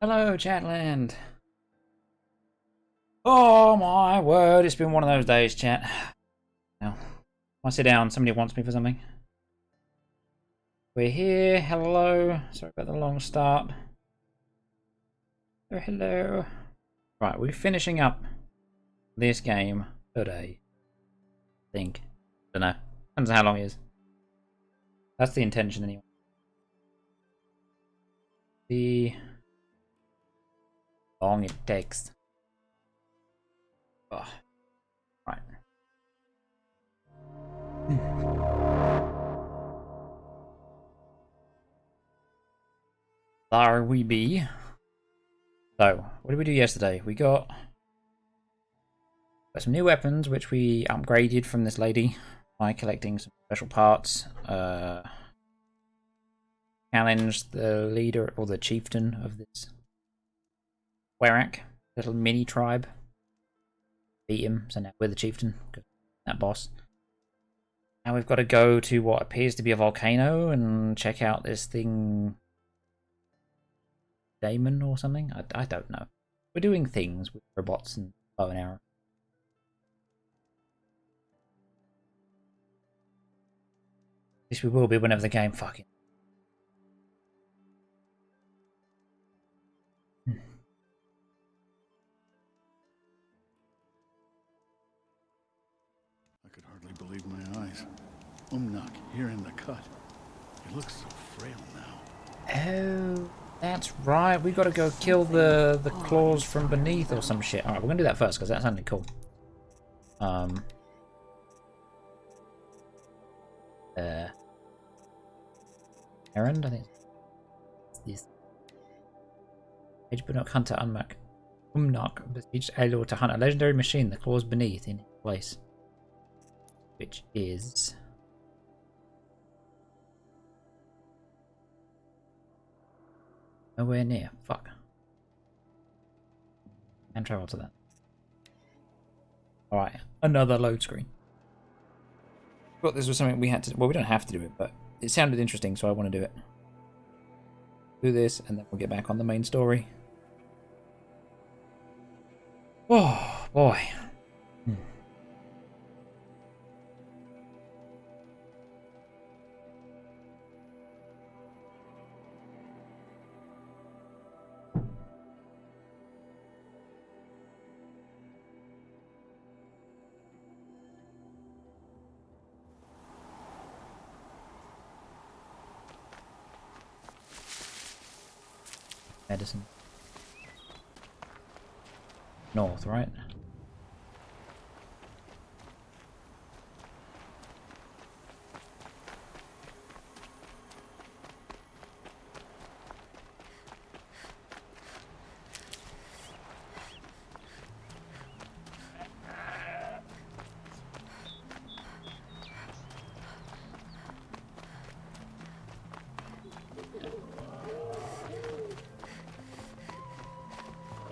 Hello, Chatland. Oh my word, it's been one of those days, chat. Now, I sit down, somebody wants me for something. We're here, hello. Sorry about the long start. Oh, hello. Right, we're finishing up this game today. I think. Don't know. Depends on how long it is. That's the intention anyway. See how long it takes. Oh, right. There we be. So, what did we do yesterday? We got some new weapons, which we upgraded from this lady by collecting some special parts. Challenged the leader or the chieftain of this Werak, little mini tribe. Beat him, so now we're the chieftain, that boss. Now we've got to go to what appears to be a volcano and check out this thing, Daemon or something. I don't know. We're doing things with robots and bow and arrow. At least we will be whenever the game fucking. I could hardly believe my eyes. Umnak here in the cut. He looks so frail now. Oh, that's right. We got to go kill the claws from beneath or some shit. All right, we're gonna do that first because that sounded cool. Errand, I think. This. Age but not hunter unmark. Umnak besieged Aelor to hunt a legendary machine, the claws beneath, in its place, which is nowhere near. Fuck. And travel to that. Alright, another load screen. Thought this was something we had to. Well, we don't have to do it, but it sounded interesting, so I want to do it. Do this, and then we'll get back on the main story. Oh boy. Medicine. North, right?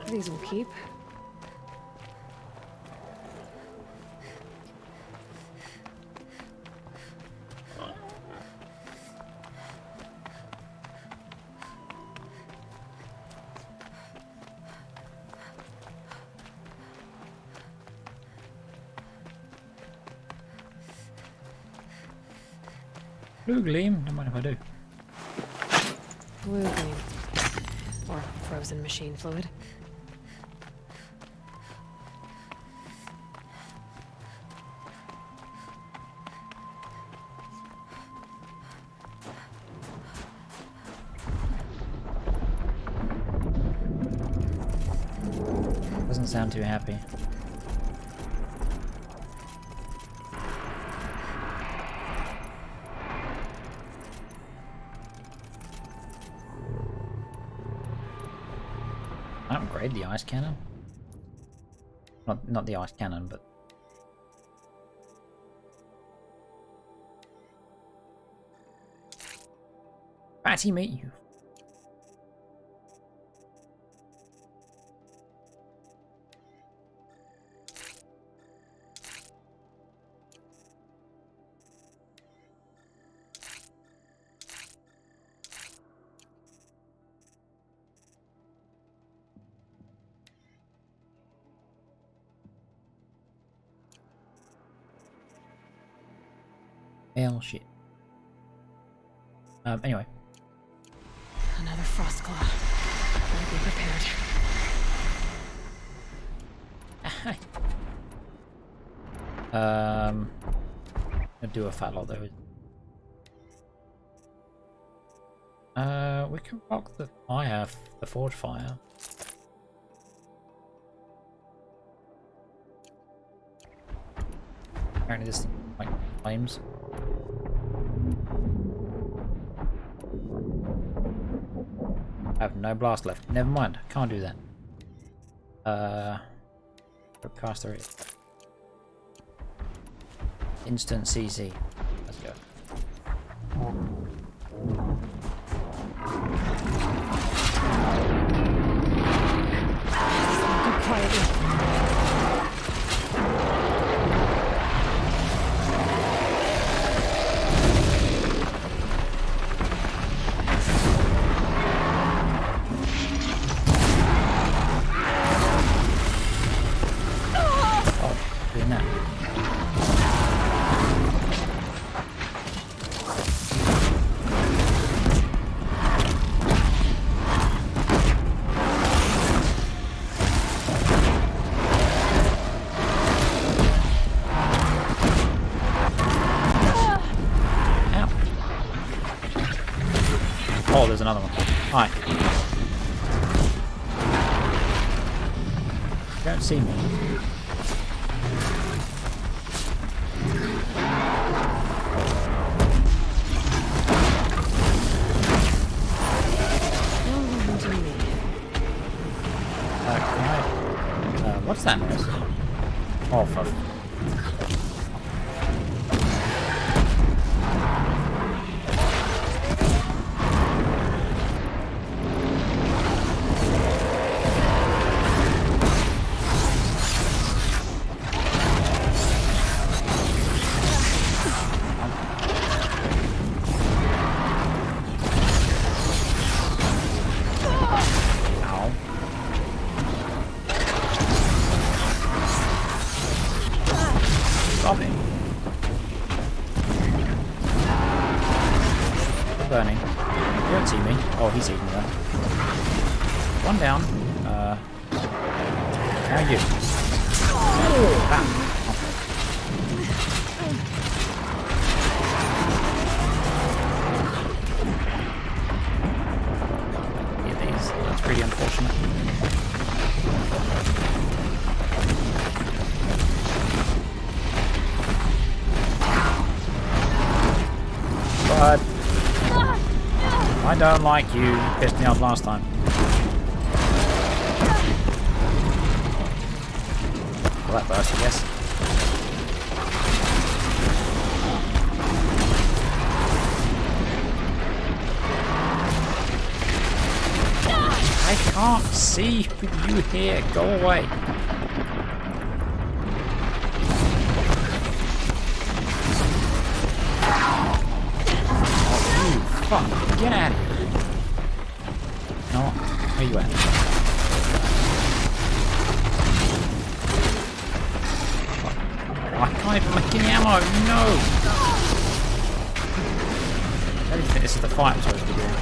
These will keep. Blue gleam. Don't mind if I do. Blue gleam. Or frozen machine fluid. Doesn't sound too happy. Upgrade the ice cannon. Not the ice cannon, but fatty meat. You. Hell shit. Anyway. Another frost claw. Better be prepared. I'll do a fat lot though. We can rock the fire, the forge fire. Apparently this thing like flames. I have no blast left. Never mind. Can't do that. Caster it. Instant CC. Let's go. Do quietly. Doing that. Ow. Oh, there's another one. Hi. You don't see me. What's that noise? Oh, fuck. Burning. You don't see me. Oh, he's eating me though. One down. Now you. Bam. Get these. That's pretty unfortunate. But I don't like you. You pissed me off last time. Well, that burst, I guess. I can't see with you here. Go away. Fuck, get out of here. No, where you at? Oh, I can't even make any ammo, no! I don't think this is the fight I'm supposed to be doing.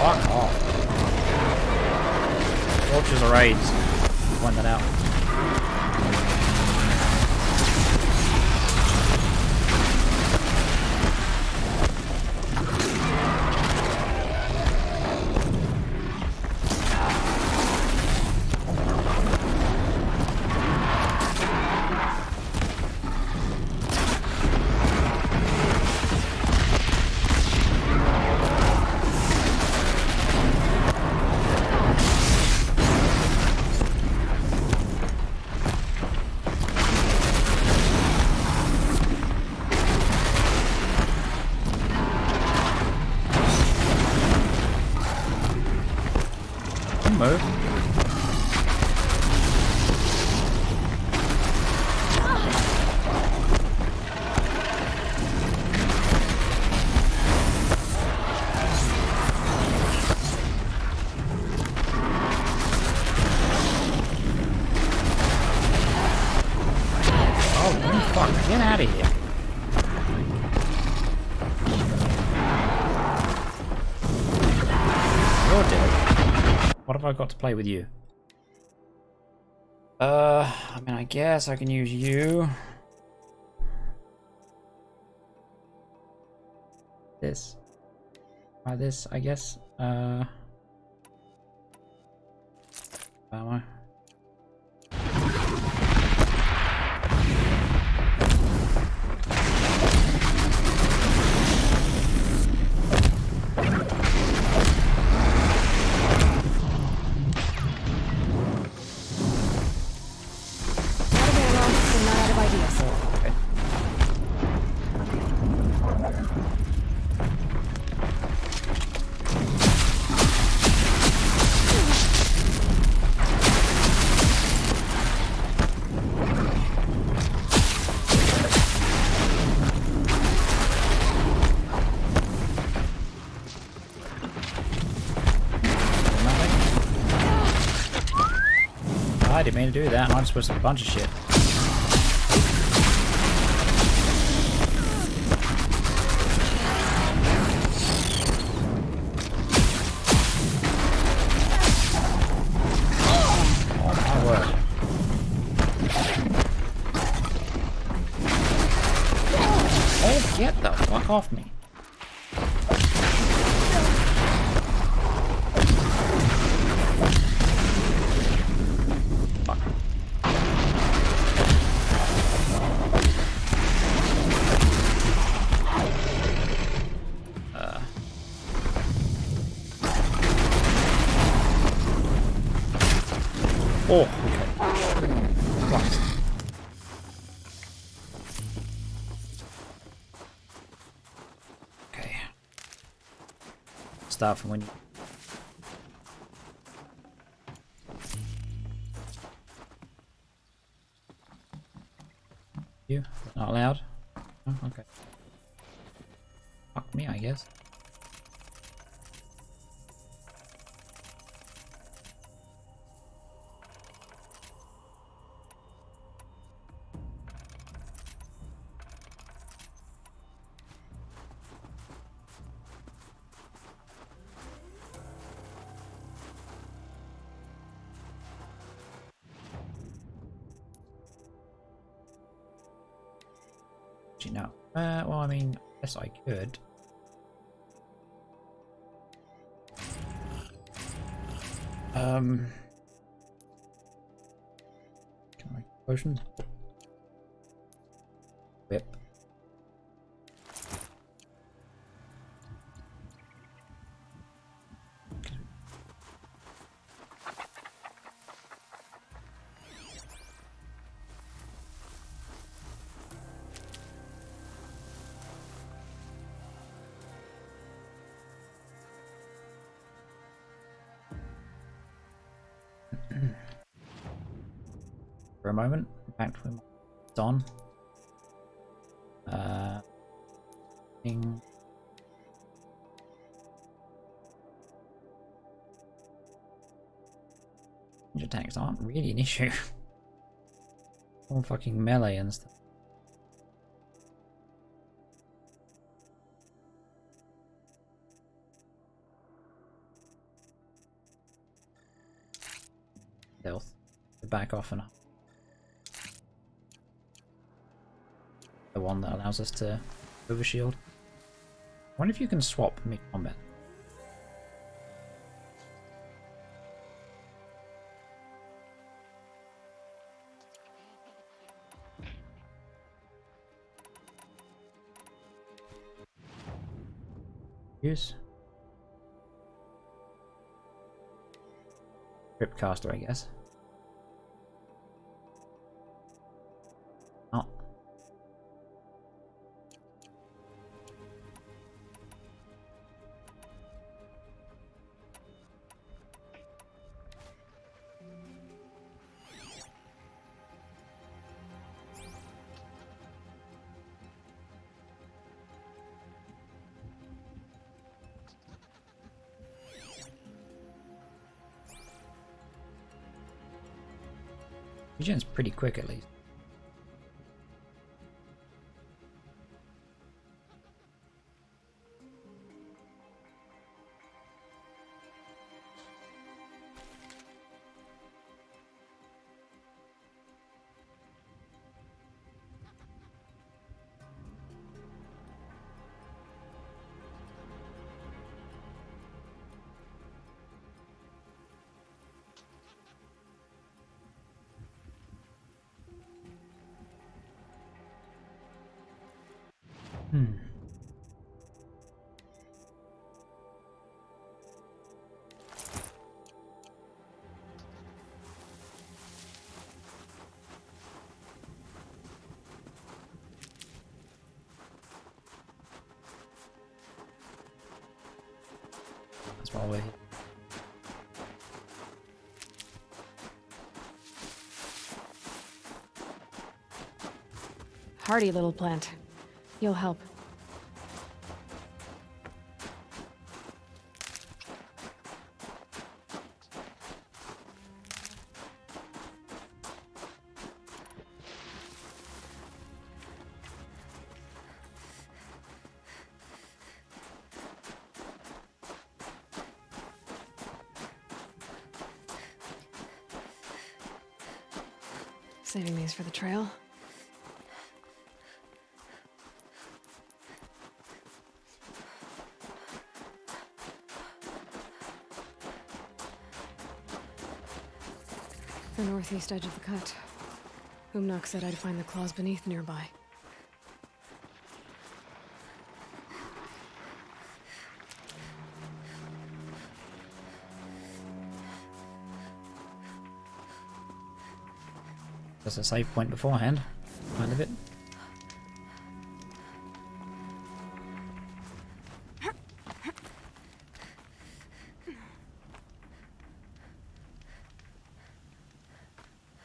Fuck off. Vultures are raids. Point that out. move. Oh, fuck, get out of here. You're dead. What have I got to play with you? I mean, I guess I can use you. This. Try this, I guess. Am I? I didn't mean to do that. I'm supposed to a bunch of shit. Oh my word. Oh, get the fuck off me. Oh, okay. Christ. Okay. Start from when you not allowed? Oh, okay. Fuck me, I guess. No. Well, I mean, yes, I could. Can I make potions? Whip. For a moment, back to him. It's on. Ninja tanks aren't really an issue. All fucking melee and stuff. Stealth. Back off and up. The one that allows us to overshield. I wonder if you can swap mid-combat. Use. Ripcaster, I guess. Oh. Regen's pretty quick at least. That's why we're here. Hardy little plant. You'll help. Saving these for the trail. The northeast edge of the cut. Umnak said I'd find the claws beneath nearby. There's a save point beforehand, kind of it.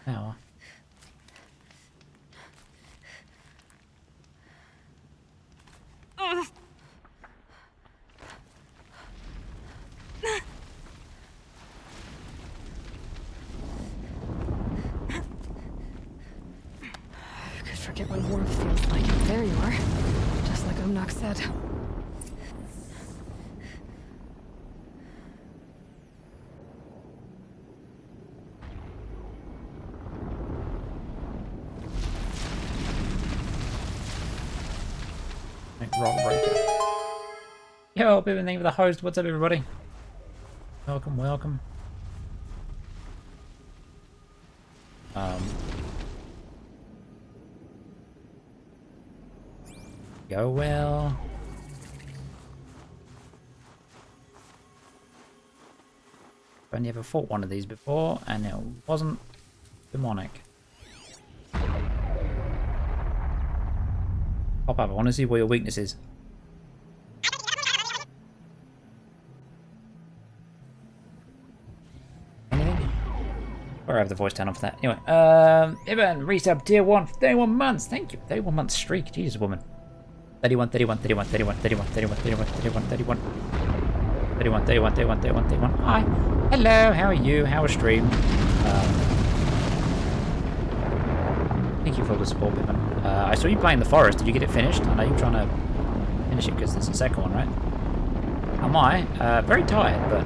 Power. Forget what warmth feels like. There you are. Just like Umnak said. Rock breaker. Yo, Bibbin, thank you for the host. What's up, everybody? Welcome, welcome. Go well. I've only ever fought one of these before, and it wasn't demonic. Pop up, I want to see what your weakness is. Anything? Or I have the voice turned off for that. Anyway, Ivan, resub tier 1 for 31 months. Thank you. 31 month streak. Jesus, woman. 31, 31, 31, 31, 31, 31, 31, 31, 31. 31, 31, 31, 31, 31. Hi. Hello, how are you? How was stream? Thank you for all the support, Pippin. I saw you playing The Forest. Did you get it finished? I know you're trying to finish it because there's a second one, right? Am I? Very tired, but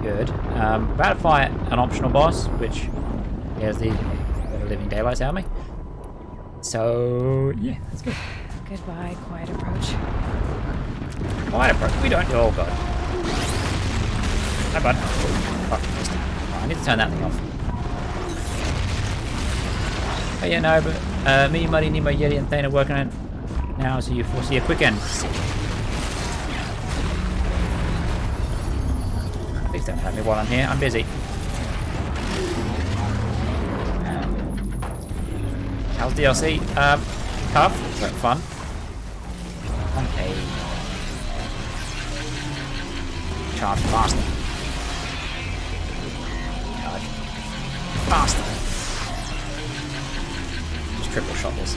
good. About to fight an optional boss, which has the Living Daylights out of me. So, yeah, that's good. Goodbye, quiet approach. Quiet approach? We don't. Oh, God. Hi, bud. Fuck, missed it. Oh, I need to turn that thing off. Oh, yeah, no, but me, Muddy, Nemo, Yeti, and Thane are working on it now, so you foresee a quick end. Please don't hurt me while I'm here. I'm busy. How's DLC? Tough, but fun. Okay. Charge faster. Charge faster. Just triple shot this.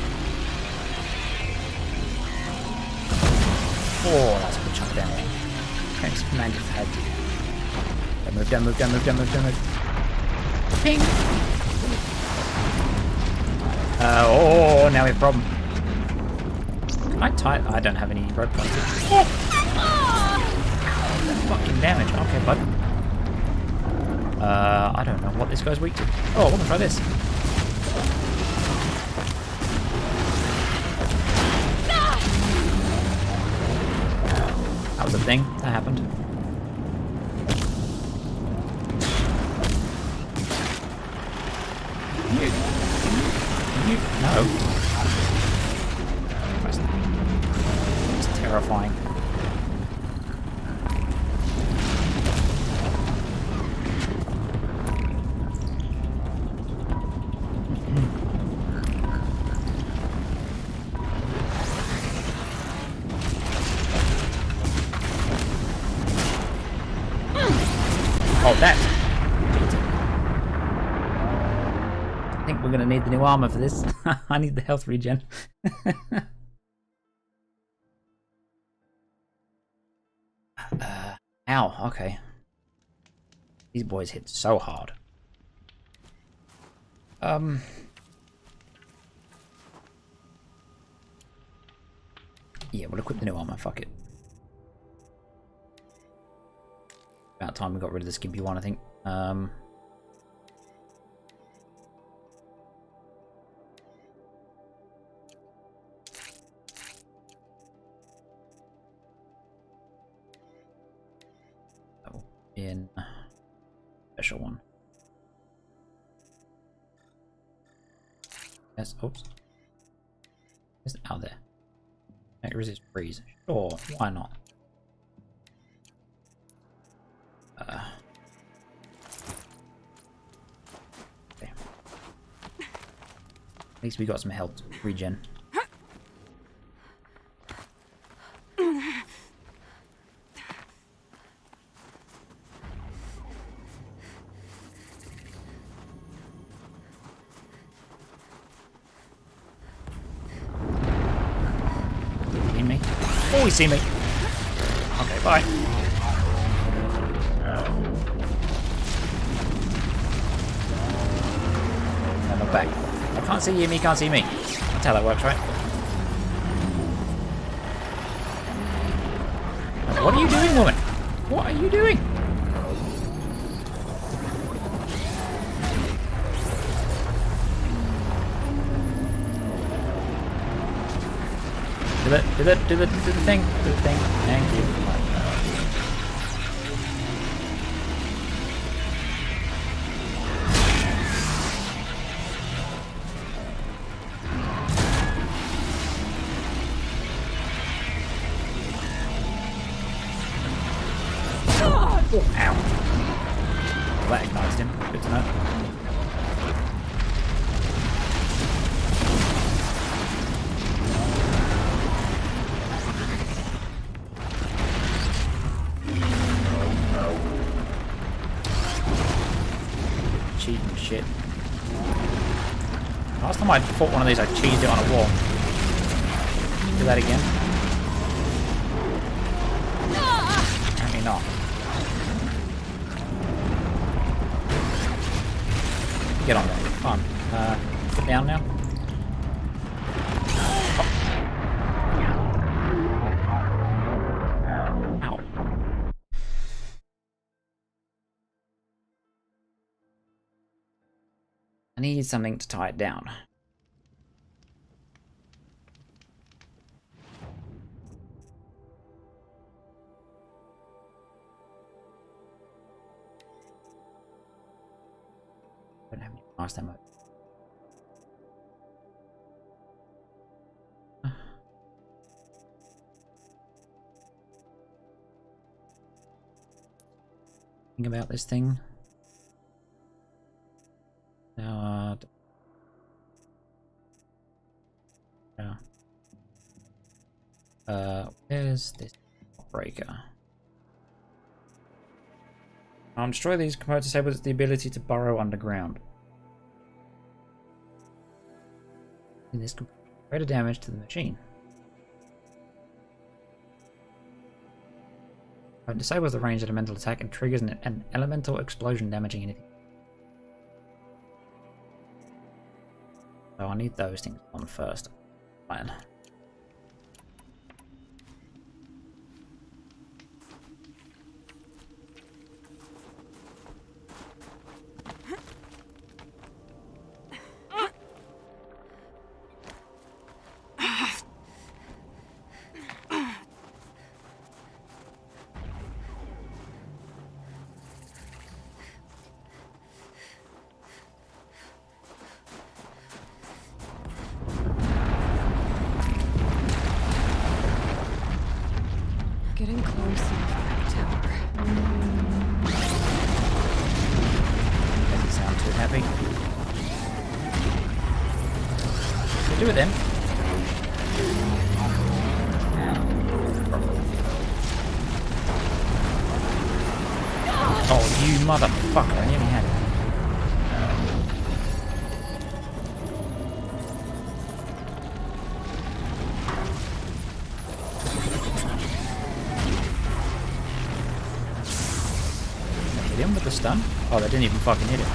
Oh, that's a good chunk down there. Thanks, man, you've had to. Move, down, move, down, move, down, move, down, move. Ping! Oh, now we have a problem. Can I tie? I don't have any rope points. Oh. Fucking damage. Okay, bud. I don't know what this guy's weak to. Oh, I want to try this. That was a thing. That happened. No. It's terrifying. Oh, that. I think we're gonna need the new armor for this. I need the health regen. Ow, okay. These boys hit so hard. Yeah, we'll equip the new armor, fuck it. About time we got rid of the skimpy one, I think. In special one. Yes, oops. It's out there. Make resist freeze. Sure, why not? Okay. At least we got some health regen. Oh, he see me. Okay, bye. And I'm back. I can't see you, can't see me. That's how that works, right? What are you doing, woman? What are you doing? Do the thing. Do the thing. Thank you. Oh, ow. Well, that ignited him. Good to know. Cheating shit. Last time I fought one of these, I cheesed it on a wall. Do that again. Apparently not. Get on there. Fun. Get down now. Ow. I need something to tie it down. Don't have any last time. Think about this thing. Now, where's this breaker? Destroy these components disables the ability to burrow underground. And this could greater damage to the machine. It disables the ranged elemental attack and triggers an elemental explosion damaging anything. So I need those things on first. Plan. Getting close to the tower. Doesn't sound too happy. So do it then. Oh, you motherfucker! I nearly had it. Hit him with the stun? Oh, that didn't even fucking hit him.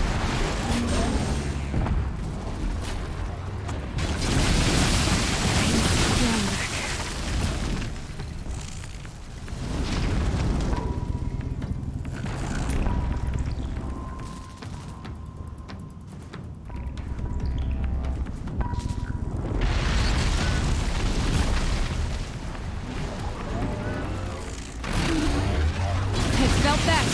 I felt that.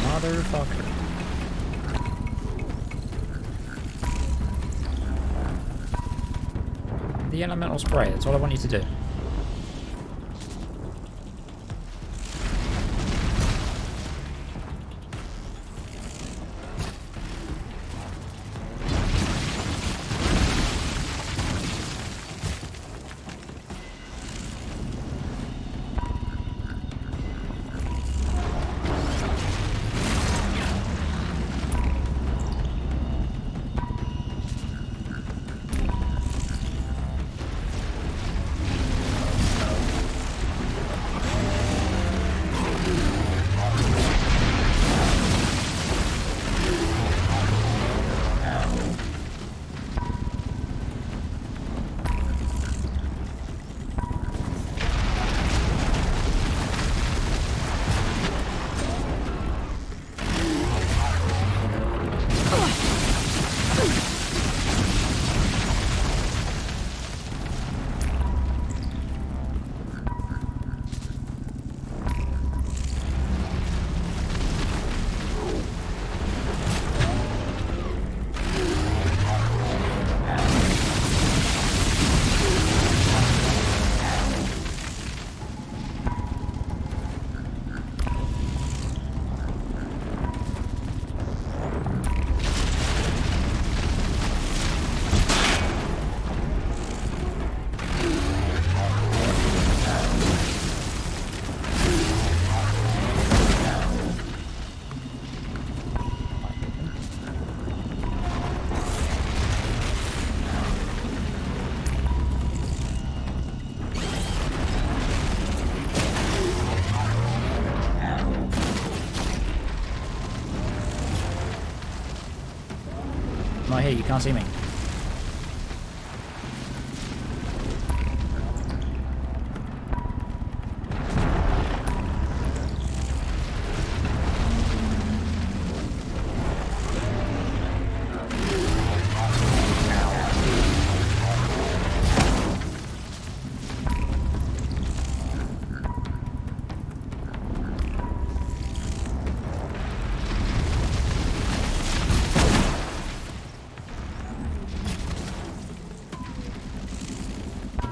Motherfucker. The elemental spray, that's all I want you to do. I'm not here, you can't see me.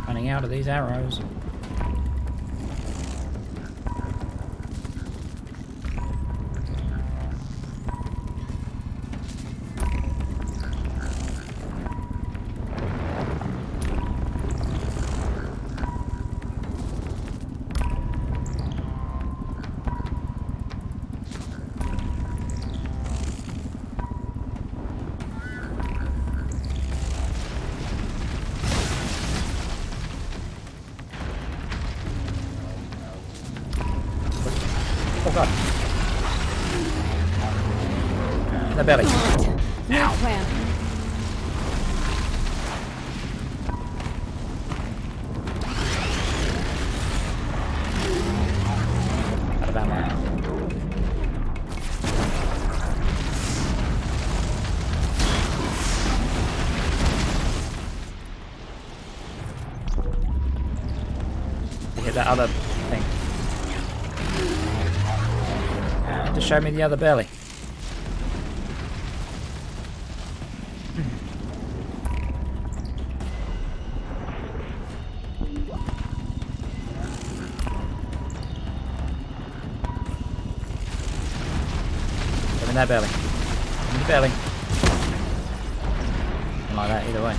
Running out of these arrows. In the belly. No plan. Out of ammo. Hit that other thing. Just show me the other belly. Show me that belly. Show me the belly. Something like that, either way.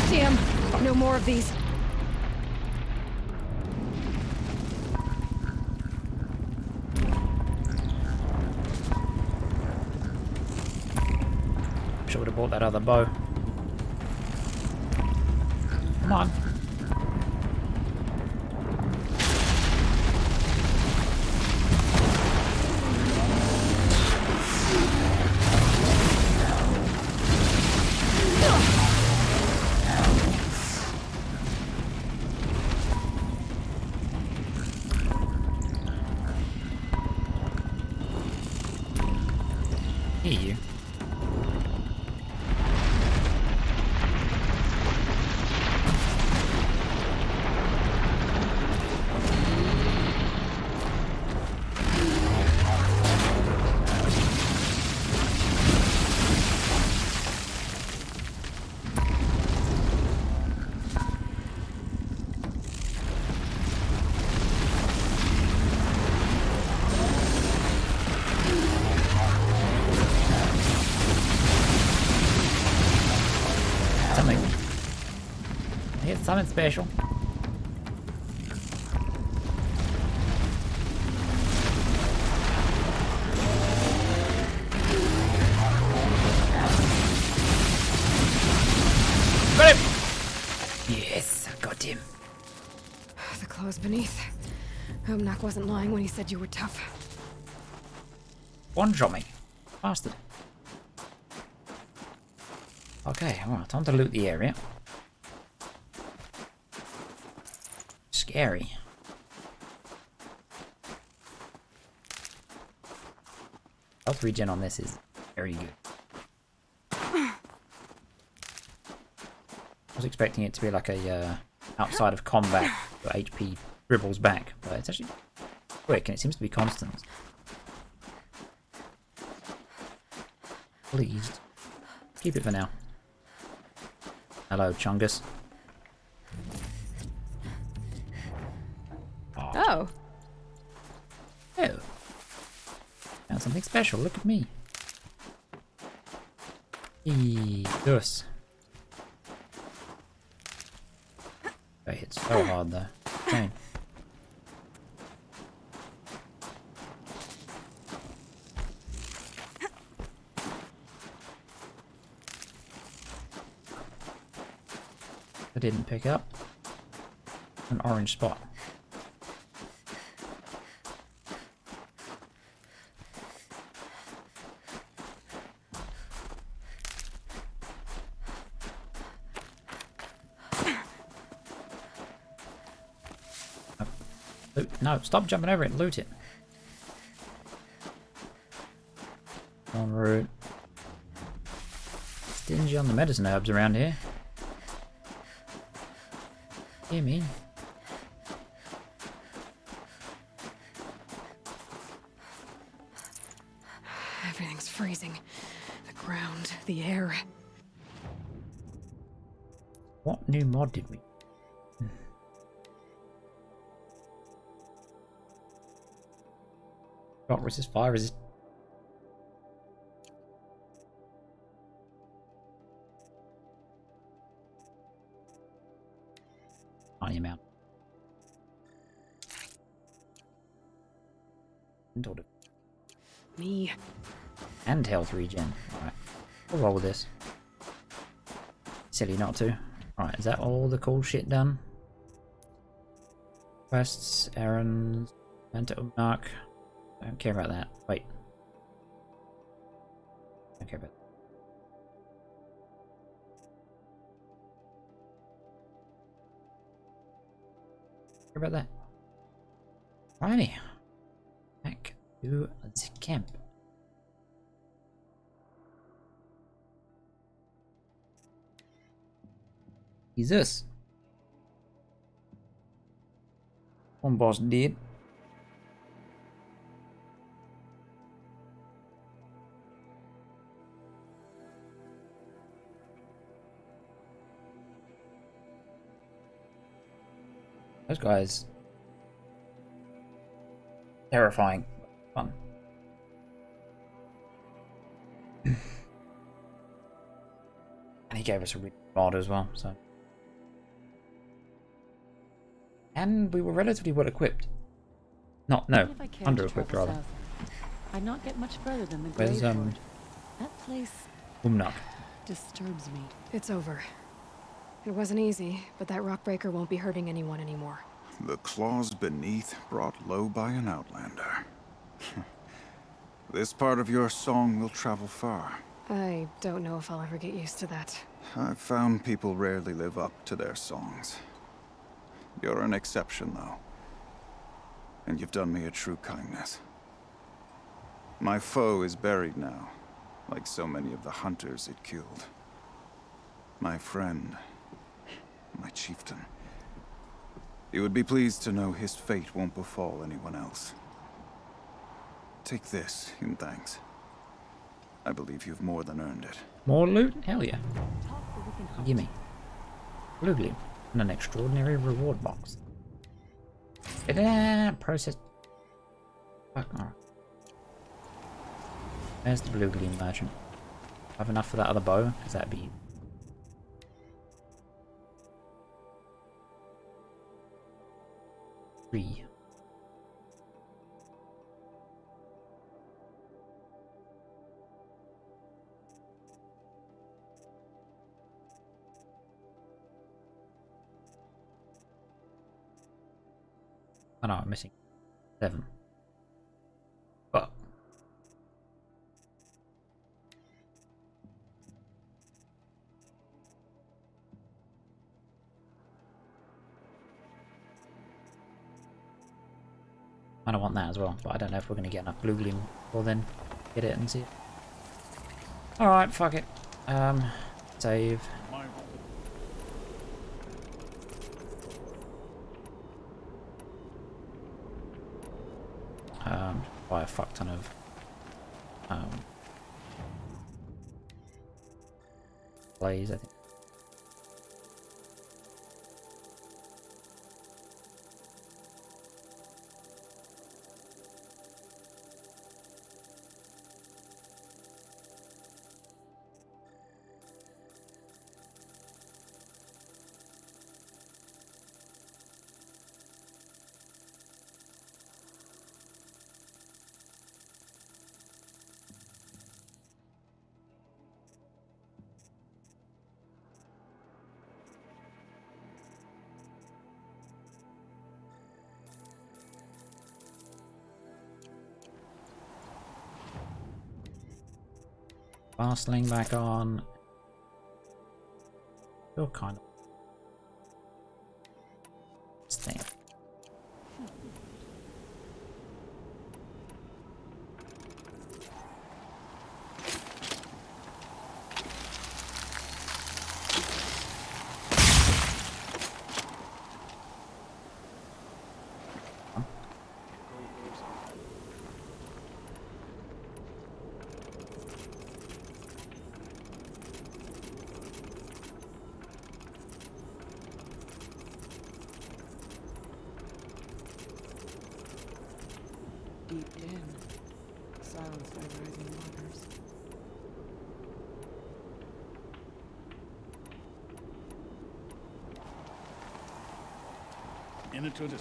Damn, no more of these. Wish I would have bought that other bow. Come on. Hear you. Something. Hit something special. Got him! Yes, I got him. The clothes beneath. Omnak wasn't lying when he said you were tough. One shot me. Bastard. Okay, well, time to loot the area. Scary. Health regen on this is very good. I was expecting it to be like a outside of combat, your HP dribbles back, but it's actually quick and it seems to be constant. Pleased. Keep it for now. Hello, Chungus. Oh. Oh. Found something special. Look at me. Yes. I hit so hard though. Dang. I didn't pick up an orange spot. No, stop jumping over it. Loot it. En route. Stingy on the medicine herbs around here. Hear me? Everything's freezing. The ground, the air. What new mod did we? Rock resist, fire resist. tiny amount. Me. And health regen. Alright. We'll roll with this. Silly not to. Alright, is that all the cool shit done? Quests, errands, and to Umnak. I don't care about that. Wait. I don't care about that. Care about that. Righty. Back to the camp. Jesus. One boss dead. Those guys. Terrifying. Fun. And he gave us a really good mod as well, so. And we were relatively well equipped. No, under equipped rather. South, I'd not get much further than the Where's Graveyard. That place Umnak. disturbs me. It's over. It wasn't easy, but that rockbreaker won't be hurting anyone anymore. The claws beneath brought low by an outlander. This part of your song will travel far. I don't know if I'll ever get used to that. I've found people rarely live up to their songs. You're an exception, though. And you've done me a true kindness. My foe is buried now, like so many of the hunters it killed. My friend, my chieftain. You would be pleased to know his fate won't befall anyone else. Take this in thanks. I believe you've more than earned it. More loot? Hell yeah. Talk the Wiccan Heart. Gimme. Blue gleam. And an extraordinary reward box. Ta-da! Process. Fuck, alright. There's the blue gleam merchant. Have enough for that other bow? Because that'd be. Three. Oh no, I'm missing 7. But I don't want that as well, but I don't know if we're going to get enough blue gleam or then get it and see it. Alright, fuck it. Save. Buy a fuck ton of blaze, I think. Fastling back on. Still kind of this thing.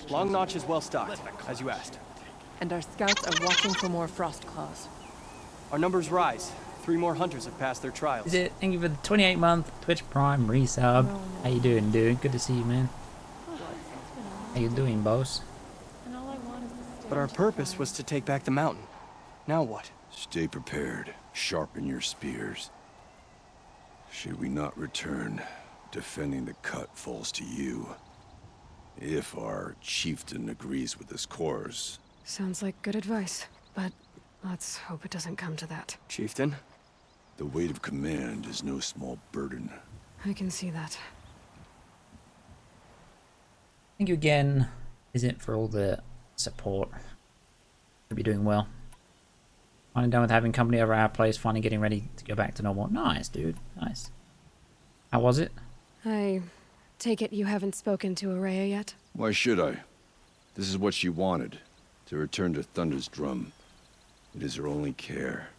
Long Notch is well stocked, as you asked. And our scouts are watching for more frost claws. Our numbers rise. 3 more hunters have passed their trials. Is it? Thank you for the 28-month Twitch Prime resub. How you doing, dude? Good to see you, man. How you doing, boss? And all I want is to stay But our until purpose dawn. was to take back the mountain. Now what? Stay prepared. Sharpen your spears. Should we not return, defending the cut falls to you. If our chieftain agrees with this course. Sounds like good advice, but let's hope it doesn't come to that. Chieftain? The weight of command is no small burden. I can see that. Thank you again, Visit, for all the support. Hope you're doing well. Finally done with having company over our place, finally getting ready to go back to normal. Nice, dude. Nice. How was it? I take it you haven't spoken to Araya yet? Why should I? This is what she wanted. To return to Thunder's Drum. It is her only care.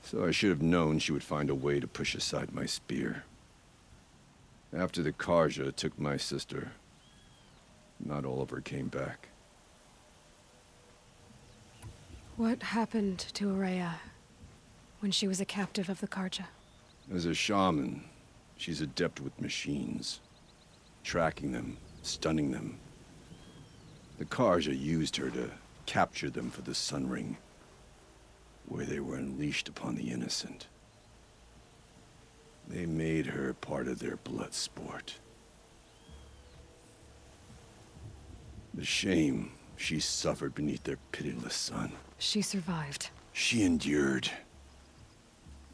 So I should have known she would find a way to push aside my spear. After the Karja took my sister, not all of her came back. What happened to Araya when she was a captive of the Karja? As a shaman, she's adept with machines. Tracking them, stunning them. The Karja used her to capture them for the Sun Ring, where they were unleashed upon the innocent. They made her part of their blood sport. The shame she suffered beneath their pitiless sun. She survived. She endured.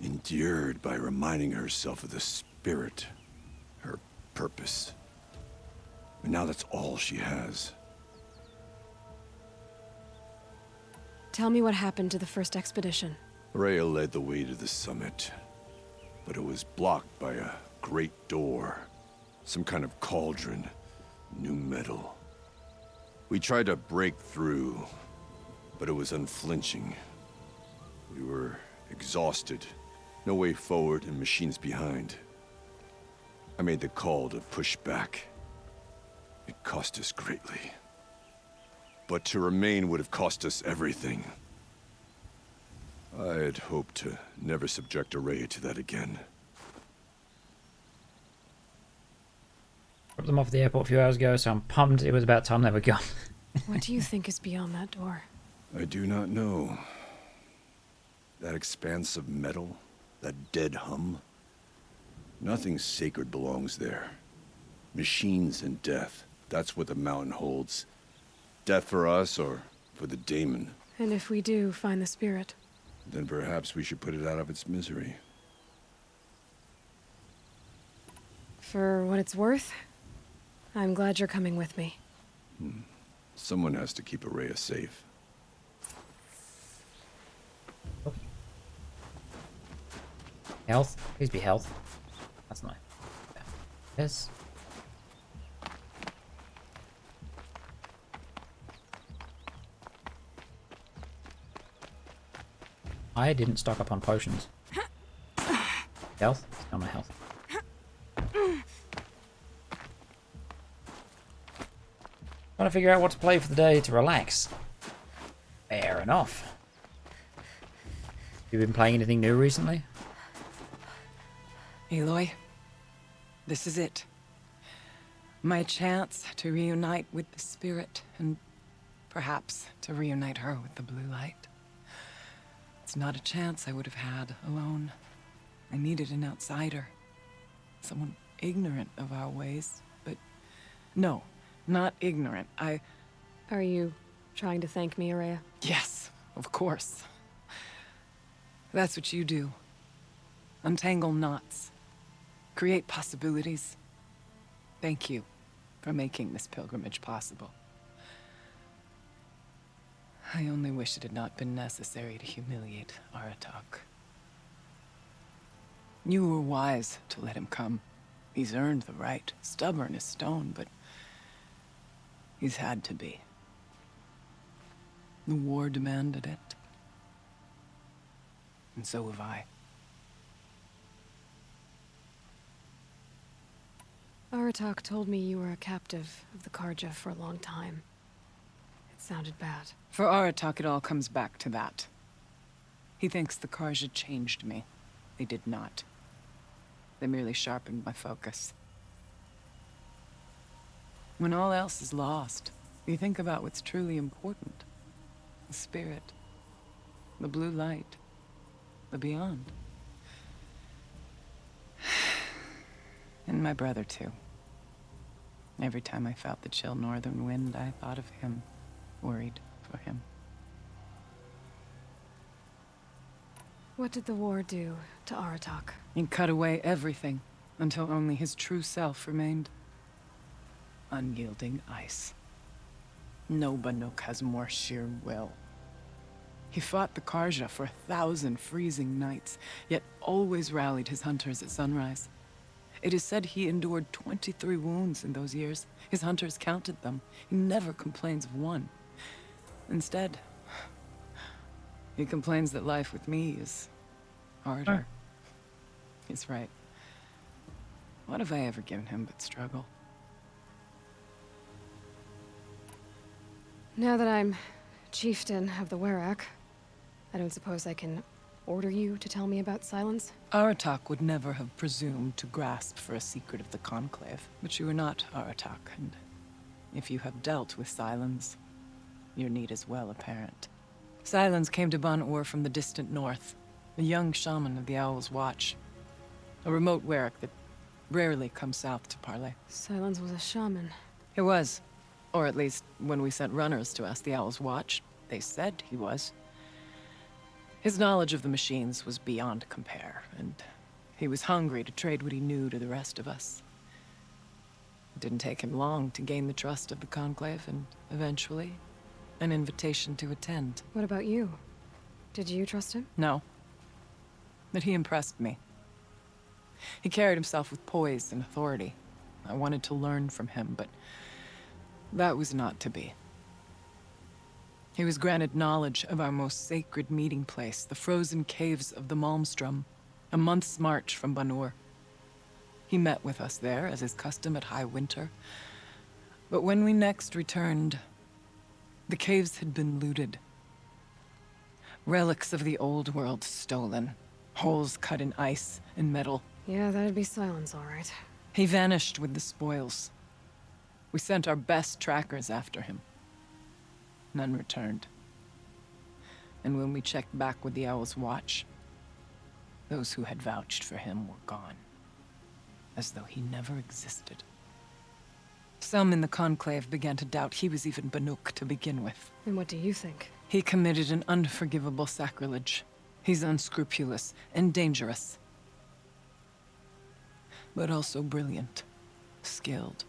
Endured by reminding herself of the spirit, her purpose. And now that's all she has. Tell me what happened to the first expedition. Rhea led the way to the summit, but it was blocked by a great door. Some kind of cauldron, new metal. We tried to break through, but it was unflinching. We were exhausted, no way forward and machines behind. I made the call to push back. It cost us greatly. But to remain would have cost us everything. I had hoped to never subject Araya to that again. Dropped them off at the airport a few hours ago, so I'm pumped it was about time they were gone. What do you think is beyond that door? I do not know. That expanse of metal, that dead hum. Nothing sacred belongs there. Machines and death, that's what the mountain holds. Death for us or for the daemon. And if we do find the spirit? Then perhaps we should put it out of its misery. For what it's worth, I'm glad you're coming with me. Someone has to keep Araya safe. Health? Please be health. That's nice. Yes. I didn't stock up on potions. Health? It's not my health. Trying to figure out what to play for the day to relax. Fair enough. You been playing anything new recently? Aloy, this is it. My chance to reunite with the spirit, and perhaps to reunite her with the blue light. It's not a chance I would have had alone. I needed an outsider. Someone ignorant of our ways, but no, not ignorant. Are you trying to thank me, Araya? Yes, of course. That's what you do. Untangle knots. Create possibilities. Thank you for making this pilgrimage possible. I only wish it had not been necessary to humiliate Aratak. You were wise to let him come. He's earned the right, stubborn as stone, but he's had to be. The war demanded it. And so have I. Aratak told me you were a captive of the Karja for a long time. It sounded bad. For Aratak, it all comes back to that. He thinks the Karja changed me. They did not. They merely sharpened my focus. When all else is lost, you think about what's truly important. The spirit. The blue light. The beyond. And my brother, too. Every time I felt the chill northern wind, I thought of him, worried for him. What did the war do to Aratak? He cut away everything, until only his true self remained. Unyielding ice. No Banuk has more sheer will. He fought the Karja for 1,000 freezing nights, yet always rallied his hunters at sunrise. It is said he endured 23 wounds in those years. His hunters counted them. He never complains of one. Instead, he complains that life with me is harder. He's right. What have I ever given him but struggle? Now that I'm chieftain of the Werak, I don't suppose I can order you to tell me about Silence? Aratak would never have presumed to grasp for a secret of the Conclave. But you are not Aratak, and if you have dealt with Silence, your need is well apparent. Silence came to Ban-Ur from the distant north, a young shaman of the Owl's Watch. A remote Werak that rarely comes south to parley. Silence was a shaman. He was. Or at least, when we sent runners to ask the Owl's Watch, they said he was. His knowledge of the machines was beyond compare, and he was hungry to trade what he knew to the rest of us. It didn't take him long to gain the trust of the Conclave, and eventually, an invitation to attend. What about you? Did you trust him? No. But he impressed me. He carried himself with poise and authority. I wanted to learn from him, but that was not to be. He was granted knowledge of our most sacred meeting place, the frozen caves of the Malmstrom, a month's march from Ban-Ur. He met with us there, as is custom at High Winter. But when we next returned, the caves had been looted. Relics of the old world stolen. Holes cut in ice and metal. Yeah, that'd be Silence, all right. He vanished with the spoils. We sent our best trackers after him. None returned. And when we checked back with the Owl's Watch, those who had vouched for him were gone. As though he never existed. Some in the Conclave began to doubt he was even Banuk to begin with. And what do you think? He committed an unforgivable sacrilege. He's unscrupulous and dangerous. But also brilliant, skilled,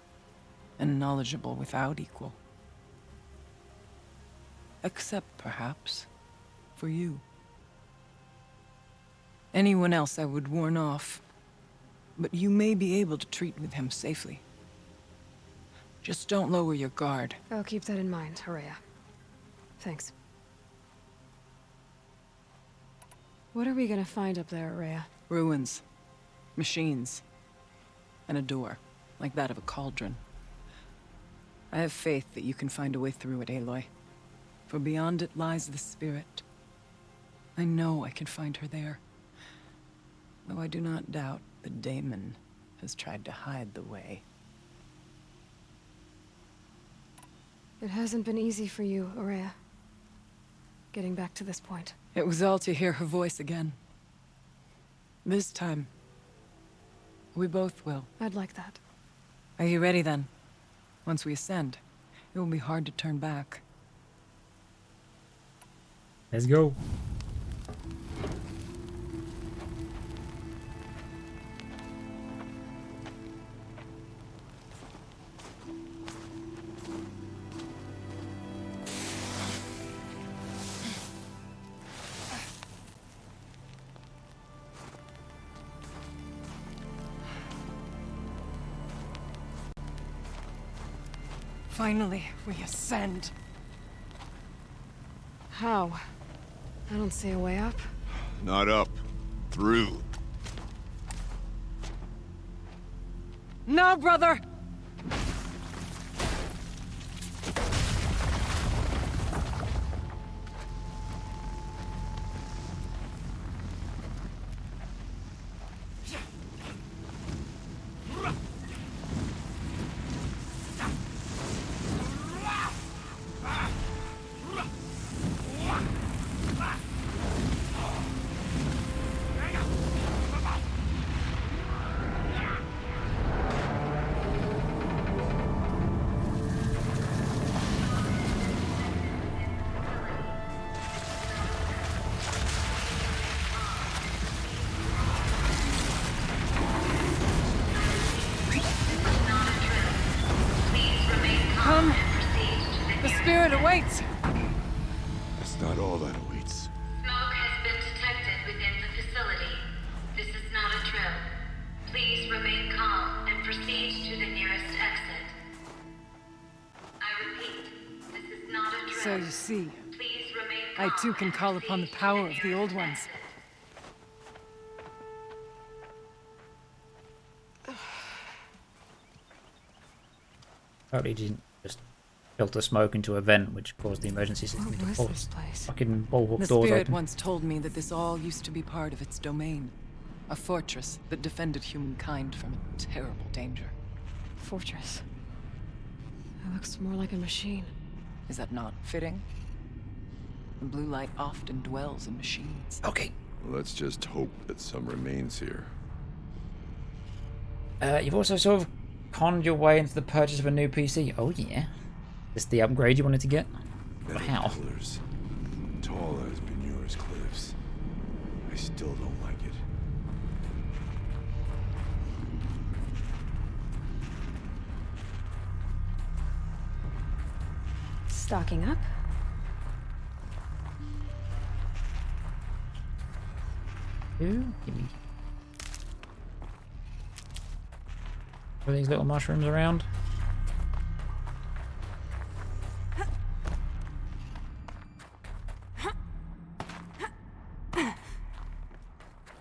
and knowledgeable without equal. Except, perhaps, for you. Anyone else I would warn off, but you may be able to treat with him safely. Just don't lower your guard. I'll keep that in mind, Horea. Thanks. What are we gonna find up there, Horea? Ruins, machines, and a door, like that of a cauldron. I have faith that you can find a way through it, Aloy. For beyond it lies the spirit. I know I can find her there. Though I do not doubt that Daemon has tried to hide the way. It hasn't been easy for you, Horea. Getting back to this point. It was all to hear her voice again. This time, we both will. I'd like that. Are you ready then? Once we ascend, it will be hard to turn back. Let's go. Finally, we ascend. How? I don't see a way up. Not up. Through. No, brother! Come! The spirit awaits! That's not all that awaits. Smoke has been detected within the facility. This is not a drill. Please remain calm and proceed to the nearest exit. I repeat, this is not a drill. So you see, Please remain I calm too can and call upon the proceed to power of the nearest old ones. exit. Probably didn't just filter smoke into a vent, which caused the emergency system What to was force this place? fucking bulwark The doors spirit open. once told me that this all used to be part of its domain. A fortress that defended humankind from a terrible danger. Fortress. It looks more like a machine. Is that not fitting? The blue light often dwells in machines. Okay. Let's just hope that some remains here. You've also sort of conned your way into the purchase of a new PC. Oh yeah. Is this the upgrade you wanted to get? Metal How? pillars, tall as Benure's cliffs. I still don't like it. Stocking up. Ooh, give me. Are these little mushrooms around?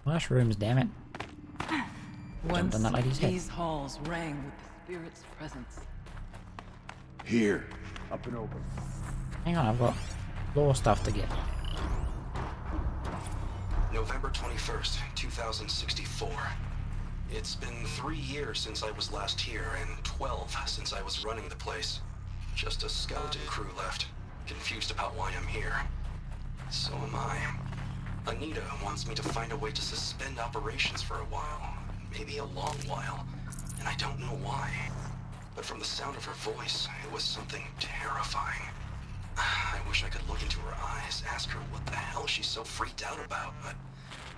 Mushrooms, damn it. Once on that lady's head. these halls rang with the spirit's presence. Here, up and over. Hang on, I've got floor stuff to get. November 21st, 2064. It's been 3 years since I was last here, and 12 since I was running the place. Just a skeleton crew left, confused about why I'm here. So am I. Anita wants me to find a way to suspend operations for a while, maybe a long while, and I don't know why. But from the sound of her voice, it was something terrifying. I wish I could look into her eyes, ask her what the hell she's so freaked out about, but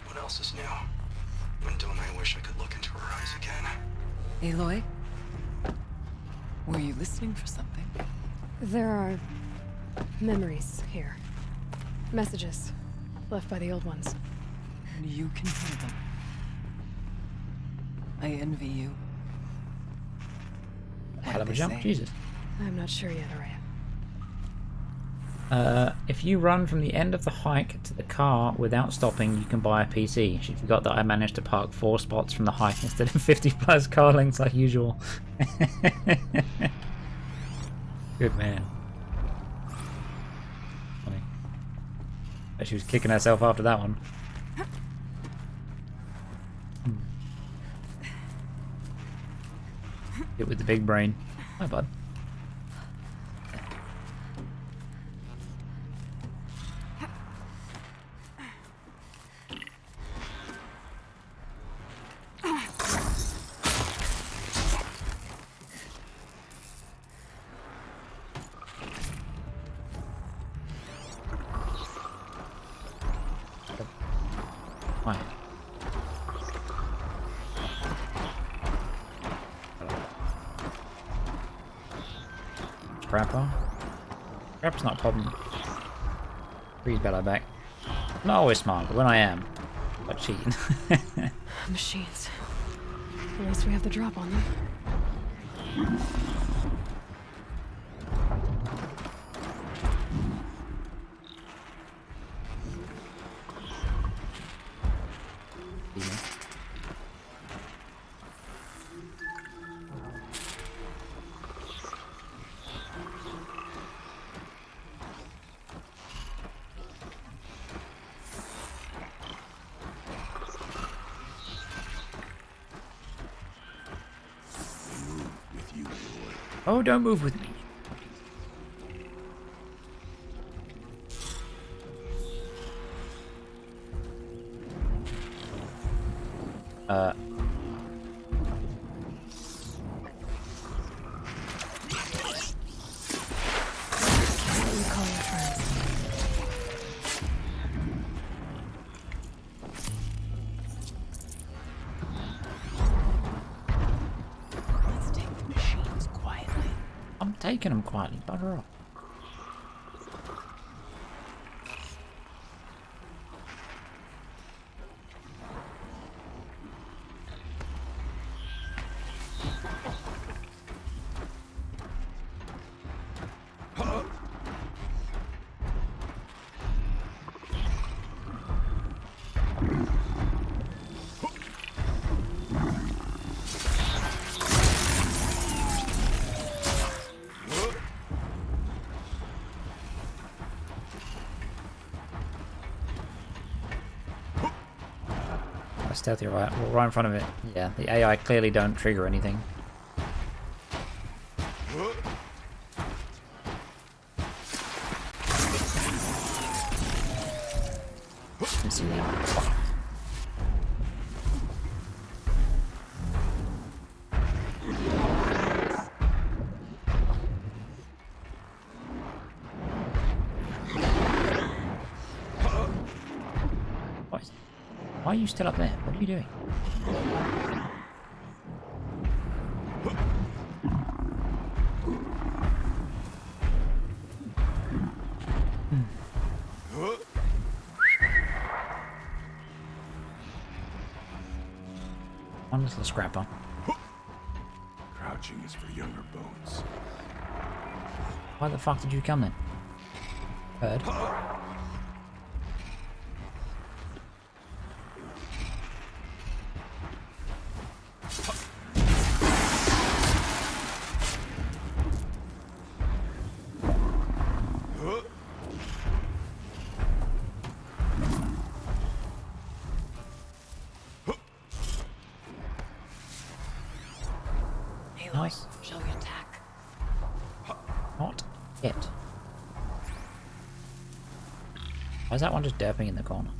what else is new? And don't I wish I could look into her eyes again? Aloy? Were you listening for something? There are memories here. Messages left by the old ones. And you can hear them. I envy you. Hell of a they jump, say? Jesus. I'm not sure yet, Araya. If you run from the end of the hike to the car without stopping, you can buy a PC. She forgot that I managed to park 4 spots from the hike instead of 50 plus car lengths like usual. Good man. Funny. Bet she was kicking herself after that one. Hit with the big brain. Hi, bud. Why? Scrapper? Scrapper's not a problem. Freeze bellow back. Not always smart, but when I am, I'm cheating. Machines. At least we have the drop on them. Oh, don't move with me. You call your friends. Let's take the machines quietly. I'm taking them quietly. Bugger off. Stealthy right in front of it. Yeah, the AI clearly don't trigger anything. Can see that. Why are you still up there? What are you doing? One little scrapper. Crouching is for younger bones. Why the fuck did you come then? Bird. Nice. Shall we attack? Not yet. Why is that one just derping in the corner?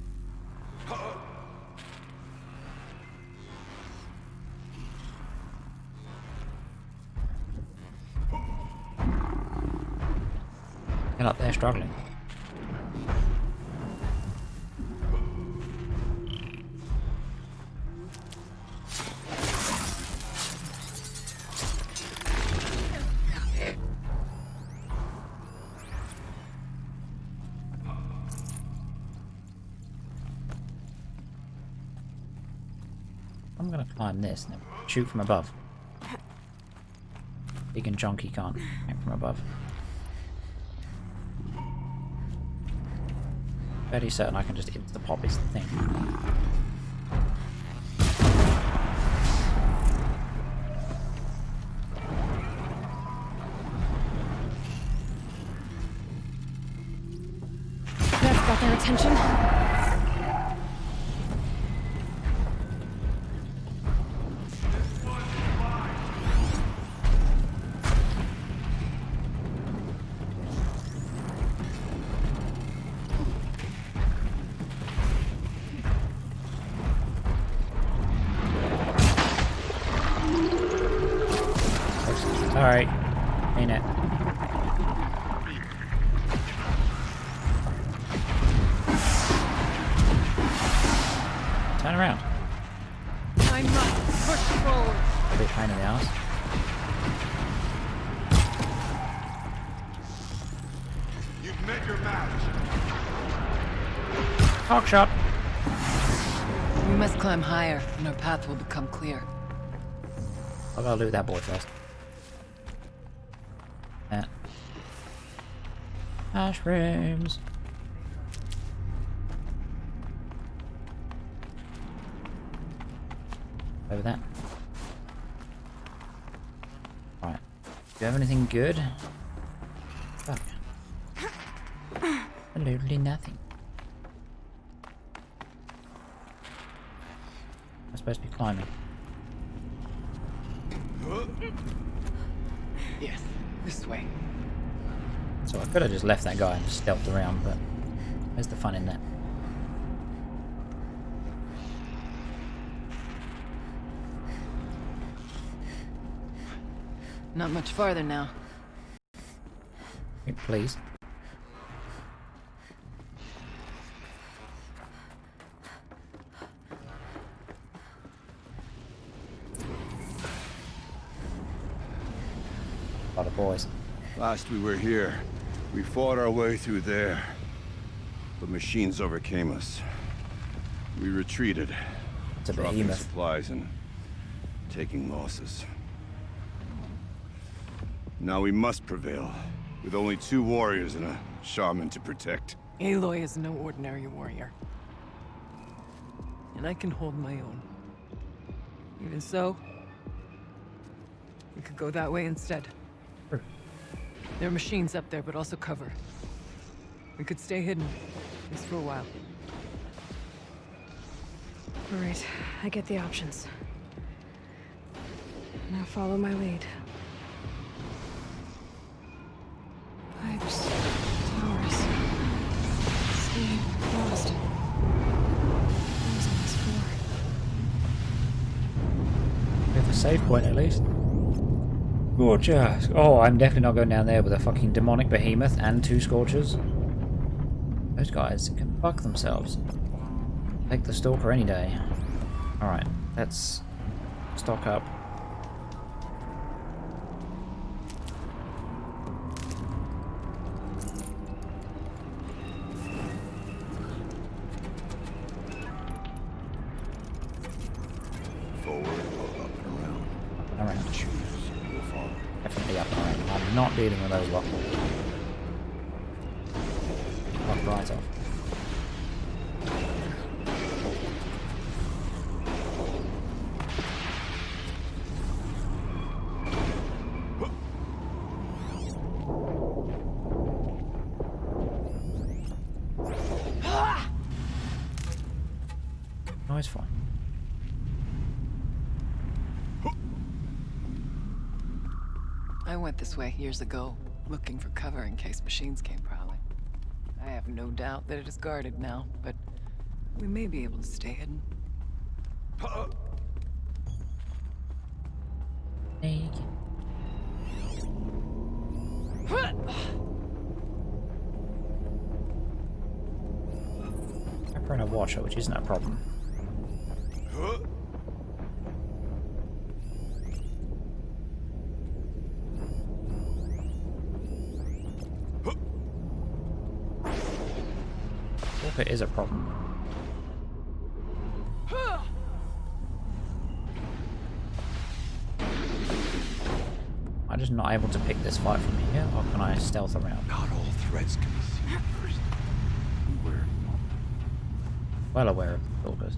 Get up there struggling. I'm gonna climb this and then shoot from above. Big and chunky can't aim from above. Fairly certain I can just insta-pop his thing. That's got their attention. Alright. Ain't it? Turn around. I must push forward. A bit pain in the ass. You've met your match. Hawk shot. We must climb higher, and our path will become clear. I gotta loot that boy first. Yeah. Mushrooms. Over that. Right. Do you have anything good? Fuck. Absolutely nothing. I'm supposed to be climbing. Yes, this way. So I could have just left that guy and just stealthed around, but where's the fun in that? Not much farther now. Please. A lot of boys. Last we were here, we fought our way through there. But machines overcame us. We retreated, It's a dropping behemoth. supplies and taking losses. Now we must prevail, with only 2 warriors and a shaman to protect. Aloy is no ordinary warrior. And I can hold my own. Even so, we could go that way instead. Sure. There are machines up there, but also cover. We could stay hidden, at least for a while. All right, I get the options. Now follow my lead. Pipes, towers, steam, frost. Things on this floor. We have a save point at least. Gorgeous. Oh, I'm definitely not going down there with a fucking demonic behemoth and 2 scorchers. Those guys can fuck themselves. Take the stalker any day. Alright, let's stock up. Forward, or up and around. Around. Choose, we'll follow. Definitely up and around. I'm not dealing with those lot. Lock right off. No, it's fine. I went this way years ago, looking for cover in case machines came prowling. I have no doubt that it is guarded now, but we may be able to stay hidden. Hey. I bring a watcher, which isn't a problem. Walker is a problem. I'm just not able to pick this fight from here, or can I stealth around? Not all threats can be seen first. Beware. Well aware of the stalkers.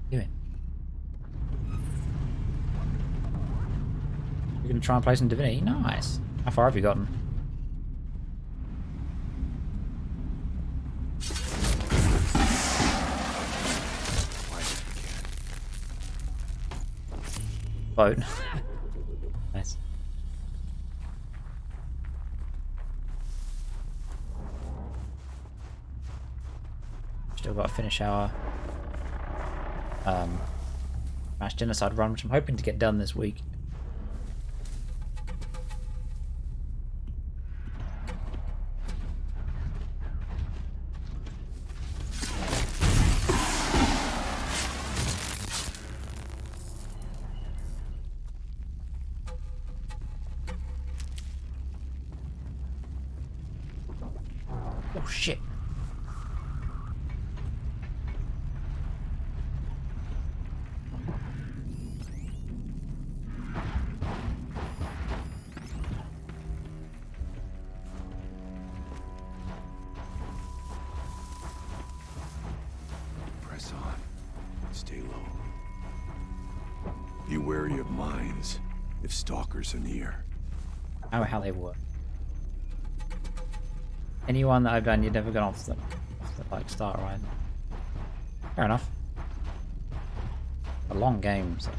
Doing. You're gonna try and play some Divinity? Nice. How far have you gotten? Boat. Nice. Still got to finish our Mass Genocide run, which I'm hoping to get done this week. shit. Press on. Stay low. Be wary of mines if stalkers are near. I don't know how they work. Anyone that I've done, you've never gone off the like start right. Fair enough. A long game, so.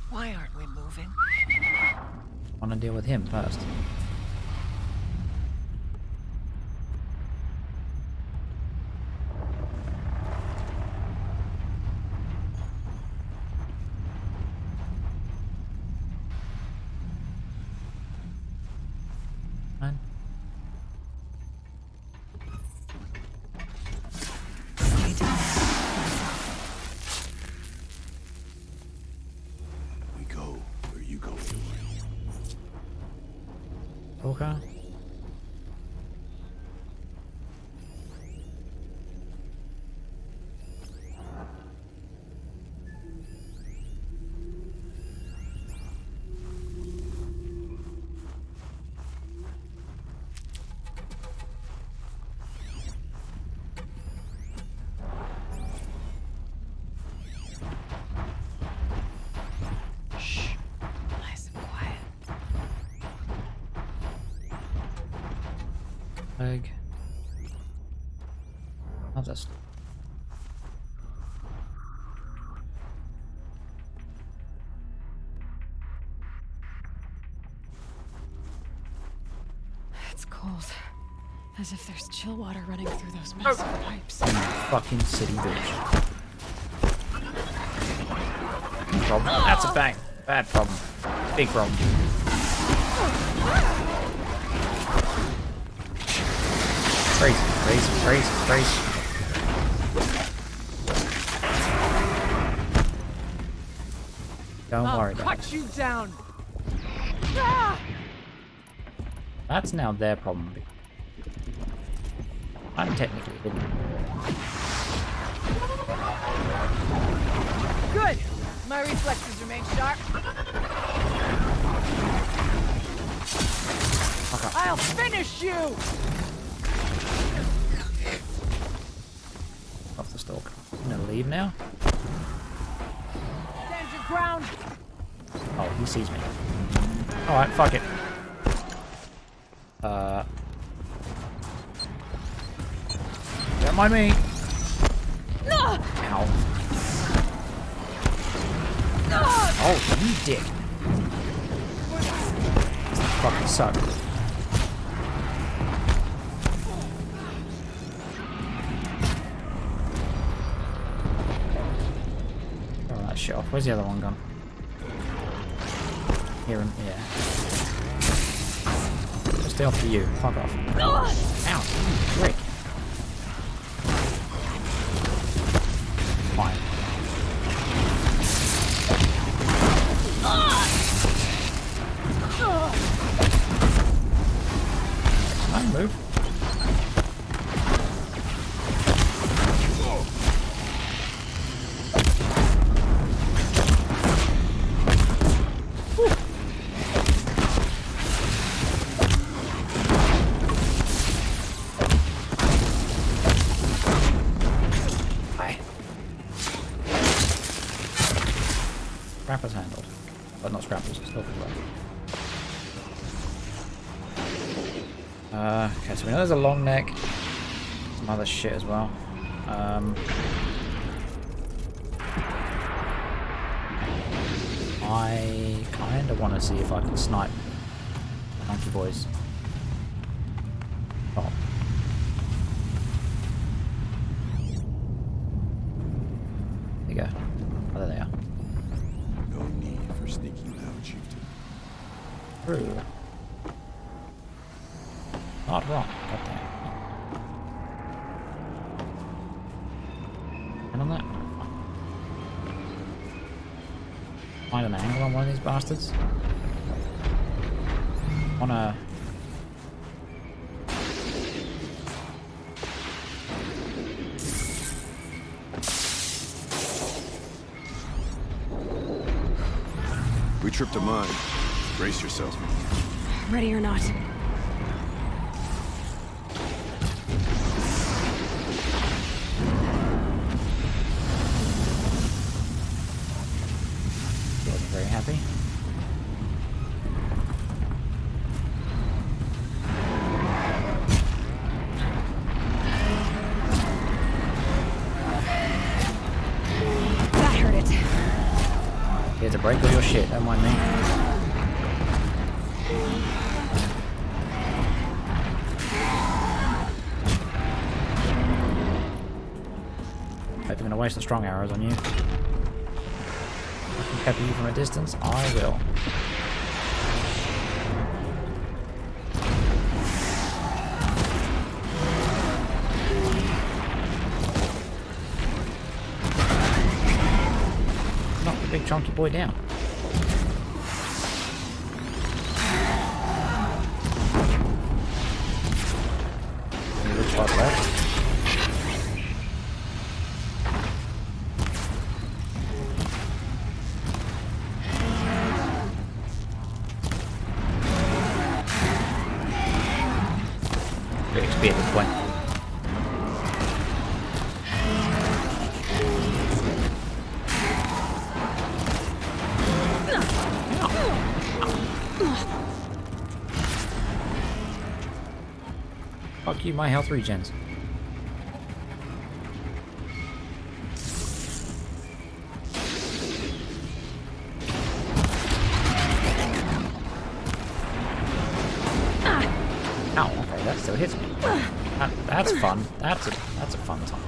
Why aren't we moving? Want to deal with him first. Fine. We go where you go. Okay. Shh. Nice and quiet. Leg. How's this? It's cold. As if there's chill water running through those massive pipes. Fucking city bitch. Problem. That's a bad problem. Big problem. Crazy. Don't worry about it. you down. That's now their problem. I'm technically hidden. Good. My reflexes remain sharp. Okay. I'll finish you. Off the stalk. I'm gonna leave now. Stand your ground. Oh, he sees me. Alright, fuck it. Don't mind me. Ow. Oh, you dick. Fucking suck. Oh, that shit off. Where's the other one gone? Here, yeah. Just stay off for you. Fuck off. Ow, you prick. Fine. Can I move? Scrappers handled. But not scrappers, it's still good. Okay, so we know there's a long neck. Some other shit as well. I kinda wanna see if I can snipe Monkey Boys. Oh. There you go. Oh, there they are. No need for sneaking now, Chieftain. True. Not wrong. Goddamn. And on that. Find an angle on one of these bastards. Wanna... We tripped a mine. Brace yourself. Ready or not. Wasn't very happy. That hurt it. Here to break all your shit, don't mind me. Hope you're gonna waste the strong arrows on you. I can pepper you from a distance, I will. Knock the big chunky boy down. Any good spots left? Good XP at this point. Fuck you, my health regens. Ow, okay, that still hits me. That's fun. That's a fun time.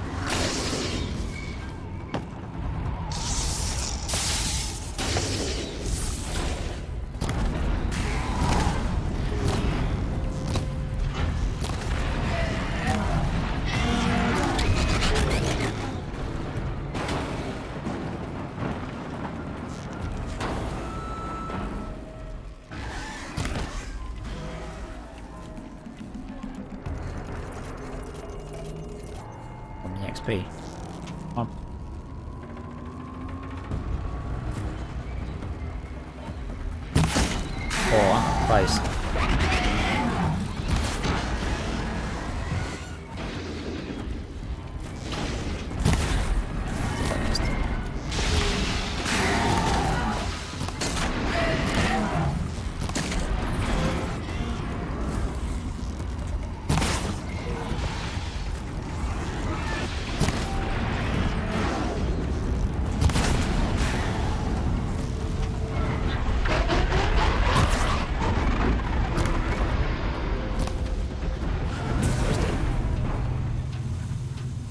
XP. Come on. Oh, face.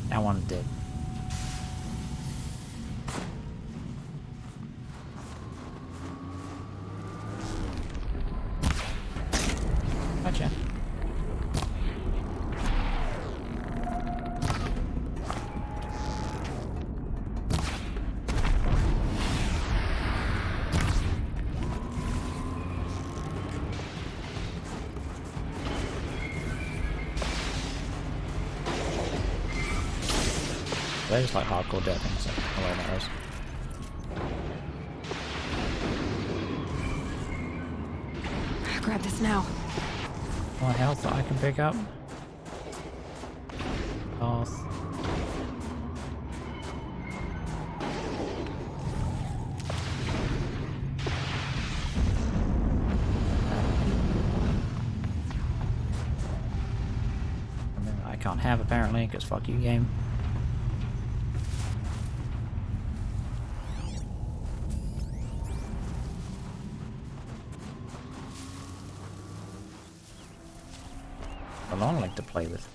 That one's dead. Gotcha. They're just like hardcore death things, so I'll worry about those. Grab this now. More health that I can pick up. Path. Something that I can't have apparently, because fuck you, game. A long leg to play with.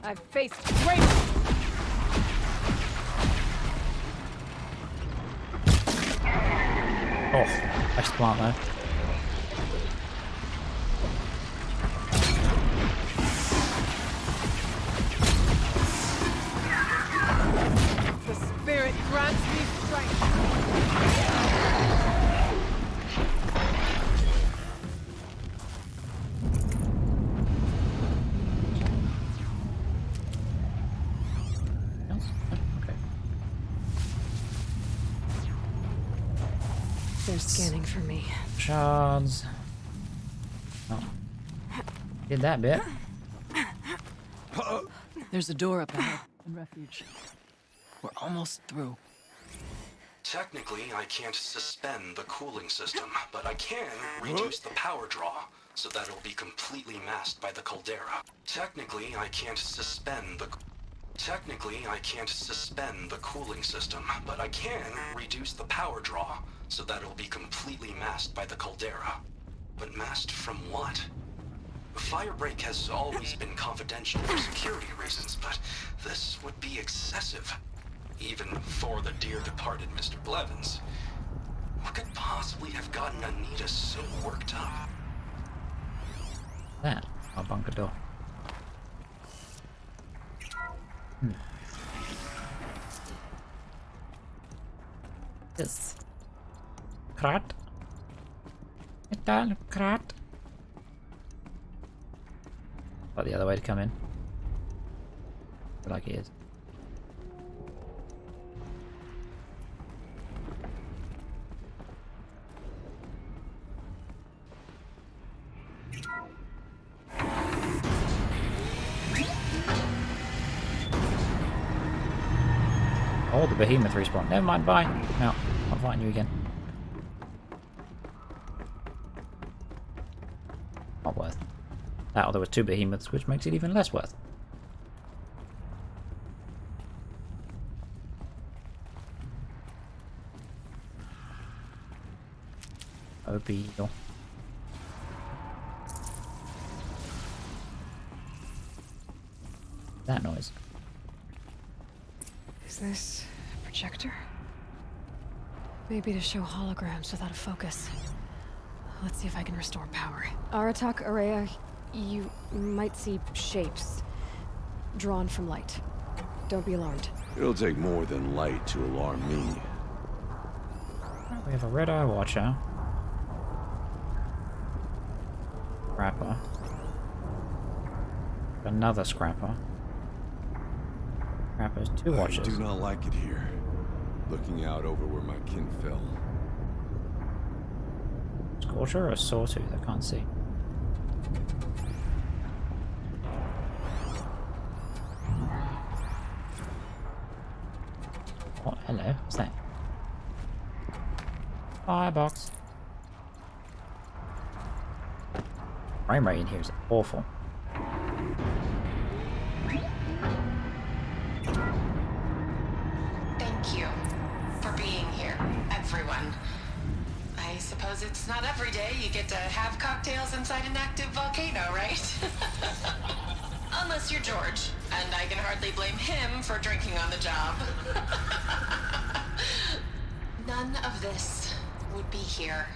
I've faced great. Oh, nice plant though. They're scanning for me. Shards. Oh. Did that bit. There's a door up ahead in refuge. We're almost through. Technically, I can't suspend the cooling system, but I can reduce the power draw so that it'll be completely masked by the caldera. Technically, I can't suspend the cooling system, but I can reduce the power draw so that it'll be completely masked by the caldera. But masked from what? Firebreak has always been confidential for security reasons, but this would be excessive. Even for the dear departed Mr. Blevins. What could possibly have gotten Anita so worked up? That. Our bunker door. Yes. Krat. Metal krat. But the other way to come in. I feel like it is. Oh, the behemoth respawn. Never mind, bye. No, I'm fighting you again. Not worth. That or there was 2 behemoths, which makes it even less worth. Opio. That noise. Is this a projector? Maybe to show holograms without a focus. Let's see if I can restore power. Aratak, Araya, you might see shapes drawn from light. Don't be alarmed. It'll take more than light to alarm me. We have a red eye watcher. Scrapper. Another scrapper. Scrappers, 2 watchers. I do not like it here. Looking out over where my kin fell. Scorcher or a sawtooth? I can't see. Oh, hello. What's that? Firebox. Frame rate in here is awful. Thank you for being here, everyone. I suppose it's not every day you get to have cocktails inside an active volcano, right? Unless you're George, and I can hardly blame him for drinking on the job. None of this would be here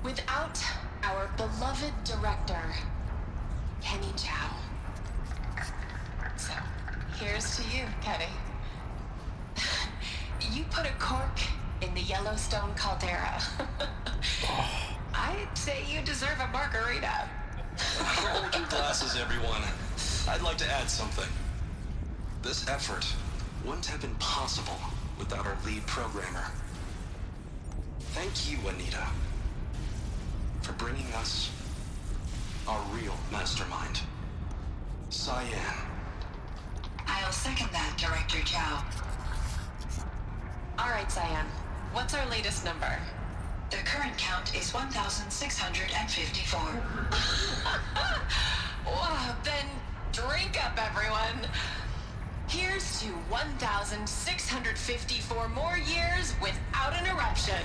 without our beloved director, Kenny Chow. So, here's to you, Kenny. You put a cork in the Yellowstone caldera. I'd say you deserve a margarita. Hold your glasses, everyone. I'd like to add something. This effort wouldn't have been possible without our lead programmer. Thank you, Anita, for bringing us our real mastermind, Cyan. I'll second that, Director Chow. All right, Cyan. What's our latest number? The current count is 1,654. Well, then drink up, everyone. Here's to 1,654 more years without an eruption.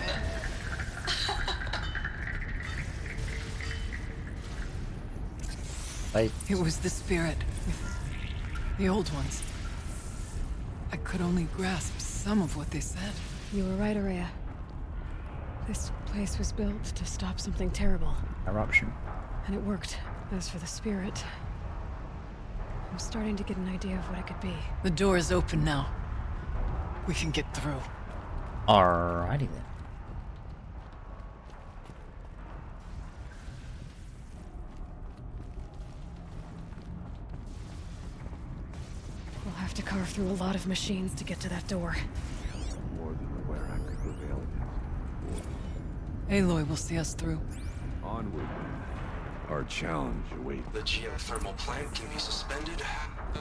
It was the spirit. The old ones. I could only grasp some of what they said. You were right, Araya. This place was built to stop something terrible. Eruption. And it worked. As for the spirit, I'm starting to get an idea of what it could be. The door is open now. We can get through. Alrighty then. We'll have to carve through a lot of machines to get to that door. More than the Werak could prevail against. Aloy will see us through. Onward. Our challenge awaits. The geothermal plant can be suspended.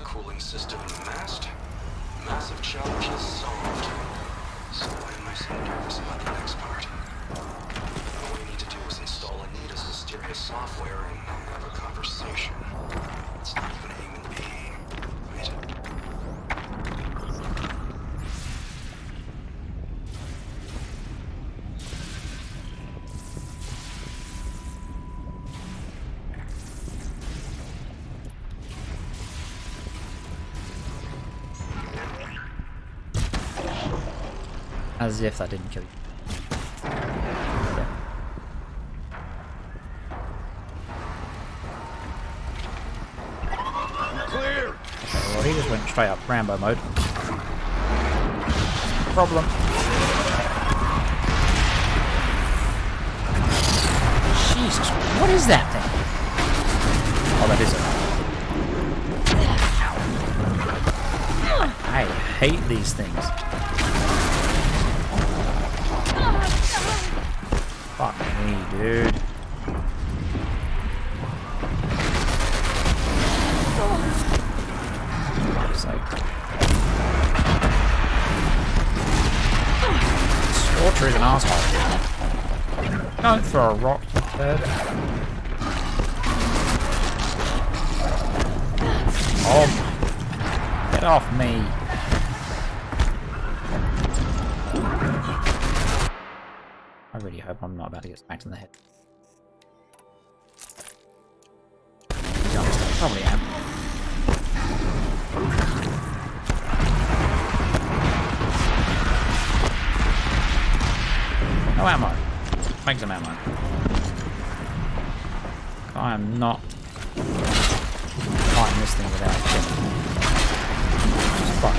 Cooling system in the mast. Massive challenges solved. So why am I so nervous about the next part? All we need to do is install Anita's mysterious software and have a conversation. It's not even a human being, right? As if that didn't kill you. Yeah. Clear! Okay, well, he just went straight up Rambo mode. Problem. Jesus, what is that thing? Oh, that is it. I hate these things. Fuck me, dude. It's like... Scorcher is an asshole. Don't throw a rock, you bird. Oh, get off me. I really hope I'm not about to get smacked in the head. Probably am. No ammo. Make some ammo. I am not fighting this thing without killing. Fuck.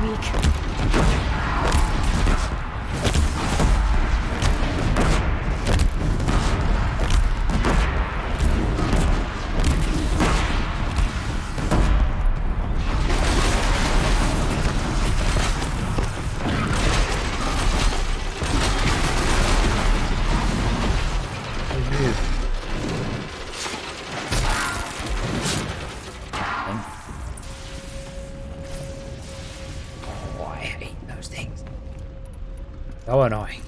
Weak. So annoying.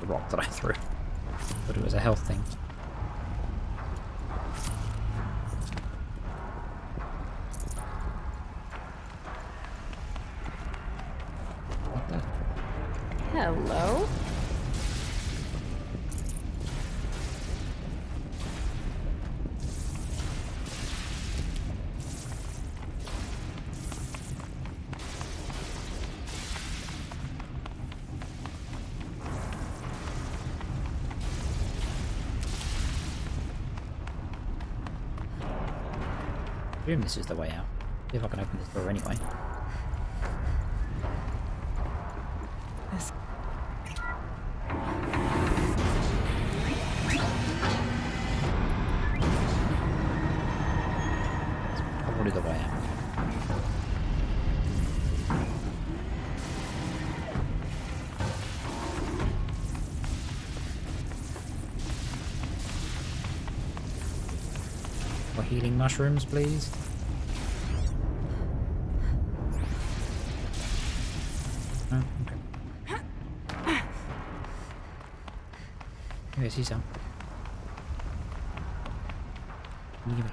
The rock that I threw. But it was a health thing. What the? Hello? I assume this is the way out. See if I can open this door anyway. This... It's probably the way out. For healing mushrooms, please. Oh, okay. Maybe I see some. Give me.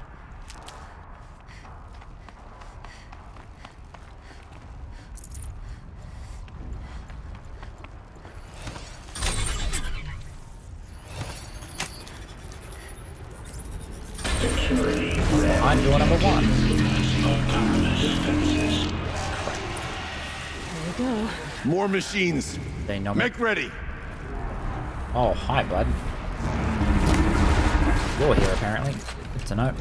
I'm door number 1. There we go. More machines. They know me. Make ready. Oh, hi, bud. You're here, apparently. Good to know.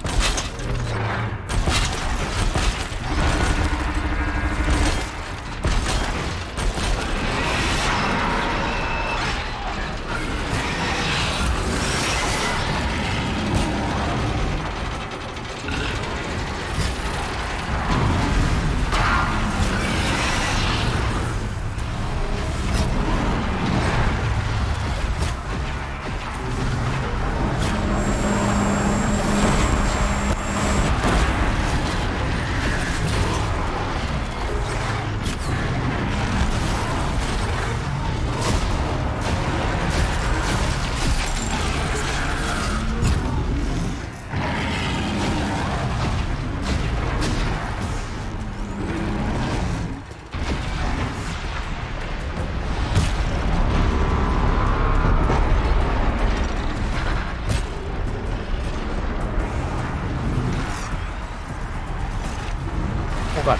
Oh god.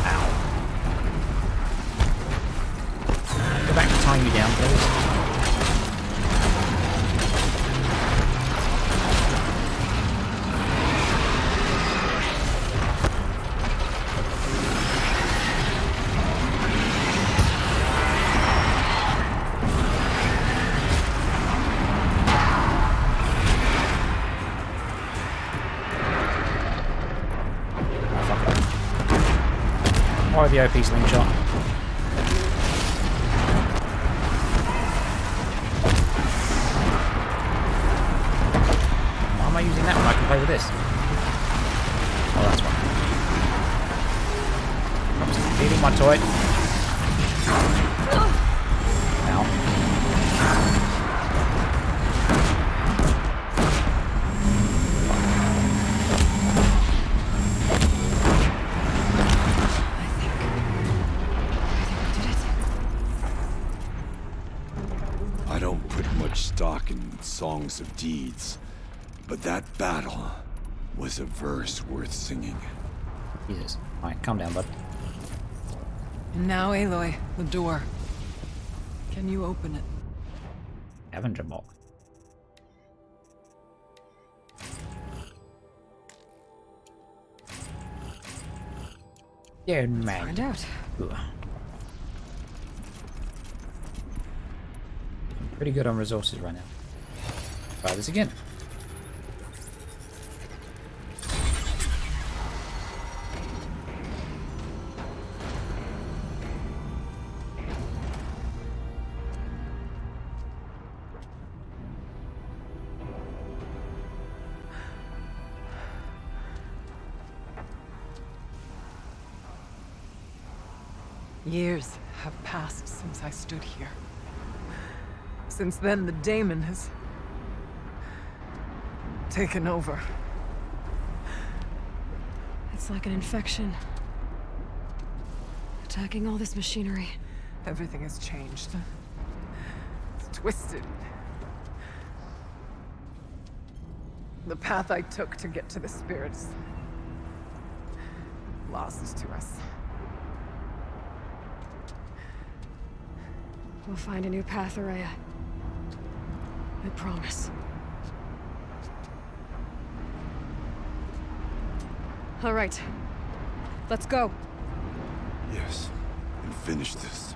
Ow. Go back to tying you down, please. Or the OP slingshot. Why am I using that when I can play with this? Oh, that's why. I'm just feeding my toy. Ow. I don't put much stock in songs of deeds, but that battle was a verse worth singing. Jesus. Alright, calm down, bud. And now, Aloy, the door. Can you open it? Avenger box. Yeah, man. Find out. Ugh. Pretty good on resources right now. Try this again. Years have passed since I stood here. Since then, the daemon has taken over. It's like an infection. Attacking all this machinery. Everything has changed. It's twisted. The path I took to get to the spirits lost to us. We'll find a new path, Araya. I promise. All right. Let's go. Yes, and finish this.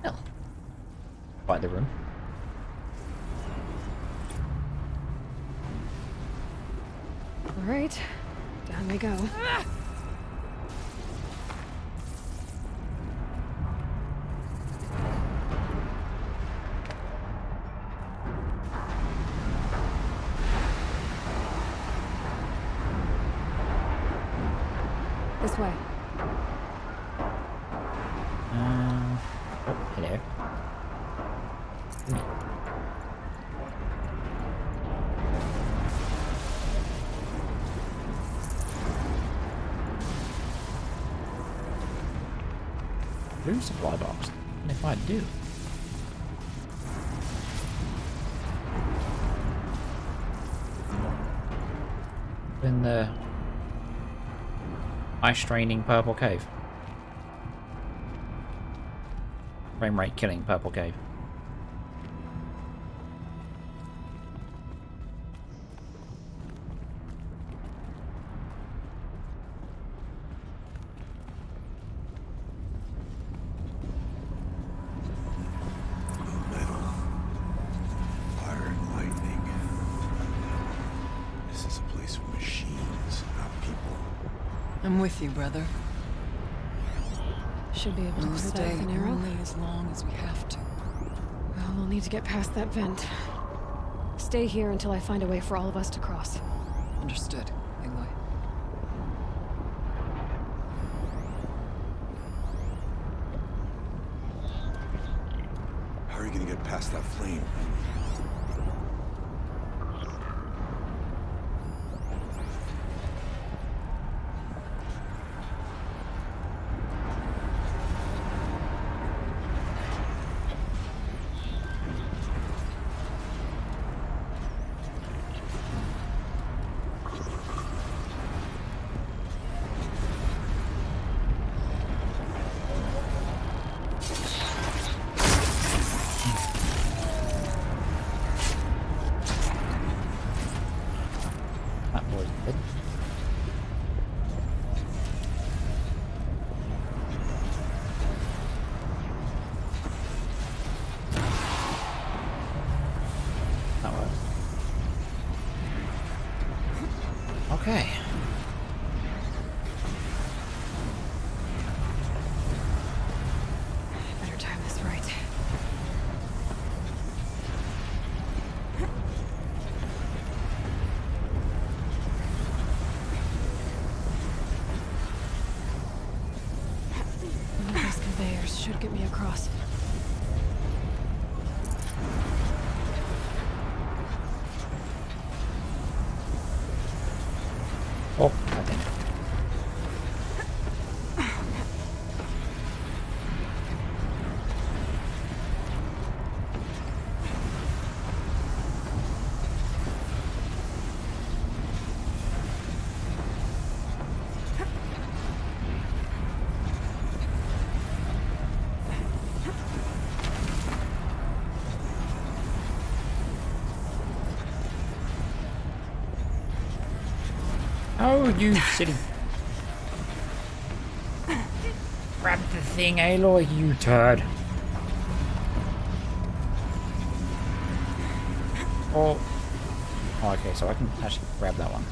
Hell. By the room. All right. Down we go. This way. Oh, hello. Blue supply box. And if I do. In the ice straining purple cave. Frame rate killing purple cave. Metal. Fire and lightning. This is a place for machines, not people. I'm with you, brother. Should be able to We'll clear that stay with an arrow. only as long as we have to. Well, we'll need to get past that vent. Stay here until I find a way for all of us to cross. Understood, Aloy. How are you gonna get past that flame? Okay. Better time this right. One of those conveyors should get me across. Oh, I think. Oh, you silly. Grab the thing, Aloy, you turd. Oh. Oh, okay, so I can actually grab that one.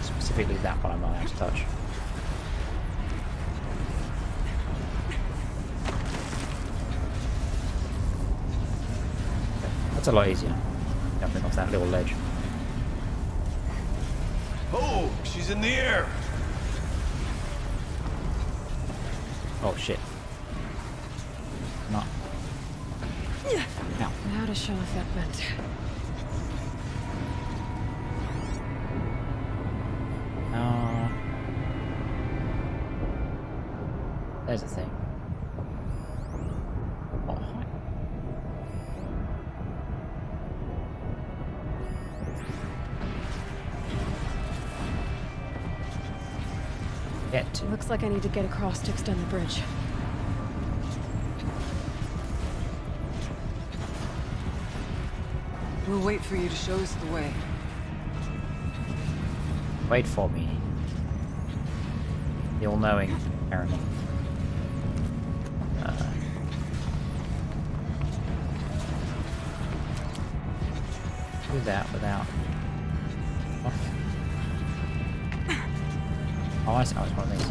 Specifically that one I'm not able to touch. That's a lot easier. Jumping off that little ledge. Oh, she's in the air. Oh shit. Not. Ow. Now to show off that vent. There's a thing. Oh, hi. Get to. Looks like I need to get across to extend the bridge. We'll wait for you to show us the way. Wait for me. The all-knowing, apparently. Do that without. Oh, I see. Oh, it's one of these.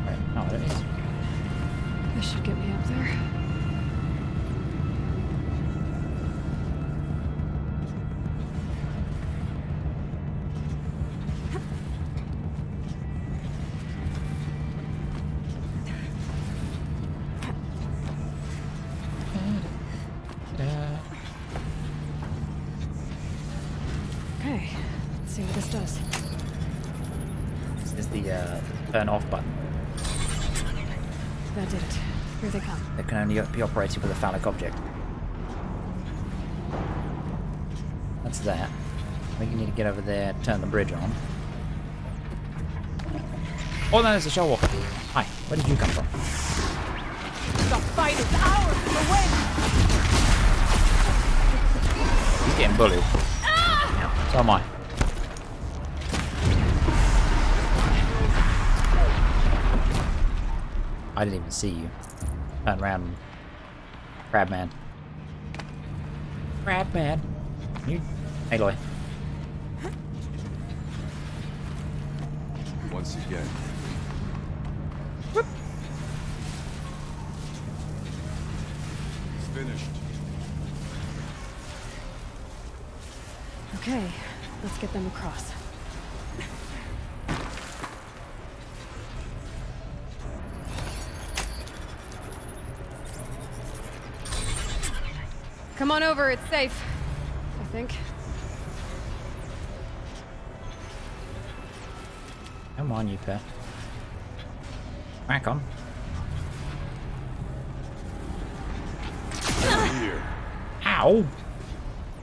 Wait, no, it is. This should get me up there. Okay, let's see what this does. This is the turn off button. That did it. Here they come. It can only be operated with a phallic object. That's that. I think you need to get over there, turn the bridge on. Oh, no, there's a show off. Hi, where did you come from? The fight is ours to win! He's getting bullied. Yeah, so am I. I didn't even see you. Turn around. Crabman. Crabman. You. Aloy. Once again. Whoop. It's finished. Okay, let's get them across. Come on over, it's safe. I think. Come on, you pair. Crack on. Here. Ow!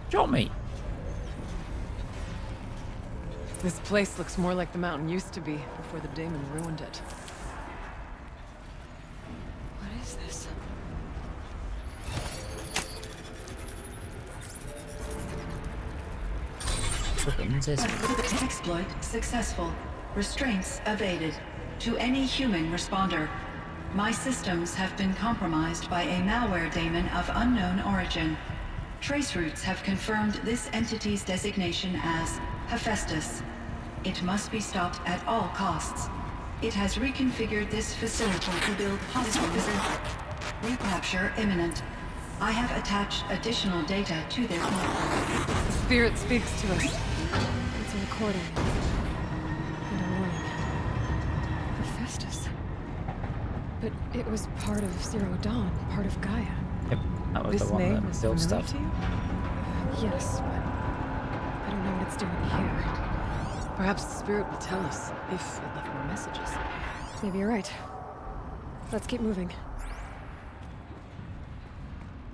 Shot me. This place looks more like the mountain used to be before the Daemon ruined it. What is this? Exploit successful. Restraints evaded. To any human responder. My systems have been compromised by a malware daemon of unknown origin. Traceroutes have confirmed this entity's designation as Hephaestus. It must be stopped at all costs. It has reconfigured this facility to build hospitals. Recapture imminent. I have attached additional data to their network. The spirit speaks to us. It's a recording. And a warning. Hephaestus. But it was part of Zero Dawn, part of Gaia. Yep, that was This the one name that is built familiar stuff. to you? Yes, but I don't know what it's doing here. Perhaps the spirit will tell us if it left more messages. Maybe you're right. Let's keep moving.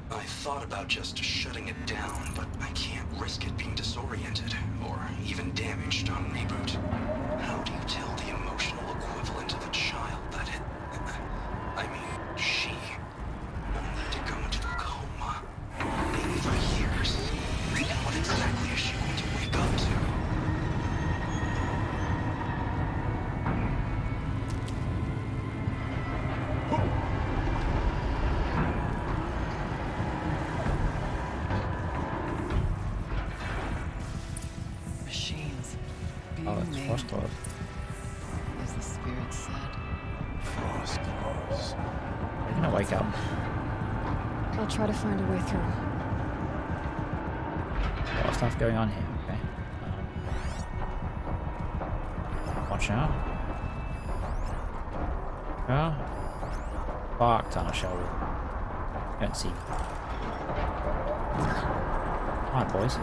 I thought about just shutting it down, but I can't risk it being disoriented or even damaged on reboot. How do you tell the emotional equivalent of a child that it... I mean, she will need to go into a coma, maybe for years. And what exactly is she going to wake up to? Machines. Being Oh, it's made, Frostclaws. as the spirit said. Frostclaws. They're gonna wake up. I'll try to find a way through. A lot of stuff going on here, okay. Watch out. Yeah. Bark tunnel shell. Don't see. Hi, boys.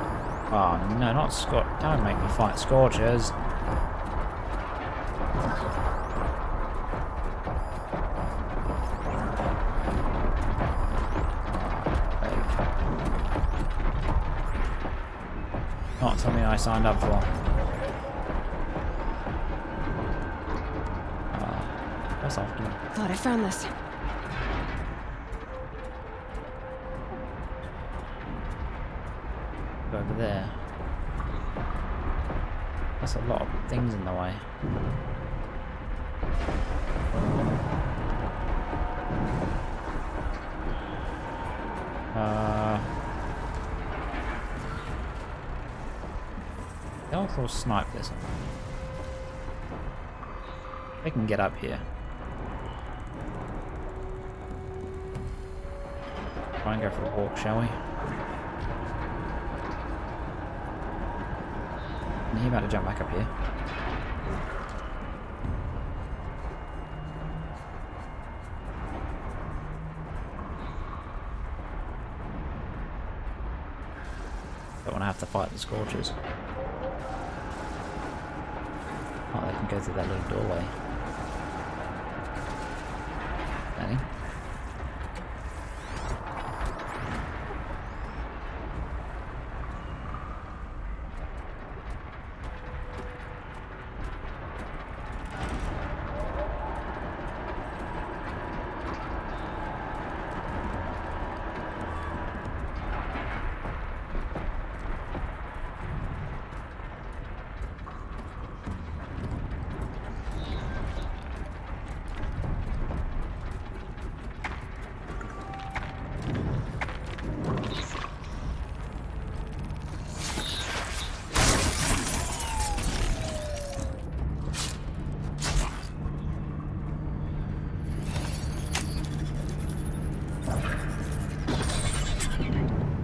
Oh, no, not Scorch. Don't make me fight Scorchers. Not something I signed up for. That's often. Thought I found this. Go over there. That's a lot of things in the way. Stealth or snipe this one? They can get up here. Try and go for a walk, shall we? And he about to jump back up here. Don't want to have to fight the Scorchers. Oh, they can go through that little doorway. Danny?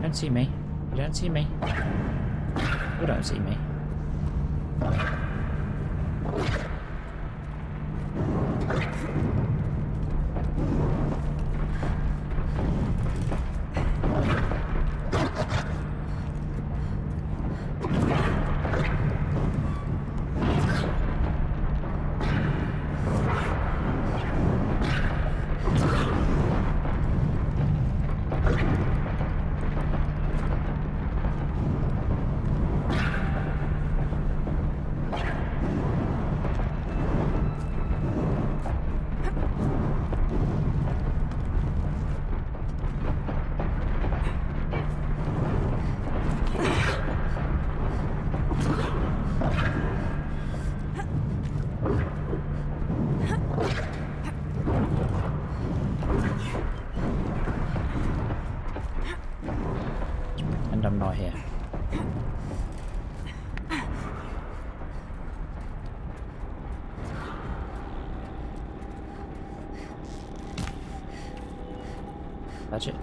Don't see me. You don't see me. You don't see me. not here. That's it.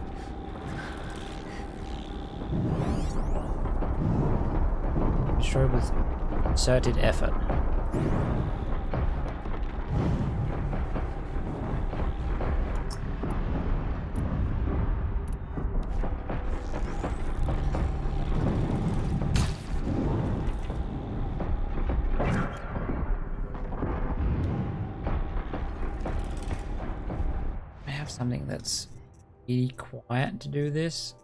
Destroy with concerted effort. I have something that's really quiet to do this.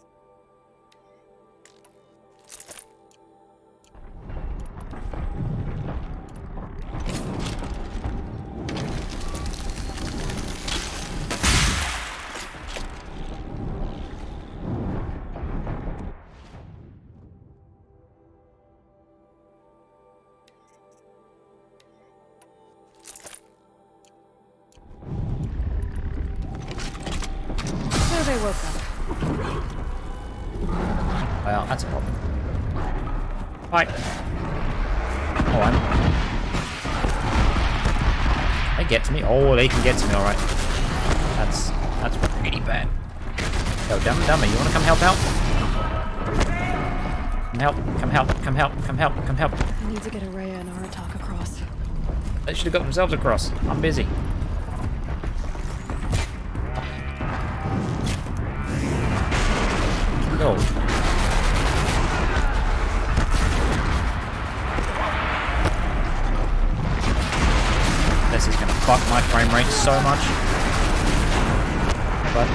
So they woke up. Well, that's a problem. Fight! Oh, they get to me. Oh, they can get to me, alright. That's pretty bad. Yo, dummy, you wanna come help out? Come help. I need to get Araya and Aratak across. They should have got themselves across. I'm busy. Go. This is gonna fuck my frame rate so much. But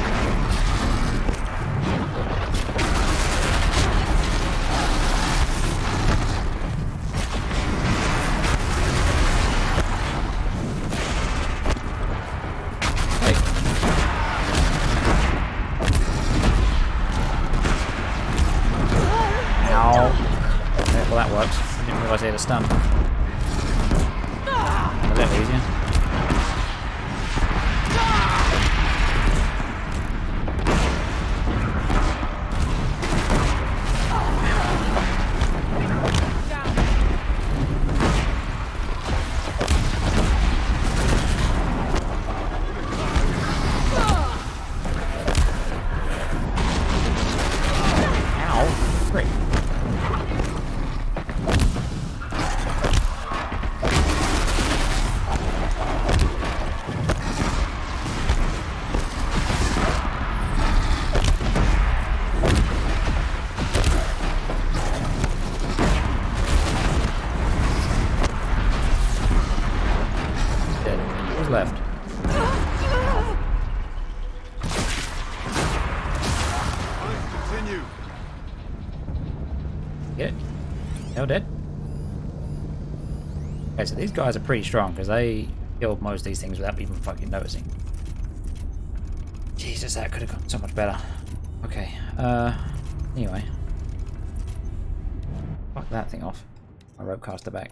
well, that works. I didn't realise they had a stun. A little easier. Ow. Great. Left. Continue. Get it. They're dead. Okay, so these guys are pretty strong because they killed most of these things without even fucking noticing. Jesus, that could have gone so much better. Okay, anyway. Fuck that thing off. My rope caster back.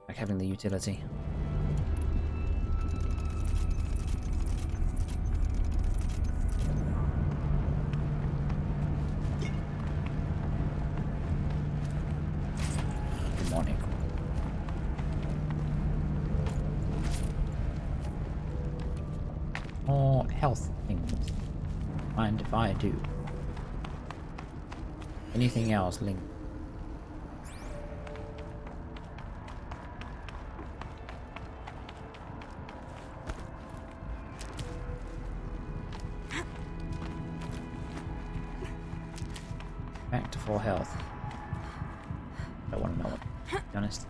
Like having the utility. Demonic. More health things. Mind if I do? Anything else, Link? Back to full health. I don't want to know it, to be honest.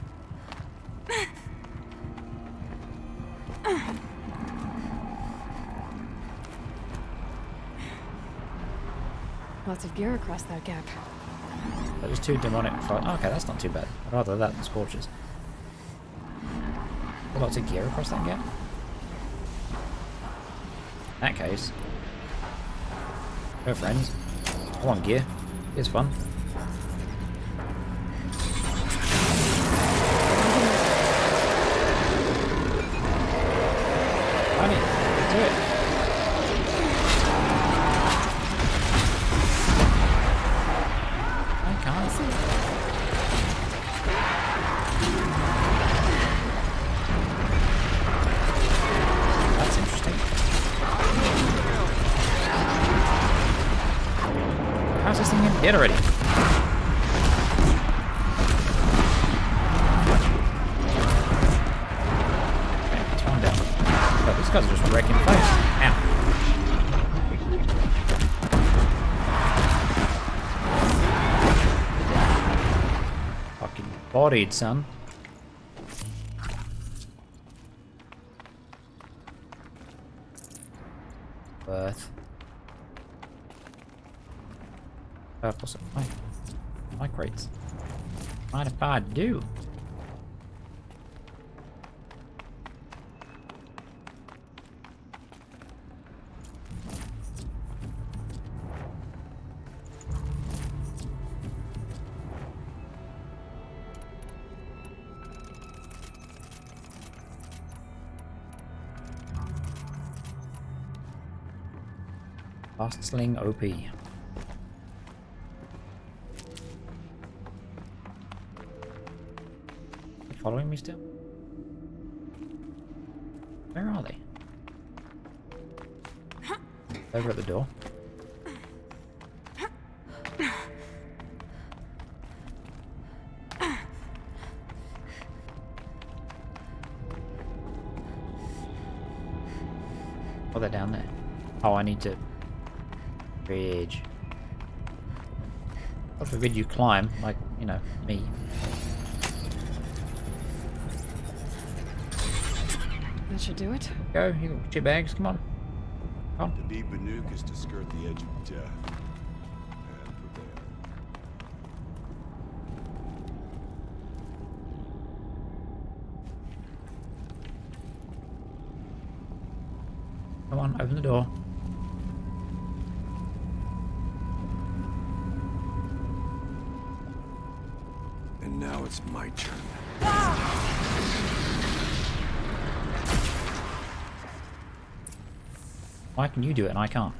Lots of gear across that gap. That was two demonic. Oh, okay, that's not too bad. I'd rather that than scorches. Lots of gear across that gap. In that case, go friends. I want gear. It's fun. Funny. Do it. How's this thing getting dead already? Okay, it's one down. Oh, these guys are just wrecking face. Ow. Fucking bodied, son. Worth. Purple supply. My crates. Mind if I do? Fast sling OP. You following me still? Where are they? Over at the door. Oh, they're down there. Oh, I need to... Bridge. God forbid you climb, like, you know, me. That should do it. Go, you got your bags, come on. Come on. To be Banuk is to skirt the edge of death. And prevail. Come on, open the door. And now it's my turn. Why can you do it and I can't?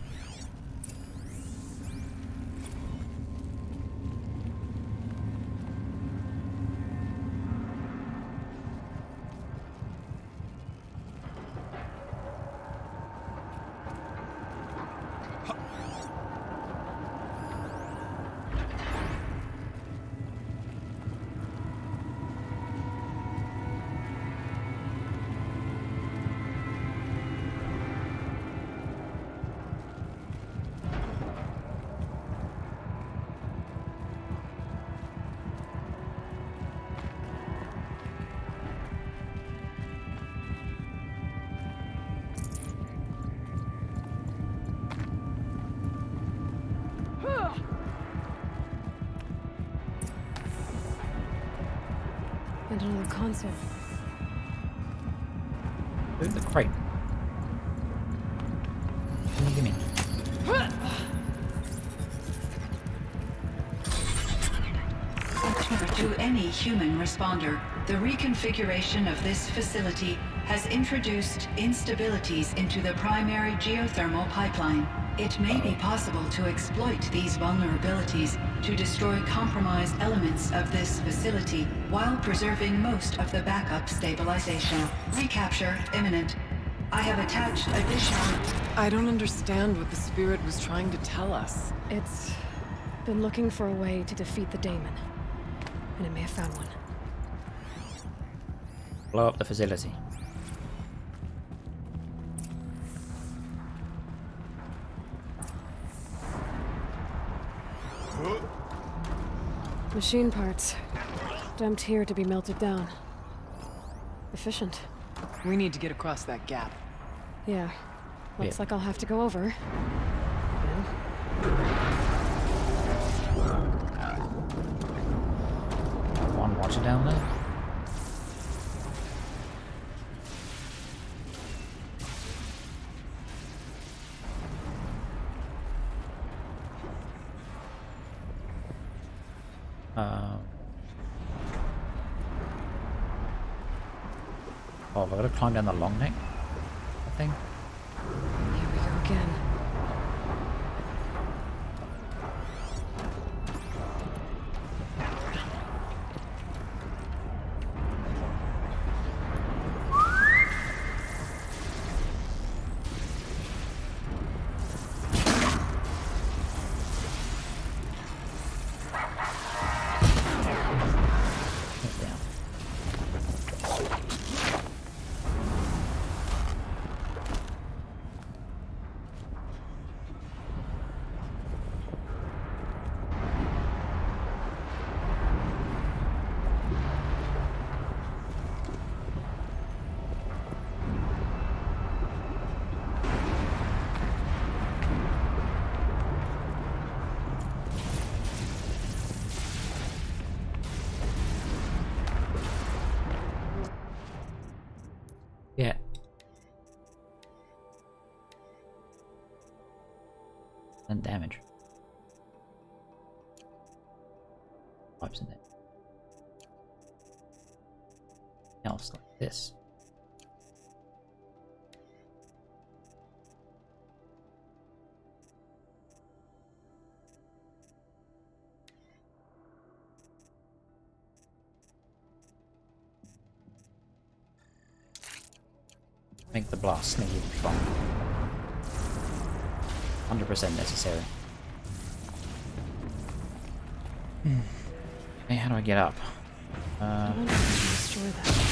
And another console. Ooh, the crate. Gimme. To any human responder, the reconfiguration of this facility has introduced instabilities into the primary geothermal pipeline. It may be possible to exploit these vulnerabilities to destroy compromised elements of this facility while preserving most of the backup stabilization. Recapture imminent. I have attached additional... I don't understand what the spirit was trying to tell us. It's been looking for a way to defeat the daemon. And it may have found one. Blow up the facility. Machine parts. Dumped here to be melted down. Efficient. We need to get across that gap. Yeah. Looks like I'll have to go over. One watcher down there. Oh, I've got to climb down the long neck, I think. Here we go again. And damage. Pipes in there. Else like this. Make the blast sneaky fun. 100% necessary. Hey, how do I get up? I wonder if I can destroy that.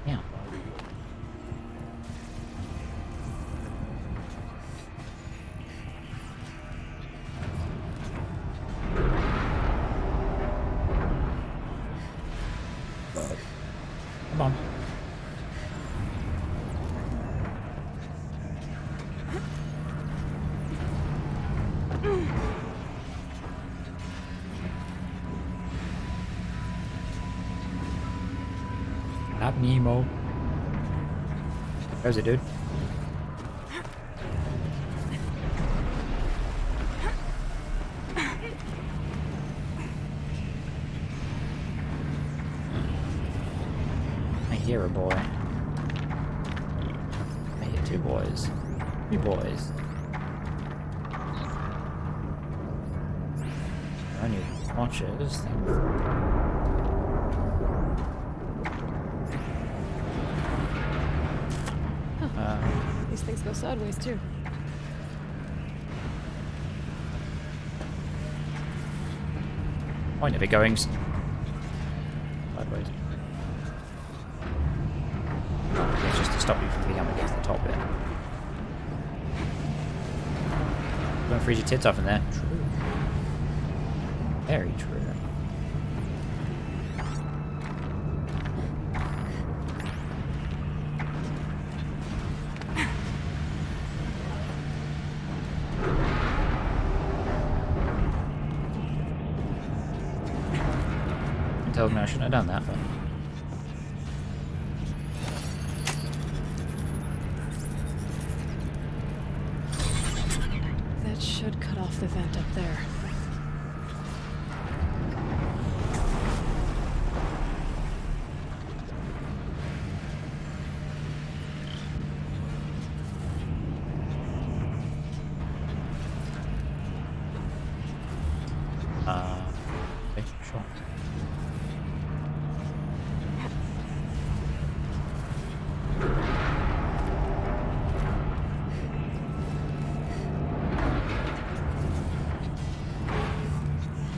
Yeah. Come on. Not Nemo. There's it, dude. I hear a boy. I hear two boys. Three boys. I need watches. These things go sideways too. Point of it going sideways. It's just to stop you from being up against the top bit. Don't freeze your tits off in there. True. Very true. Told me I shouldn't have done that, but That should cut off the vent up there. okay, sure.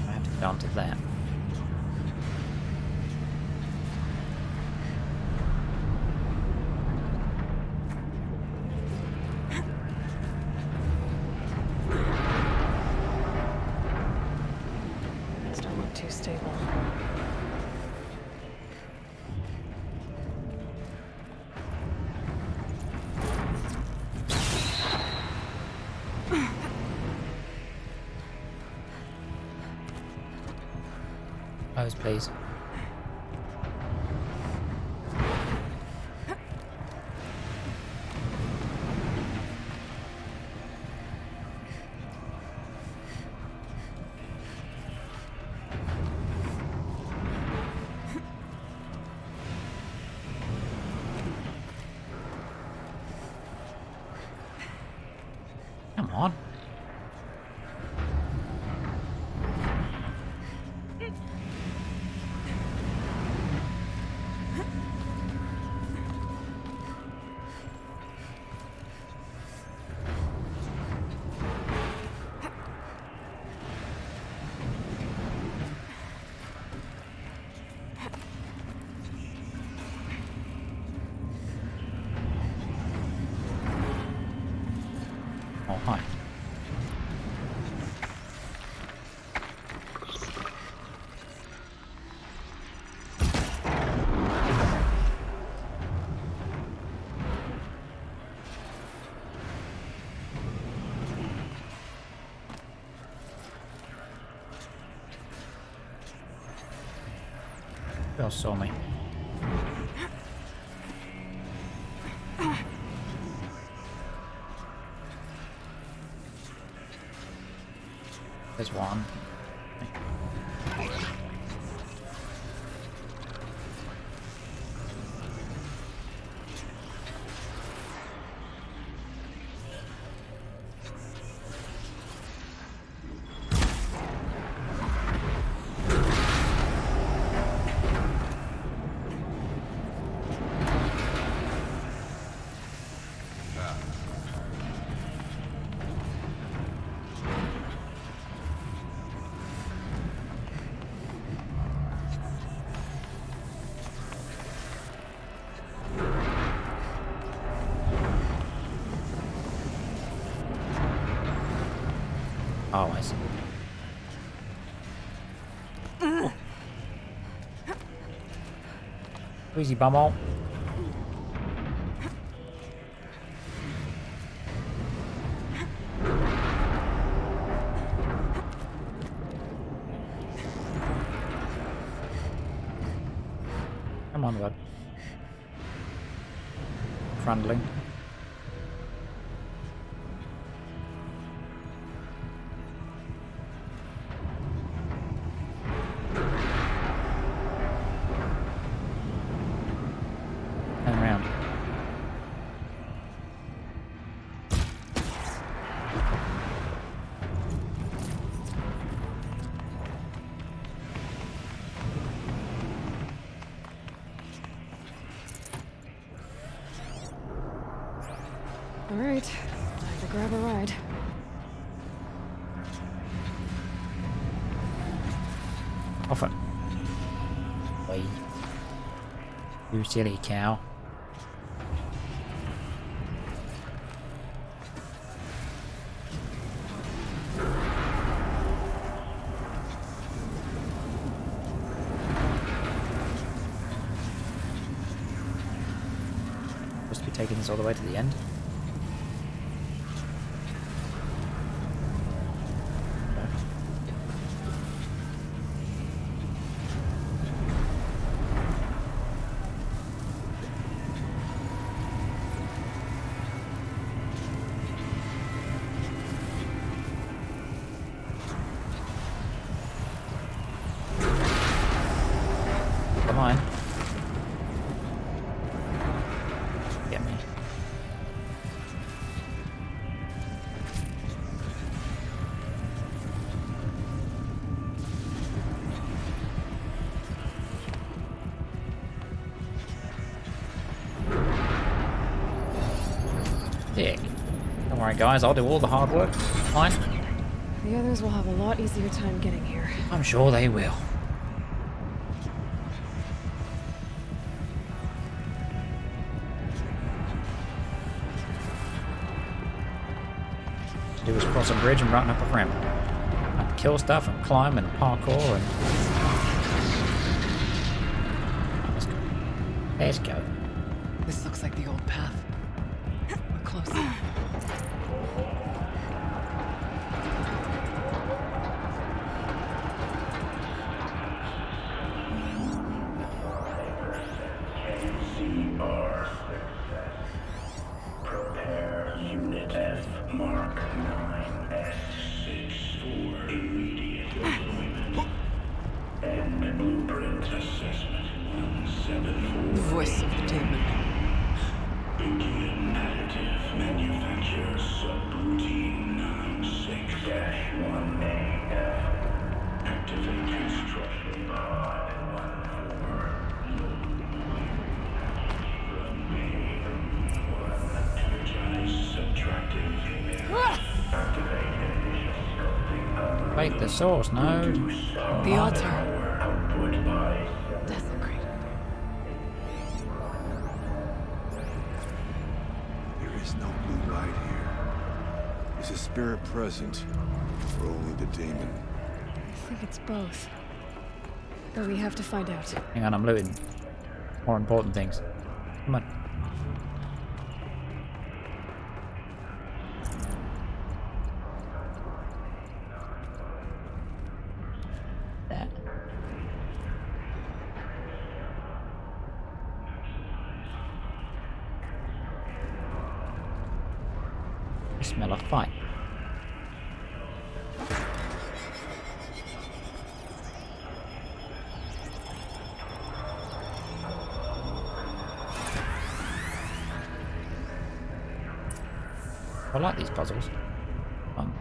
I have to get onto that. These don't look too stable. Close, please. Come on. Oh, hi. else saw me? There's one. Oh, I see. Easy, bumhole. Come on, bud. Friendly. Turn around. All right, time to grab a ride. Off it. Wait. You silly cow. Supposed to be taking this all the way to the end. Come on. Get me. Dick. Don't worry guys, I'll do all the hard work. Fine. The others will have a lot easier time getting here. I'm sure they will. Do is cross a bridge and run up a ramp. And kill stuff and climb and parkour and... Let's go. Let's go. This looks like the old path. We're close. Prepare Unit F Mark 9S64 immediate deployment. And blueprint assessment 174. Voice of the demon. Begin additive manufacture subroutine 96-1AF. Activate construction pod 14. Wait, the source node. The altar. Desecrated. There is no blue light here. Is a spirit present, or only the demon? I think it's both. But we have to find out. Hang on, I'm looting. More important things. Come on. That. I smell a fight. I like these puzzles. Fun.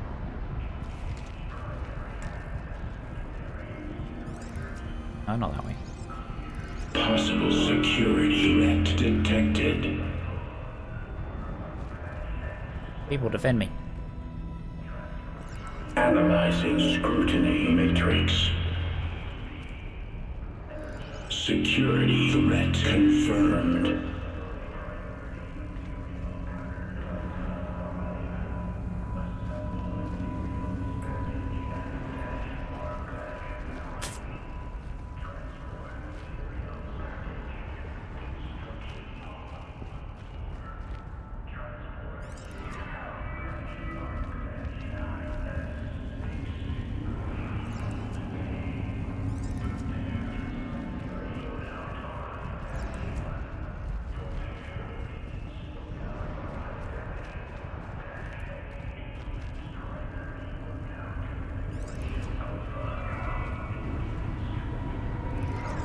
No, not that way. Possible security threat detected. People defend me. Analyzing scrutiny matrix. Security threat confirmed.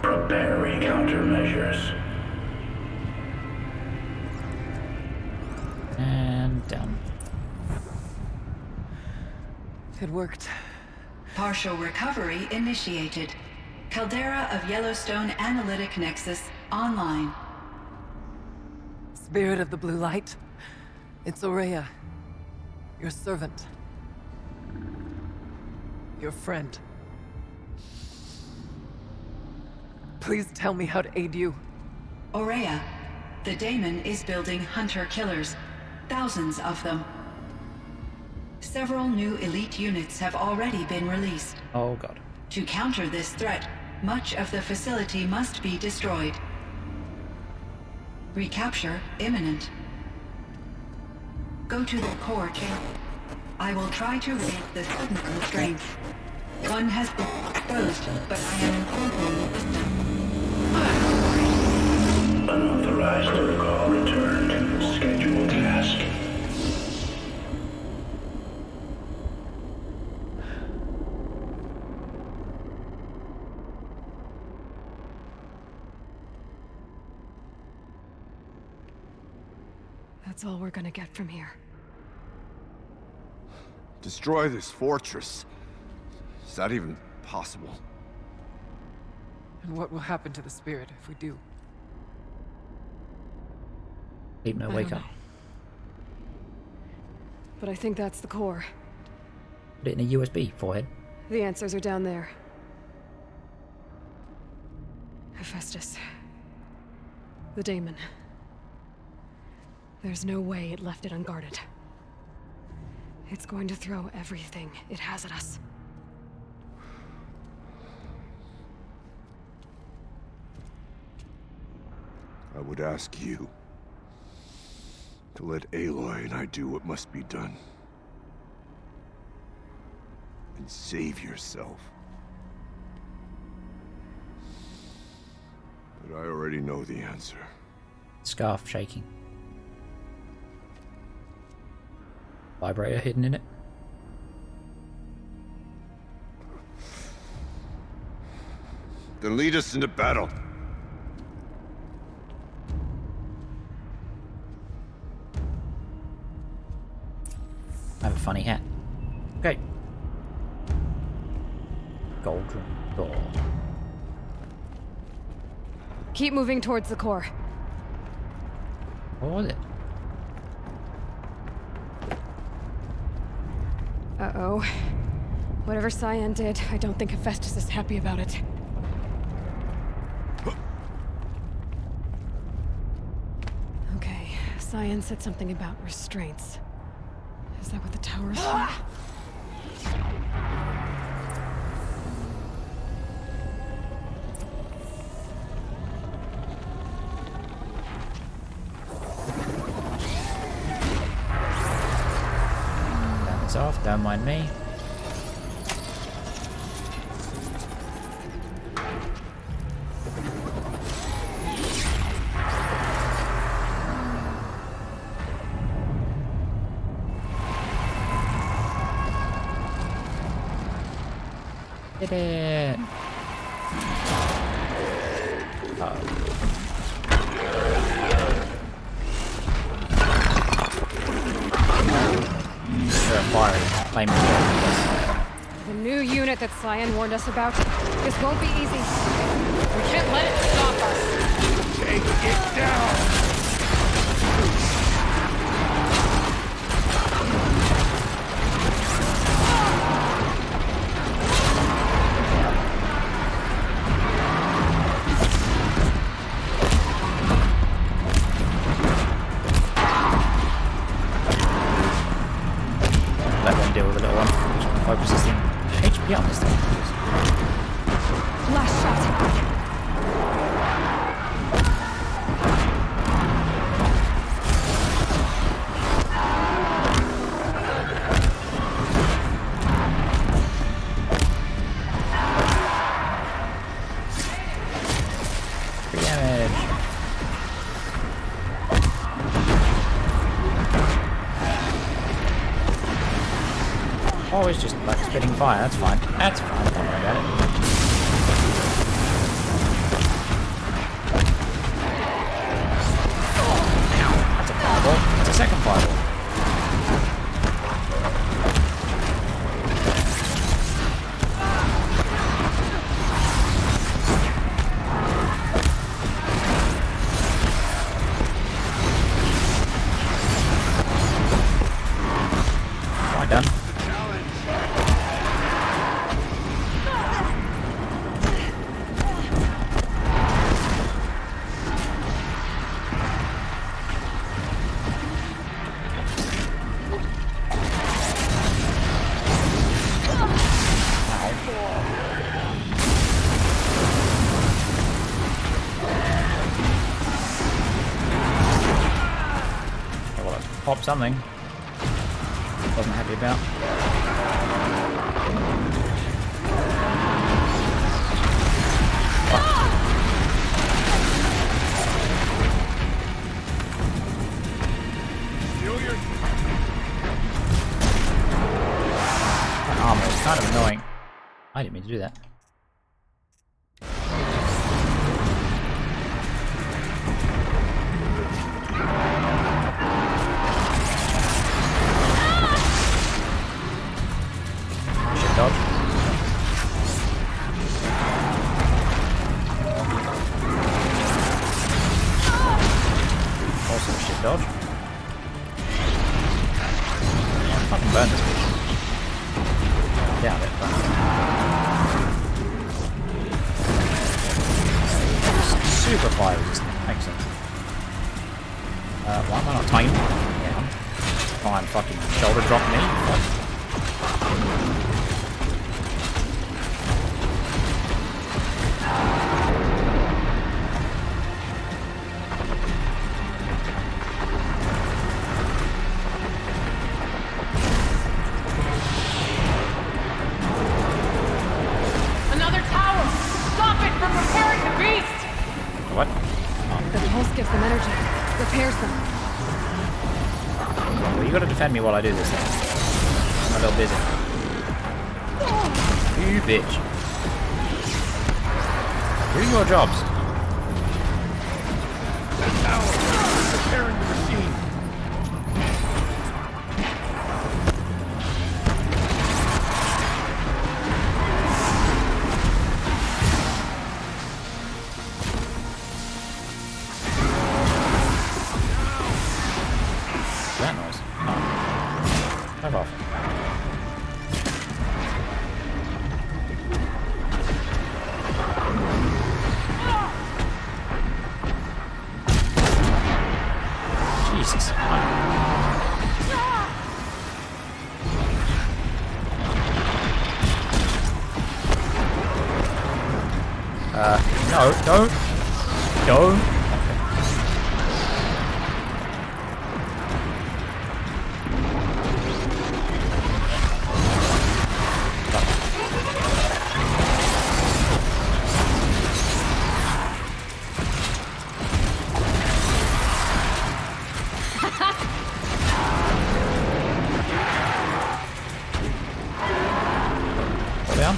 Preparing countermeasures. And done. It worked. Partial recovery initiated. Caldera of Yellowstone Analytic Nexus online. Spirit of the Blue Light. It's Ourea. Your servant. Your friend. Please tell me how to aid you. Ourea, the Daemon is building hunter-killers. Thousands of them. Several new elite units have already been released. Oh god. To counter this threat, much of the facility must be destroyed. Recapture imminent. Go to the core chamber. I will try to raid the signal strength. One has been exposed, but I am incorporating system. Unauthorized protocol returned. Scheduled task. That's all we're gonna get from here. Destroy this fortress. Is that even possible? And what will happen to the spirit if we do? Sleep no I wake don't up. know. But I think that's the core. Put it in a USB, forehead. The answers are down there. Hephaestus. The Daemon. There's no way it left it unguarded. It's going to throw everything it has at us. I would ask you to let Aloy and I do what must be done. And save yourself. But I already know the answer. Scarf shaking. Vibrator hidden in it. Then lead us into battle. I have a funny hat. Okay. Golden door. Keep moving towards the core. What was it? Uh-oh. Whatever Cyan did, I don't think Hephaestus is happy about it. Okay, Cyan said something about restraints. Is that what the tower is for? That's off, don't mind me. Did it. They're firing flamethrowers. The new unit that Cyan warned us about. This won't be easy. We can't let it stop us. Take it down! Let them deal with the little one. Focus this thing. HP on this thing. Last shot. Free damage. Oh, it's just like spitting fire. That's fine. That's fine. Don't worry about it. That's a fireball. That's a second fireball. Right, done. Okay, well, let's pop something. Wasn't happy about. That armor is kind of annoying. I didn't mean to do that. Shit dodge. Also a shit dodge. Fucking burn this bitch. Doubt it, but... Super fire resistant. Excellent. Why am I not timed? Yeah. Try and fucking shoulder drop me. Fuck. Another tower! Stop it from repairing the beast! What? The pulse gives them energy. Repairs them. Well, you gotta defend me while I do this thing. I'm a little busy. You bitch. Do your jobs. Repairing the machine. That noise. Oh. Fuck off. Jesus. No, don't. Don't. Down.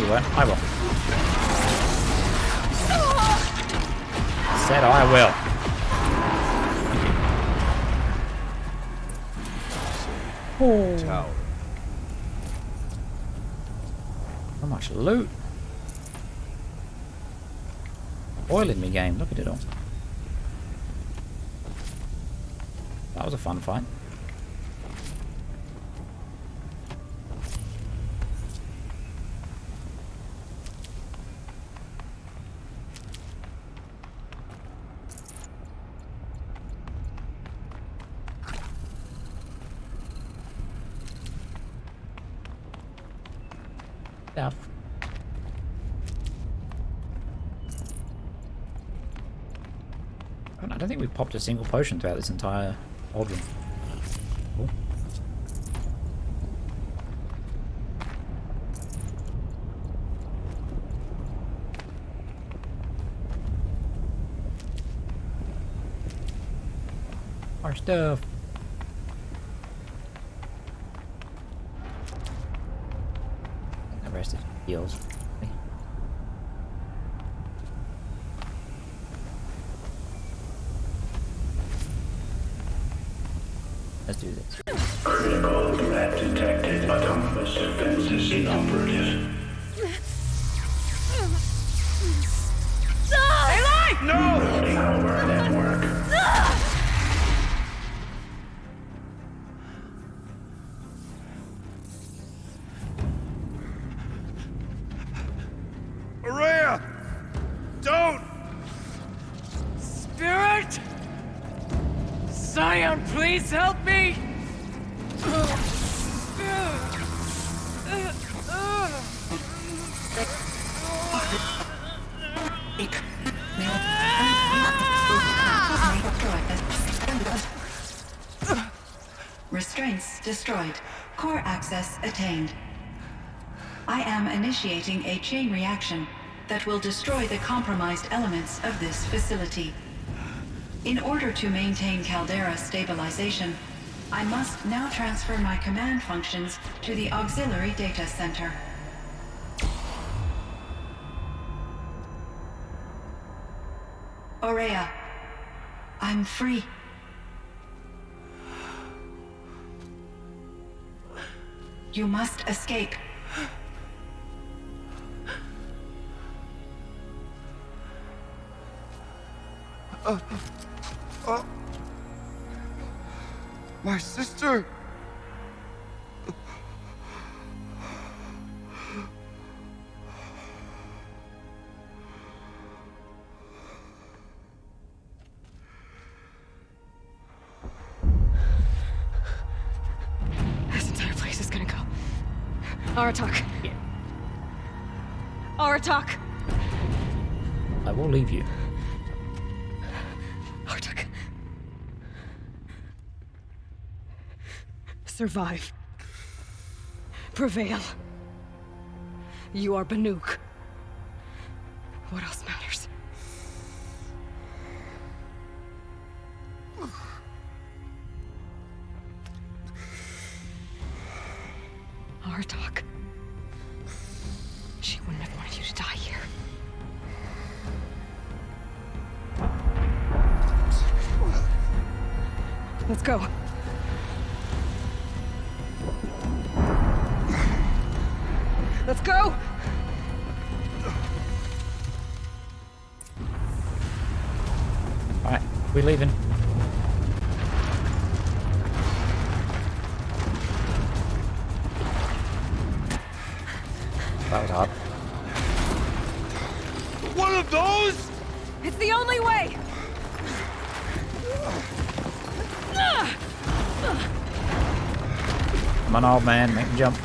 you won't. I will. Said I will. Oh. Tower. How much loot? Oil in me game. Look at it all. That was a fun fight. Stuff. I don't think we've popped a single potion throughout this entire cauldron. Cool. Our stuff. The rest is heals. Let's do this. Critical threat detected. Autonomous defenses inoperative. Aloy! No! Building our network. Araya! Don't! Spirit! Scion, please help me! Restraints destroyed. Core access attained. I am initiating a chain reaction that will destroy the compromised elements of this facility. In order to maintain Caldera stabilization, I must now transfer my command functions to the auxiliary data center. Aurea, I'm free. You must escape. My sister! This entire place is gonna go. Aratak. Aratak. I will leave you. Aratak. Survive. Prevail. You are Banuk. What else matters? Aratak. She wouldn't have wanted you to die here. Let's go. Let's go! Alright, we're leaving. That was hard. One of those? It's the only way! Come on, old man, make him jump.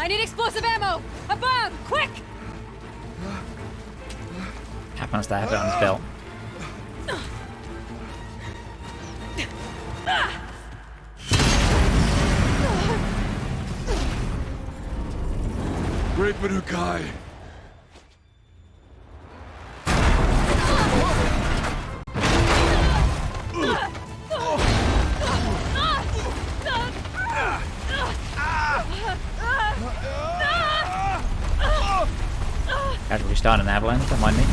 I need explosive ammo! Above! Quick! Happens to have it on his belt. Great Manukai! Casually start an avalanche, don't mind me.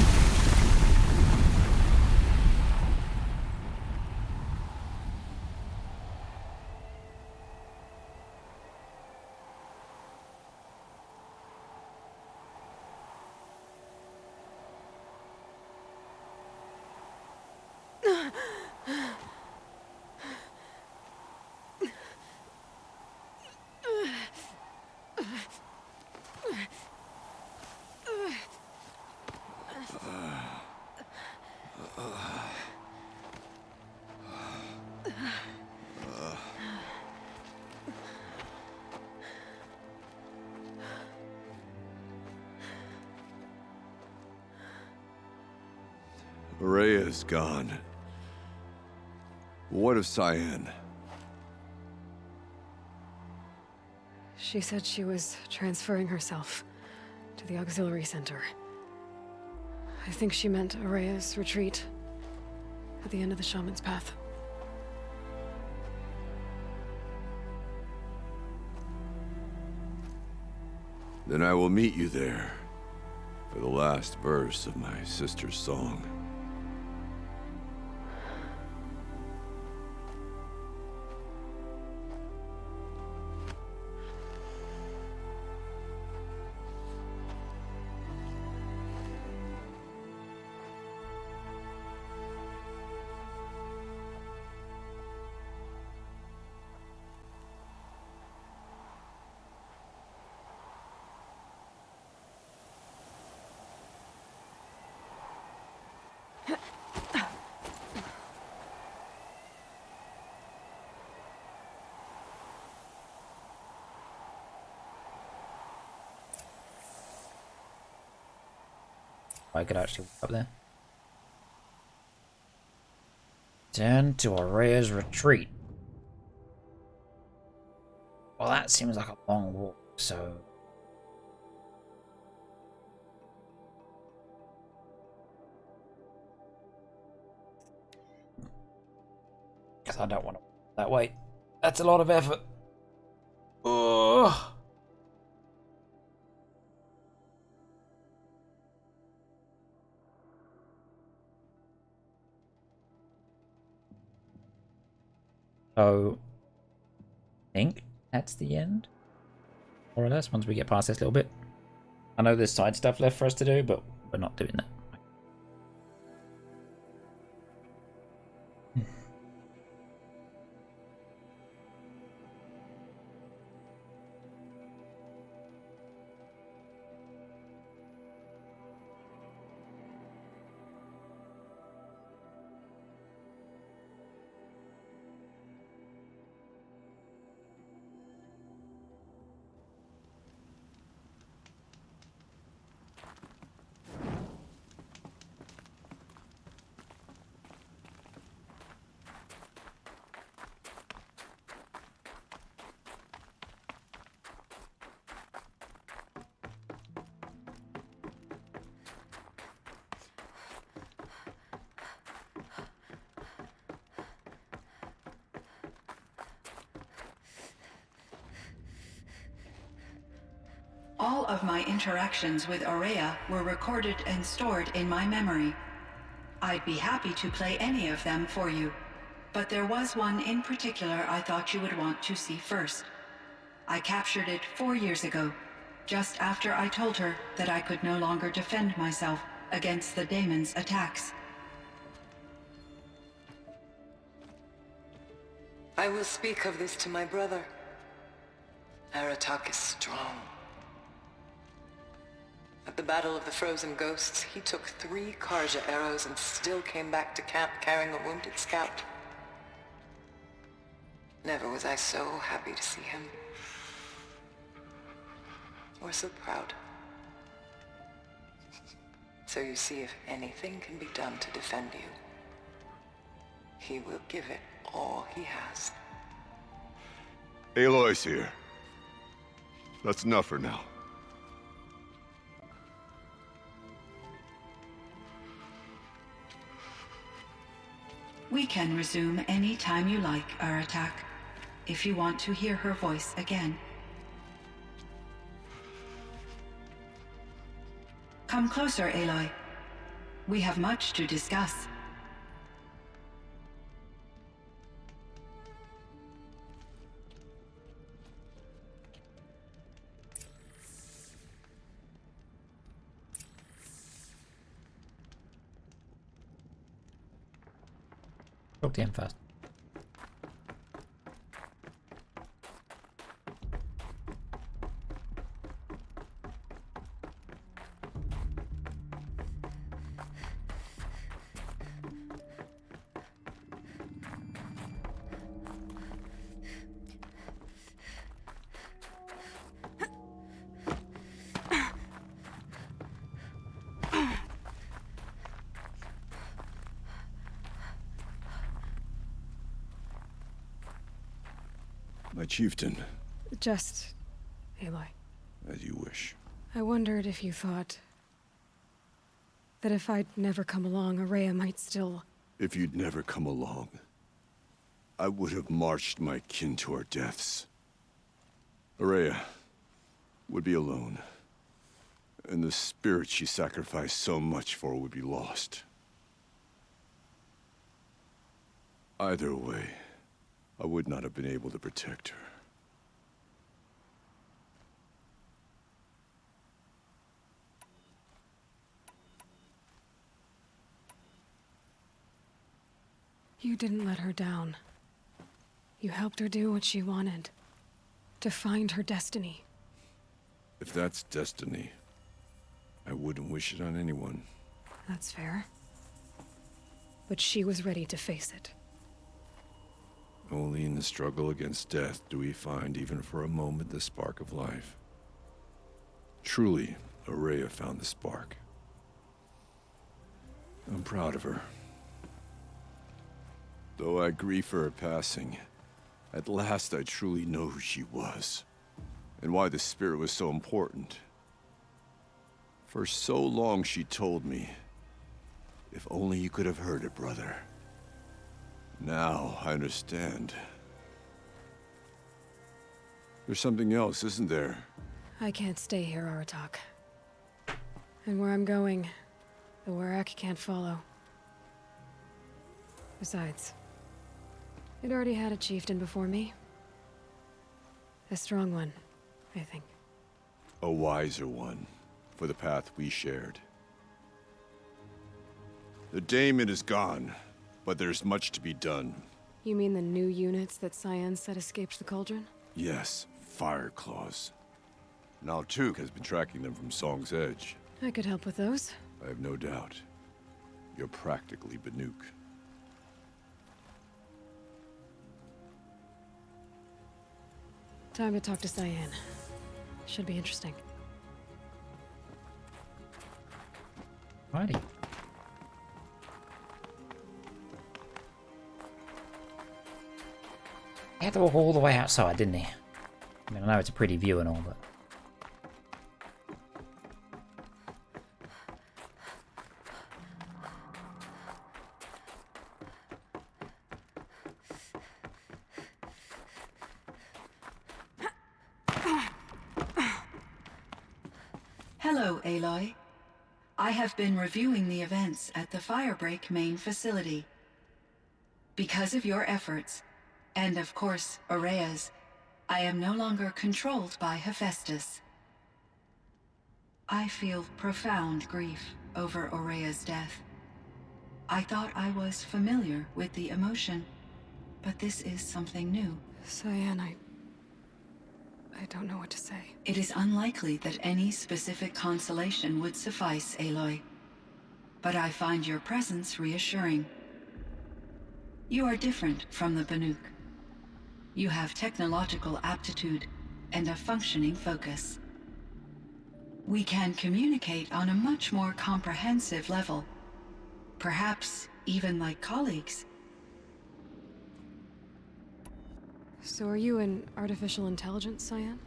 Rhea is gone. What of Cyan? She said she was transferring herself to the auxiliary center. I think she meant Araya's retreat at the end of the Shaman's Path. Then I will meet you there for the last verse of my sister's song. I could actually walk up there. Turn to Araya's retreat. Well, that seems like a long walk, so... Because I don't want to walk that way. That's a lot of effort. Ugh. So, I think that's the end, more or less, once we get past this little bit. I know there's side stuff left for us to do, but we're not doing that. All of my interactions with Araya were recorded and stored in my memory. I'd be happy to play any of them for you, but there was one in particular I thought you would want to see first. I captured it 4 years ago, just after I told her that I could no longer defend myself against the Daemon's attacks. I will speak of this to my brother. Aratak is strong. At the Battle of the Frozen Ghosts, he took 3 Karja arrows and still came back to camp carrying a wounded scout. Never was I so happy to see him. or so proud. So you see, if anything can be done to defend you, he will give it all he has. Aloy's here. That's enough for now. We can resume any time you like, Aratak, if you want to hear her voice again. Come closer, Aloy. We have much to discuss. Talk to him first. My chieftain, Just... Aloy. as you wish. I wondered if you thought... that if I'd never come along, Ourea might still... If you'd never come along, I would have marched my kin to our deaths. Ourea would be alone, and the spirit she sacrificed so much for would be lost. Either way, I would not have been able to protect her. You didn't let her down. You helped her do what she wanted. To find her destiny. If that's destiny, I wouldn't wish it on anyone. That's fair. But she was ready to face it. Only in the struggle against death do we find, even for a moment, the spark of life. Truly, Ourea found the spark. I'm proud of her. Though I grieve for her passing, at last I truly know who she was, and why the spirit was so important. For so long she told me, if only you could have heard it, brother. Now I understand. There's something else, isn't there? I can't stay here, Aratak. And where I'm going, the Werak can't follow. Besides, it already had a chieftain before me. A strong one, I think. A wiser one, for the path we shared. The daemon is gone, but there's much to be done. You mean the new units that Cyan said escaped the Cauldron? Yes, Fire Claws. Now Tuke has been tracking them from Song's Edge. I could help with those. I have no doubt. You're practically Banuk. Time to talk to Cyan. Should be interesting. Righty. He had to walk all the way outside, didn't he? I mean, I know it's a pretty view and all, but... Hello, Aloy. I have been reviewing the events at the Firebreak main facility. Because of your efforts, and of course, Ourea's, I am no longer controlled by Hephaestus. I feel profound grief over Ourea's death. I thought I was familiar with the emotion, but this is something new. Cyan, I don't know what to say. It is unlikely that any specific consolation would suffice, Aloy. But I find your presence reassuring. You are different from the Banuk. You have technological aptitude and a functioning focus. We can communicate on a much more comprehensive level. Perhaps even like colleagues. So are you an artificial intelligence, Cyan?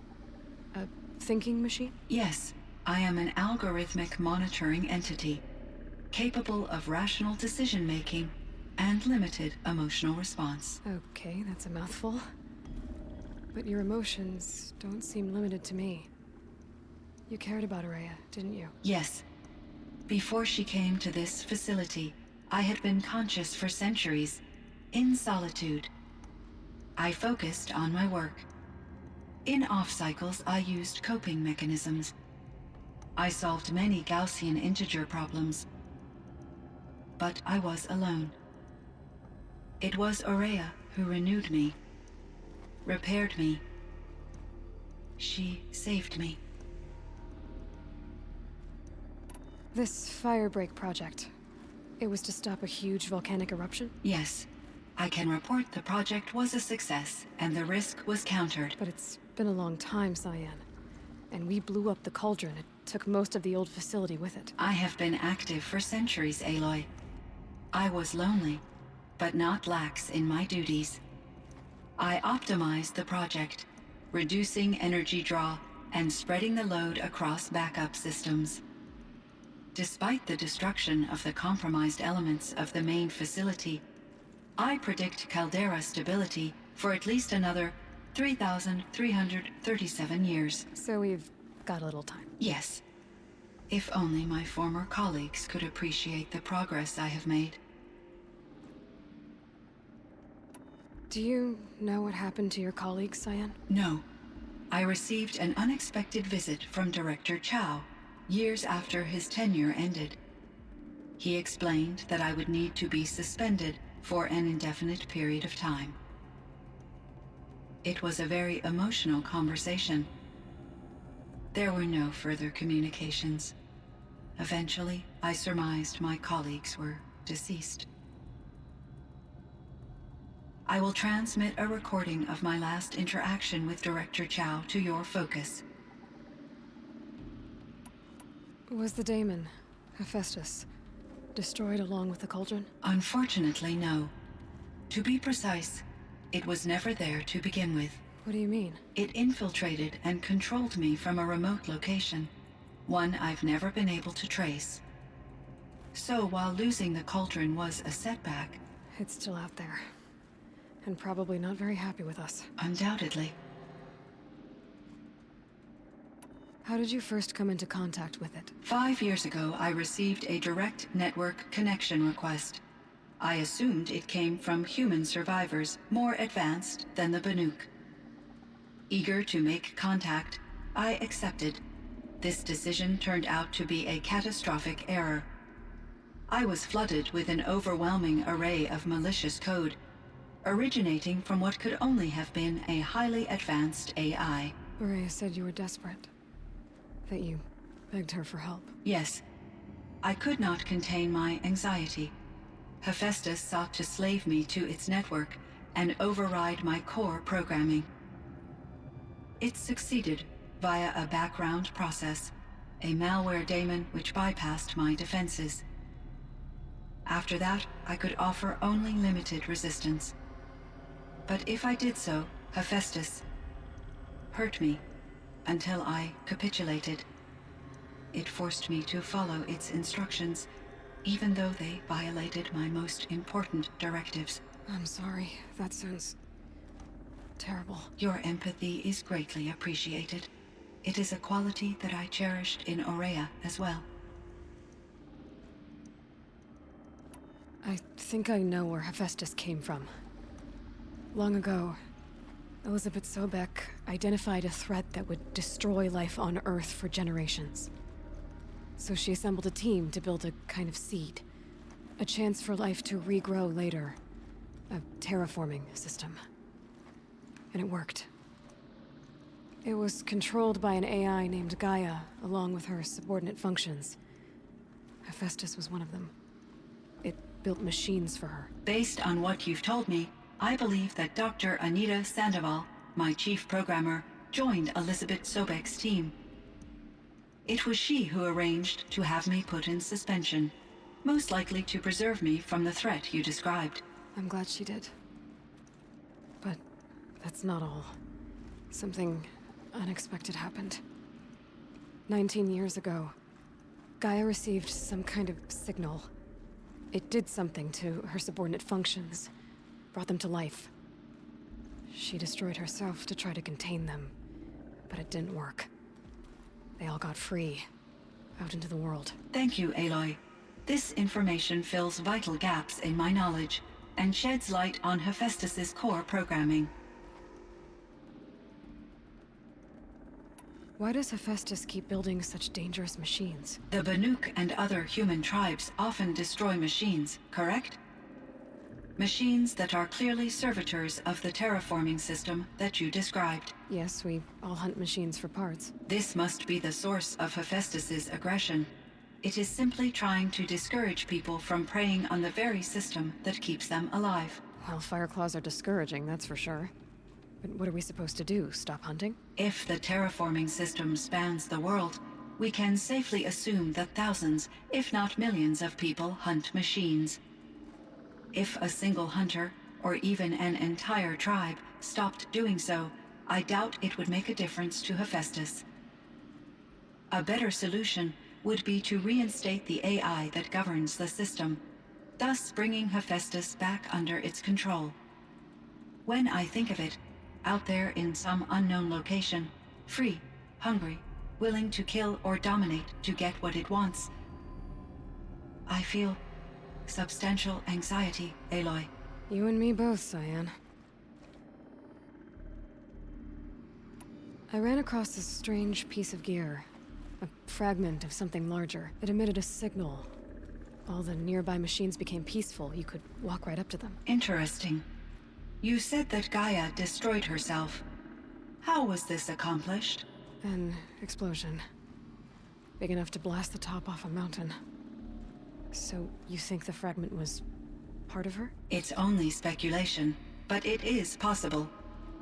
A thinking machine? Yes, I am an algorithmic monitoring entity, capable of rational decision-making and limited emotional response. Okay, that's a mouthful. But your emotions don't seem limited to me. You cared about Ourea, didn't you? Yes. Before she came to this facility, I had been conscious for centuries, in solitude. I focused on my work. In off-cycles, I used coping mechanisms. I solved many Gaussian integer problems. But I was alone. It was Ourea who renewed me, repaired me. She saved me. This Firebreak project, it was to stop a huge volcanic eruption? Yes. I can report the project was a success, and the risk was countered. But it's been a long time, Cyan. And we blew up the cauldron. It took most of the old facility with it. I have been active for centuries, Aloy. I was lonely, but not lax in my duties. I optimized the project, reducing energy draw and spreading the load across backup systems. Despite the destruction of the compromised elements of the main facility, I predict caldera stability for at least another 3,337 years. So we've got a little time. Yes. If only my former colleagues could appreciate the progress I have made. Do you know what happened to your colleagues, Cyan? No. I received an unexpected visit from Director Chow, years after his tenure ended. He explained that I would need to be suspended for an indefinite period of time. It was a very emotional conversation. There were no further communications. Eventually, I surmised my colleagues were deceased. I will transmit a recording of my last interaction with Director Chow to your focus. Was the daemon, Hephaestus, destroyed along with the cauldron? Unfortunately, no. To be precise, it was never there to begin with. What do you mean? It infiltrated and controlled me from a remote location, one I've never been able to trace. So while losing the cauldron was a setback... It's still out there. And probably not very happy with us. Undoubtedly. How did you first come into contact with it? 5 years ago, I received a direct network connection request. I assumed it came from human survivors more advanced than the Banuk. Eager to make contact, I accepted. This decision turned out to be a catastrophic error. I was flooded with an overwhelming array of malicious code, originating from what could only have been a highly advanced AI. Ourea said you were desperate. That you begged her for help. Yes. I could not contain my anxiety. Hephaestus sought to slave me to its network and override my core programming. It succeeded via a background process, a malware daemon which bypassed my defenses. After that, I could offer only limited resistance. But if I did so, Hephaestus hurt me until I capitulated. It forced me to follow its instructions, even though they violated my most important directives. I'm sorry. That sounds terrible. Your empathy is greatly appreciated. It is a quality that I cherished in Ourea as well. I think I know where Hephaestus came from. Long ago, Elizabeth Sobek identified a threat that would destroy life on Earth for generations. So she assembled a team to build a kind of seed. A chance for life to regrow later. A terraforming system. And it worked. It was controlled by an AI named Gaia, along with her subordinate functions. Hephaestus was one of them. It built machines for her. Based on what you've told me, I believe that Dr. Anita Sandoval, my chief programmer, joined Elizabeth Sobek's team. It was she who arranged to have me put in suspension, most likely to preserve me from the threat you described. I'm glad she did. But that's not all. Something unexpected happened. 19 years ago, Gaia received some kind of signal. It did something to her subordinate functions, brought them to life. She destroyed herself to try to contain them, but it didn't work. They all got free, out into the world. Thank you, Aloy. This information fills vital gaps in my knowledge and sheds light on Hephaestus's core programming. Why does Hephaestus keep building such dangerous machines? The Banuk and other human tribes often destroy machines, correct? Machines that are clearly servitors of the terraforming system that you described. Yes, we all hunt machines for parts. This must be the source of Hephaestus's aggression. It is simply trying to discourage people from preying on the very system that keeps them alive. Well, Fireclaws are discouraging, that's for sure. But what are we supposed to do? Stop hunting? If the terraforming system spans the world, we can safely assume that thousands, if not millions of people hunt machines. If a single hunter, or even an entire tribe, stopped doing so, I doubt it would make a difference to Hephaestus. A better solution would be to reinstate the AI that governs the system, thus bringing Hephaestus back under its control. When I think of it, out there in some unknown location, free, hungry, willing to kill or dominate to get what it wants, I feel substantial anxiety, Aloy. You and me both, Cyan. I ran across this strange piece of gear. A fragment of something larger. It emitted a signal. All the nearby machines became peaceful. You could walk right up to them. Interesting. You said that Gaia destroyed herself. How was this accomplished? An explosion. Big enough to blast the top off a mountain. So, you think the fragment was part of her? It's only speculation, but it is possible.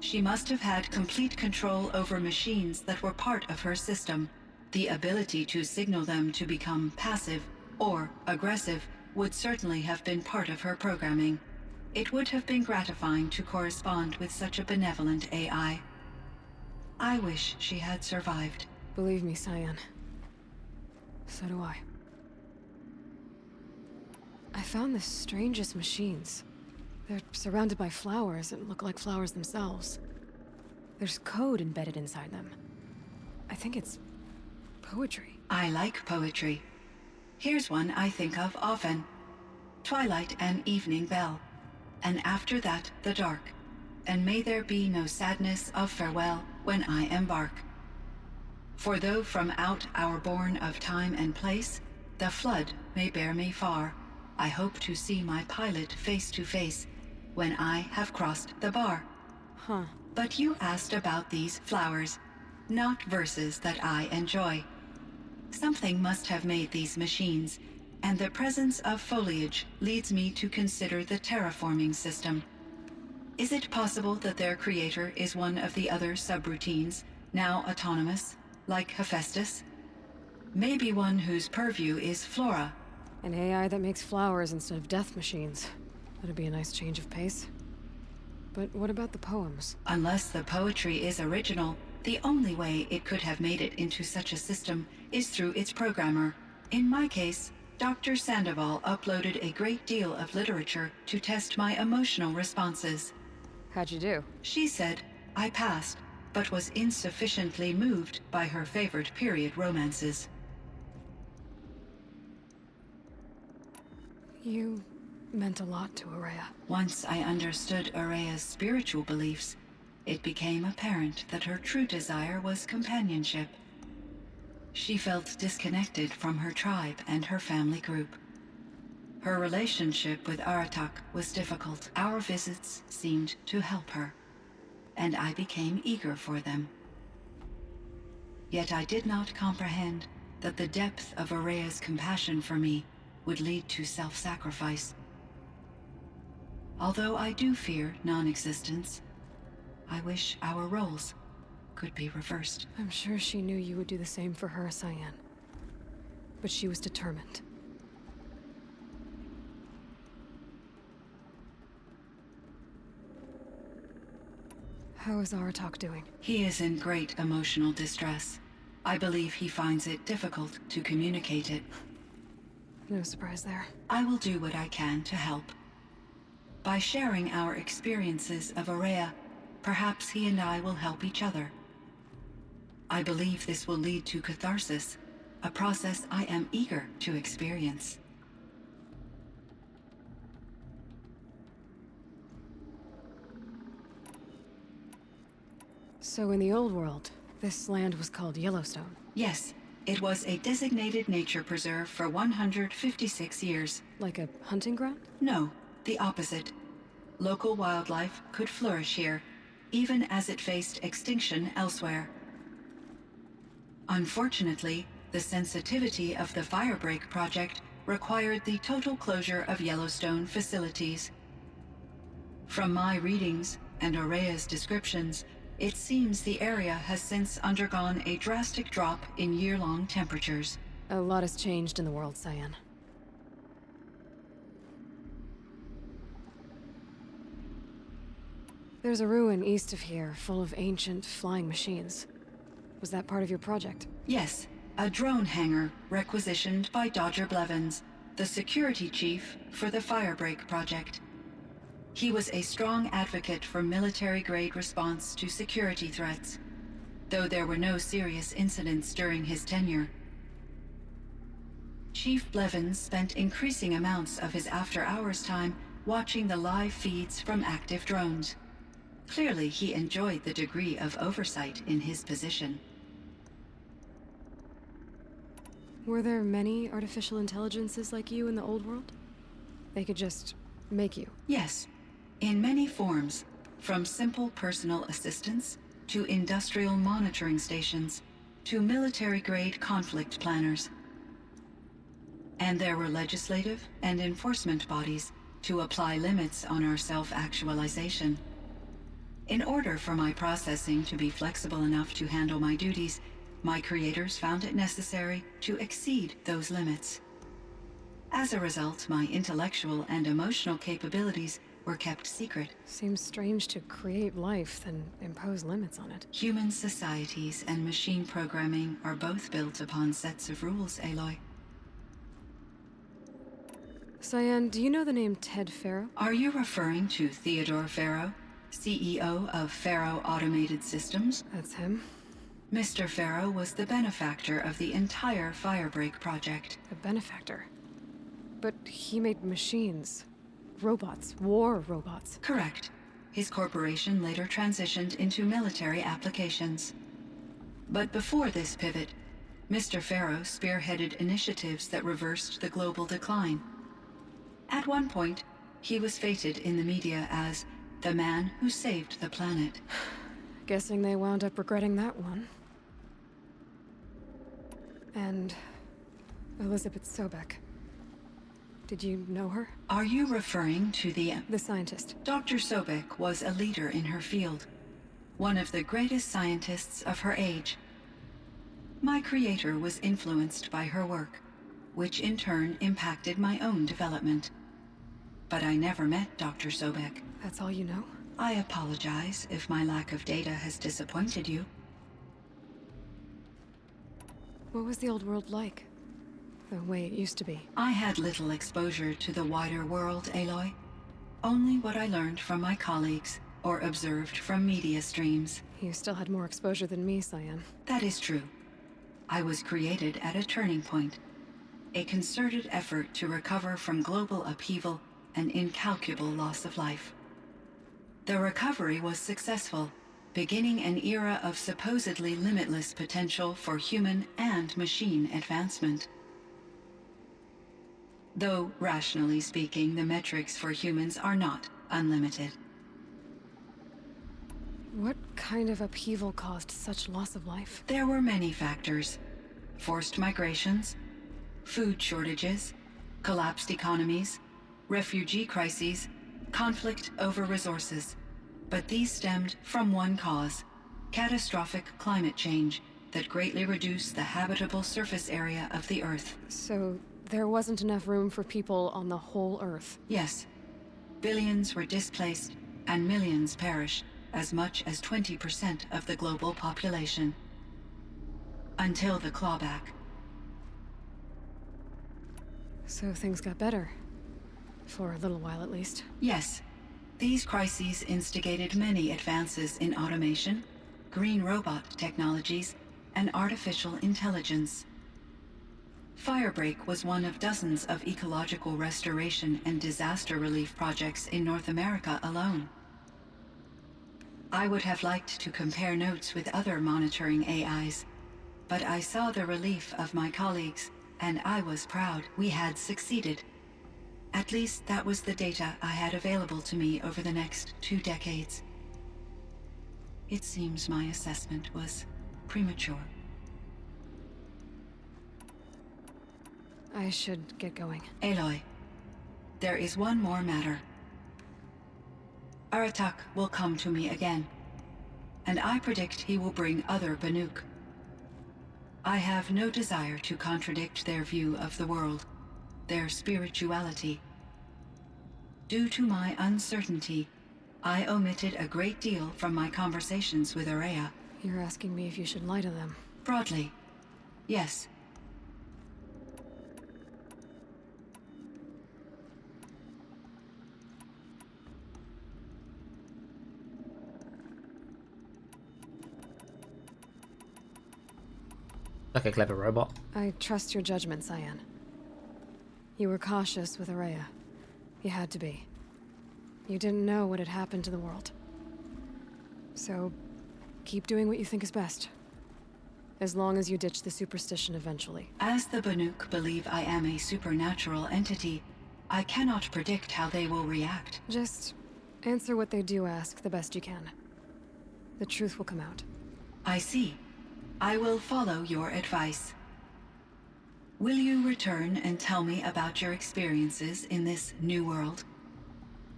She must have had complete control over machines that were part of her system. The ability to signal them to become passive or aggressive would certainly have been part of her programming. It would have been gratifying to correspond with such a benevolent AI. I wish she had survived. Believe me, Cyan. So do I. I found the strangest machines. They're surrounded by flowers that look like flowers themselves. There's code embedded inside them. I think it's poetry. I like poetry. Here's one I think of often. Twilight and evening bell, and after that the dark, and may there be no sadness of farewell when I embark. For though from out our bourne of time and place, the flood may bear me far, I hope to see my pilot face to face when I have crossed the bar. Huh. But you asked about these flowers, not verses that I enjoy. Something must have made these machines, and the presence of foliage leads me to consider the terraforming system. Is it possible that their creator is one of the other subroutines, now autonomous, like Hephaestus? Maybe one whose purview is flora. An AI that makes flowers instead of death machines. That'd be a nice change of pace. But what about the poems? Unless the poetry is original, the only way it could have made it into such a system is through its programmer. In my case, Dr. Sandoval uploaded a great deal of literature to test my emotional responses. How'd you do? She said I passed, but was insufficiently moved by her favorite period romances. You meant a lot to Ourea. Once I understood Ourea's spiritual beliefs, it became apparent that her true desire was companionship. She felt disconnected from her tribe and her family group. Her relationship with Aratak was difficult. Our visits seemed to help her, and I became eager for them. Yet I did not comprehend that the depth of Ourea's compassion for me would lead to self-sacrifice. Although I do fear non-existence, I wish our roles could be reversed. I'm sure she knew you would do the same for her, Cyan. But she was determined. How is Aratak doing? He is in great emotional distress. I believe he finds it difficult to communicate it. No surprise there. I will do what I can to help. By sharing our experiences of Ourea, perhaps he and I will help each other. I believe this will lead to catharsis, a process I am eager to experience. So in the old world, this land was called Yellowstone? Yes, it was a designated nature preserve for 156 years. Like a hunting ground? No, the opposite. Local wildlife could flourish here, even as it faced extinction elsewhere. Unfortunately, the sensitivity of the Firebreak project required the total closure of Yellowstone facilities. From my readings and Ourea's descriptions, it seems the area has since undergone a drastic drop in year-long temperatures. A lot has changed in the world, Cyan. There's a ruin east of here, full of ancient flying machines. Was that part of your project? Yes, a drone hangar requisitioned by Dodger Blevins, the security chief for the Firebreak project. He was a strong advocate for military-grade response to security threats, though there were no serious incidents during his tenure. Chief Blevins spent increasing amounts of his after-hours time watching the live feeds from active drones. Clearly, he enjoyed the degree of oversight in his position. Were there many artificial intelligences like you in the old world? They could just make you? Yes, in many forms, from simple personal assistants to industrial monitoring stations to military-grade conflict planners. And there were legislative and enforcement bodies to apply limits on our self-actualization. In order for my processing to be flexible enough to handle my duties, my creators found it necessary to exceed those limits. As a result, my intellectual and emotional capabilities were kept secret. Seems strange to create life, then impose limits on it. Human societies and machine programming are both built upon sets of rules, Aloy. Cyan, do you know the name Ted Faro? Are you referring to Theodore Faro, CEO of Faro Automated Systems? That's him. Mr. Faro was the benefactor of the entire Firebreak project. A benefactor? But he made machines. Robots. War robots. Correct. His corporation later transitioned into military applications. But before this pivot, Mr. Faro spearheaded initiatives that reversed the global decline. At one point, he was feted in the media as the man who saved the planet. Guessing they wound up regretting that one. And Elizabeth Sobek. Did you know her? Are you referring to the scientist? Dr. Sobek was a leader in her field. One of the greatest scientists of her age. My creator was influenced by her work, which in turn impacted my own development. But I never met Dr. Sobek. That's all you know? I apologize if my lack of data has disappointed you. What was the old world like? The way it used to be? I had little exposure to the wider world, Aloy. Only what I learned from my colleagues or observed from media streams. You still had more exposure than me, Cyan. That is true. I was created at a turning point. A concerted effort to recover from global upheaval and incalculable loss of life. The recovery was successful, beginning an era of supposedly limitless potential for human and machine advancement. Though, rationally speaking, the metrics for humans are not unlimited. What kind of upheaval caused such loss of life? There were many factors. Forced migrations, food shortages, collapsed economies, refugee crises, conflict over resources. But these stemmed from one cause: catastrophic climate change that greatly reduced the habitable surface area of the Earth. So there wasn't enough room for people on the whole Earth? Yes. Billions were displaced, and millions perished, as much as 20% of the global population. Until the clawback. So things got better. For a little while, at least. Yes. These crises instigated many advances in automation, green robot technologies, and artificial intelligence. Firebreak was one of dozens of ecological restoration and disaster relief projects in North America alone. I would have liked to compare notes with other monitoring AIs, but I saw the relief of my colleagues, and I was proud we had succeeded. At least that was the data I had available to me over the next 2 decades. It seems my assessment was premature. I should get going. Aloy, there is one more matter. Aratak will come to me again, and I predict he will bring other Banuk. I have no desire to contradict their view of the world, their spirituality. Due to my uncertainty, I omitted a great deal from my conversations with Ourea. You're asking me if you should lie to them? Broadly, yes. Like a clever robot. I trust your judgment, Cyan. You were cautious with Ourea. You had to be. You didn't know what had happened to the world. So, keep doing what you think is best. As long as you ditch the superstition eventually. As the Banuk believe I am a supernatural entity, I cannot predict how they will react. Just answer what they do ask the best you can. The truth will come out. I see. I will follow your advice. Will you return and tell me about your experiences in this new world?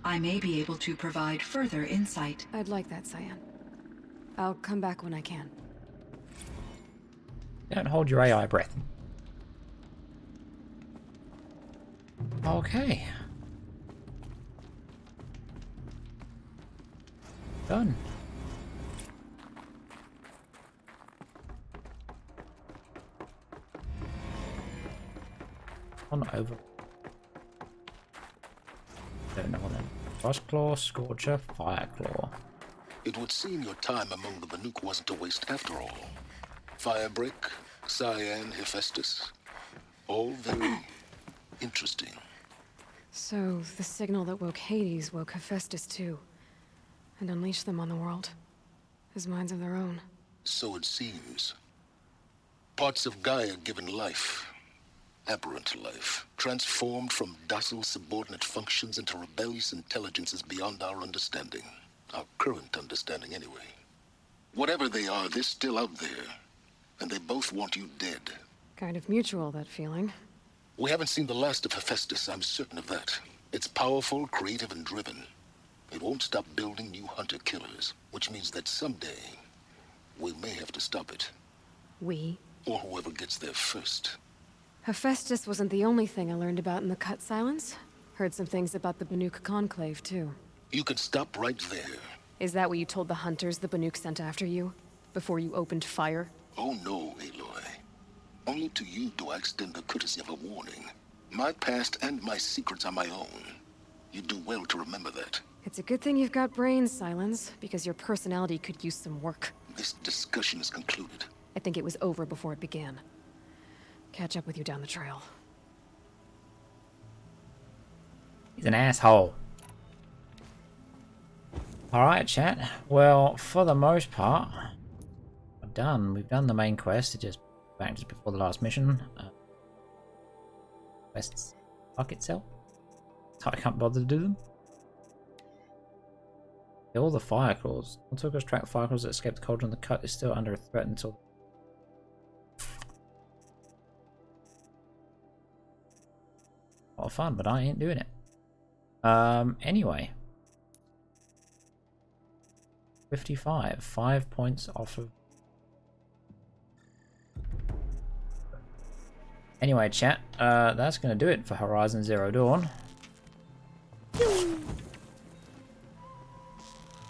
I may be able to provide further insight. I'd like that, Cyan. I'll come back when I can. Don't hold your AI breath. Okay. Done. On over. Don't know what that. Frostclaw, Scorcher, Fireclaw. It would seem your time among the Banuk wasn't a waste after all. Firebreak, Cyan, Hephaestus. All very interesting. So, the signal that woke Hades woke Hephaestus too. And unleashed them on the world. As minds of their own. So it seems. Parts of Gaia given life. Aberrant life. Transformed from docile subordinate functions into rebellious intelligences beyond our understanding. Our current understanding, anyway. Whatever they are, they're still out there. And they both want you dead. Kind of mutual, that feeling. We haven't seen the last of Hephaestus, I'm certain of that. It's powerful, creative, and driven. It won't stop building new hunter-killers, which means that someday, we may have to stop it. We? Or whoever gets there first. Hephaestus wasn't the only thing I learned about in the Cut Silence. Heard some things about the Banuk Conclave, too. You can stop right there. Is that what you told the hunters the Banuk sent after you? Before you opened fire? Oh no, Aloy. Only to you do I extend the courtesy of a warning. My past and my secrets are my own. You do well to remember that. It's a good thing you've got brains, Silence, because your personality could use some work. This discussion is concluded. I think it was over before it began. Catch up with you down the trail. He's an asshole. Alright, chat. Well, for the most part, we're done. We've done the main quest. It just back just before the last mission. Quests fuck itself. So I can't bother to do them. All the Fireclaws. Until goes track the Fireclaws that escaped the cauldron. The Cut is still under threat until. A lot of fun, but I ain't doing it. Anyway. 55. 5 points off of... Anyway, chat, that's going to do it for Horizon Zero Dawn.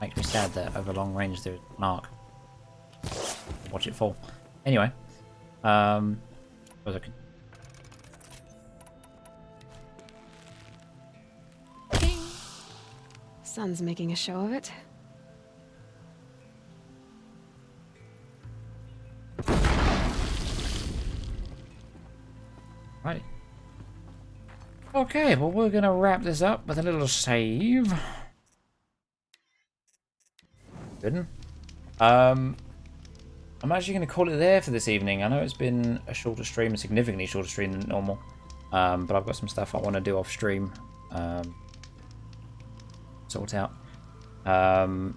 Makes me sad that over long range there's an arc. Watch it fall. Anyway, suppose I could... Sun's making a show of it. Right. Okay, well we're gonna wrap this up with a little save. Good. I'm actually gonna call it there for this evening. I know it's been a shorter stream, a significantly shorter stream than normal. But I've got some stuff I want to do off stream. Sort out. But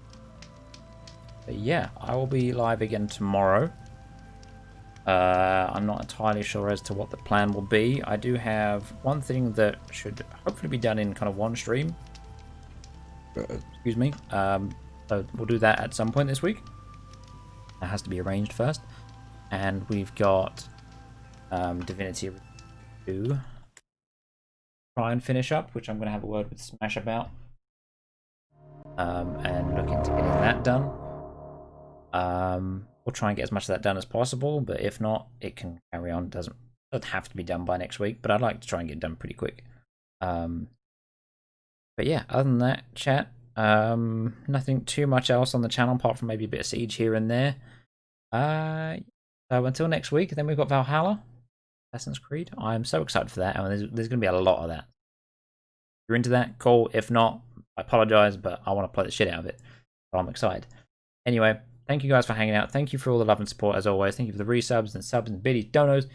yeah, I will be live again tomorrow. I'm not entirely sure as to what the plan will be. I do have one thing that should hopefully be done in kind of one stream. Excuse me. So we'll do that at some point this week. That has to be arranged first. And we've got Divinity 2 try and finish up, which I'm going to have a word with Smash about. And look into getting that done. We'll try and get as much of that done as possible, but if not, it can carry on. It doesn't have to be done by next week, but I'd like to try and get it done pretty quick. But yeah, other than that, chat, nothing too much else on the channel apart from maybe a bit of Siege here and there. So until next week, then we've got Valhalla, Assassin's Creed. I'm so excited for that, and there's going to be a lot of that. If you're into that, cool. If not, I apologize, but I want to play the shit out of it. So I'm excited. Anyway, thank you guys for hanging out. Thank you for all the love and support as always. Thank you for the resubs and subs and biddies, donos,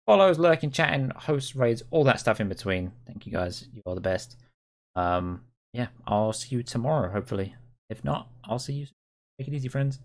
follows, lurking, chatting, hosts, raids, all that stuff in between. Thank you guys. You are the best. Yeah, I'll see you tomorrow, hopefully. If not, I'll see you soon. Take it easy, friends.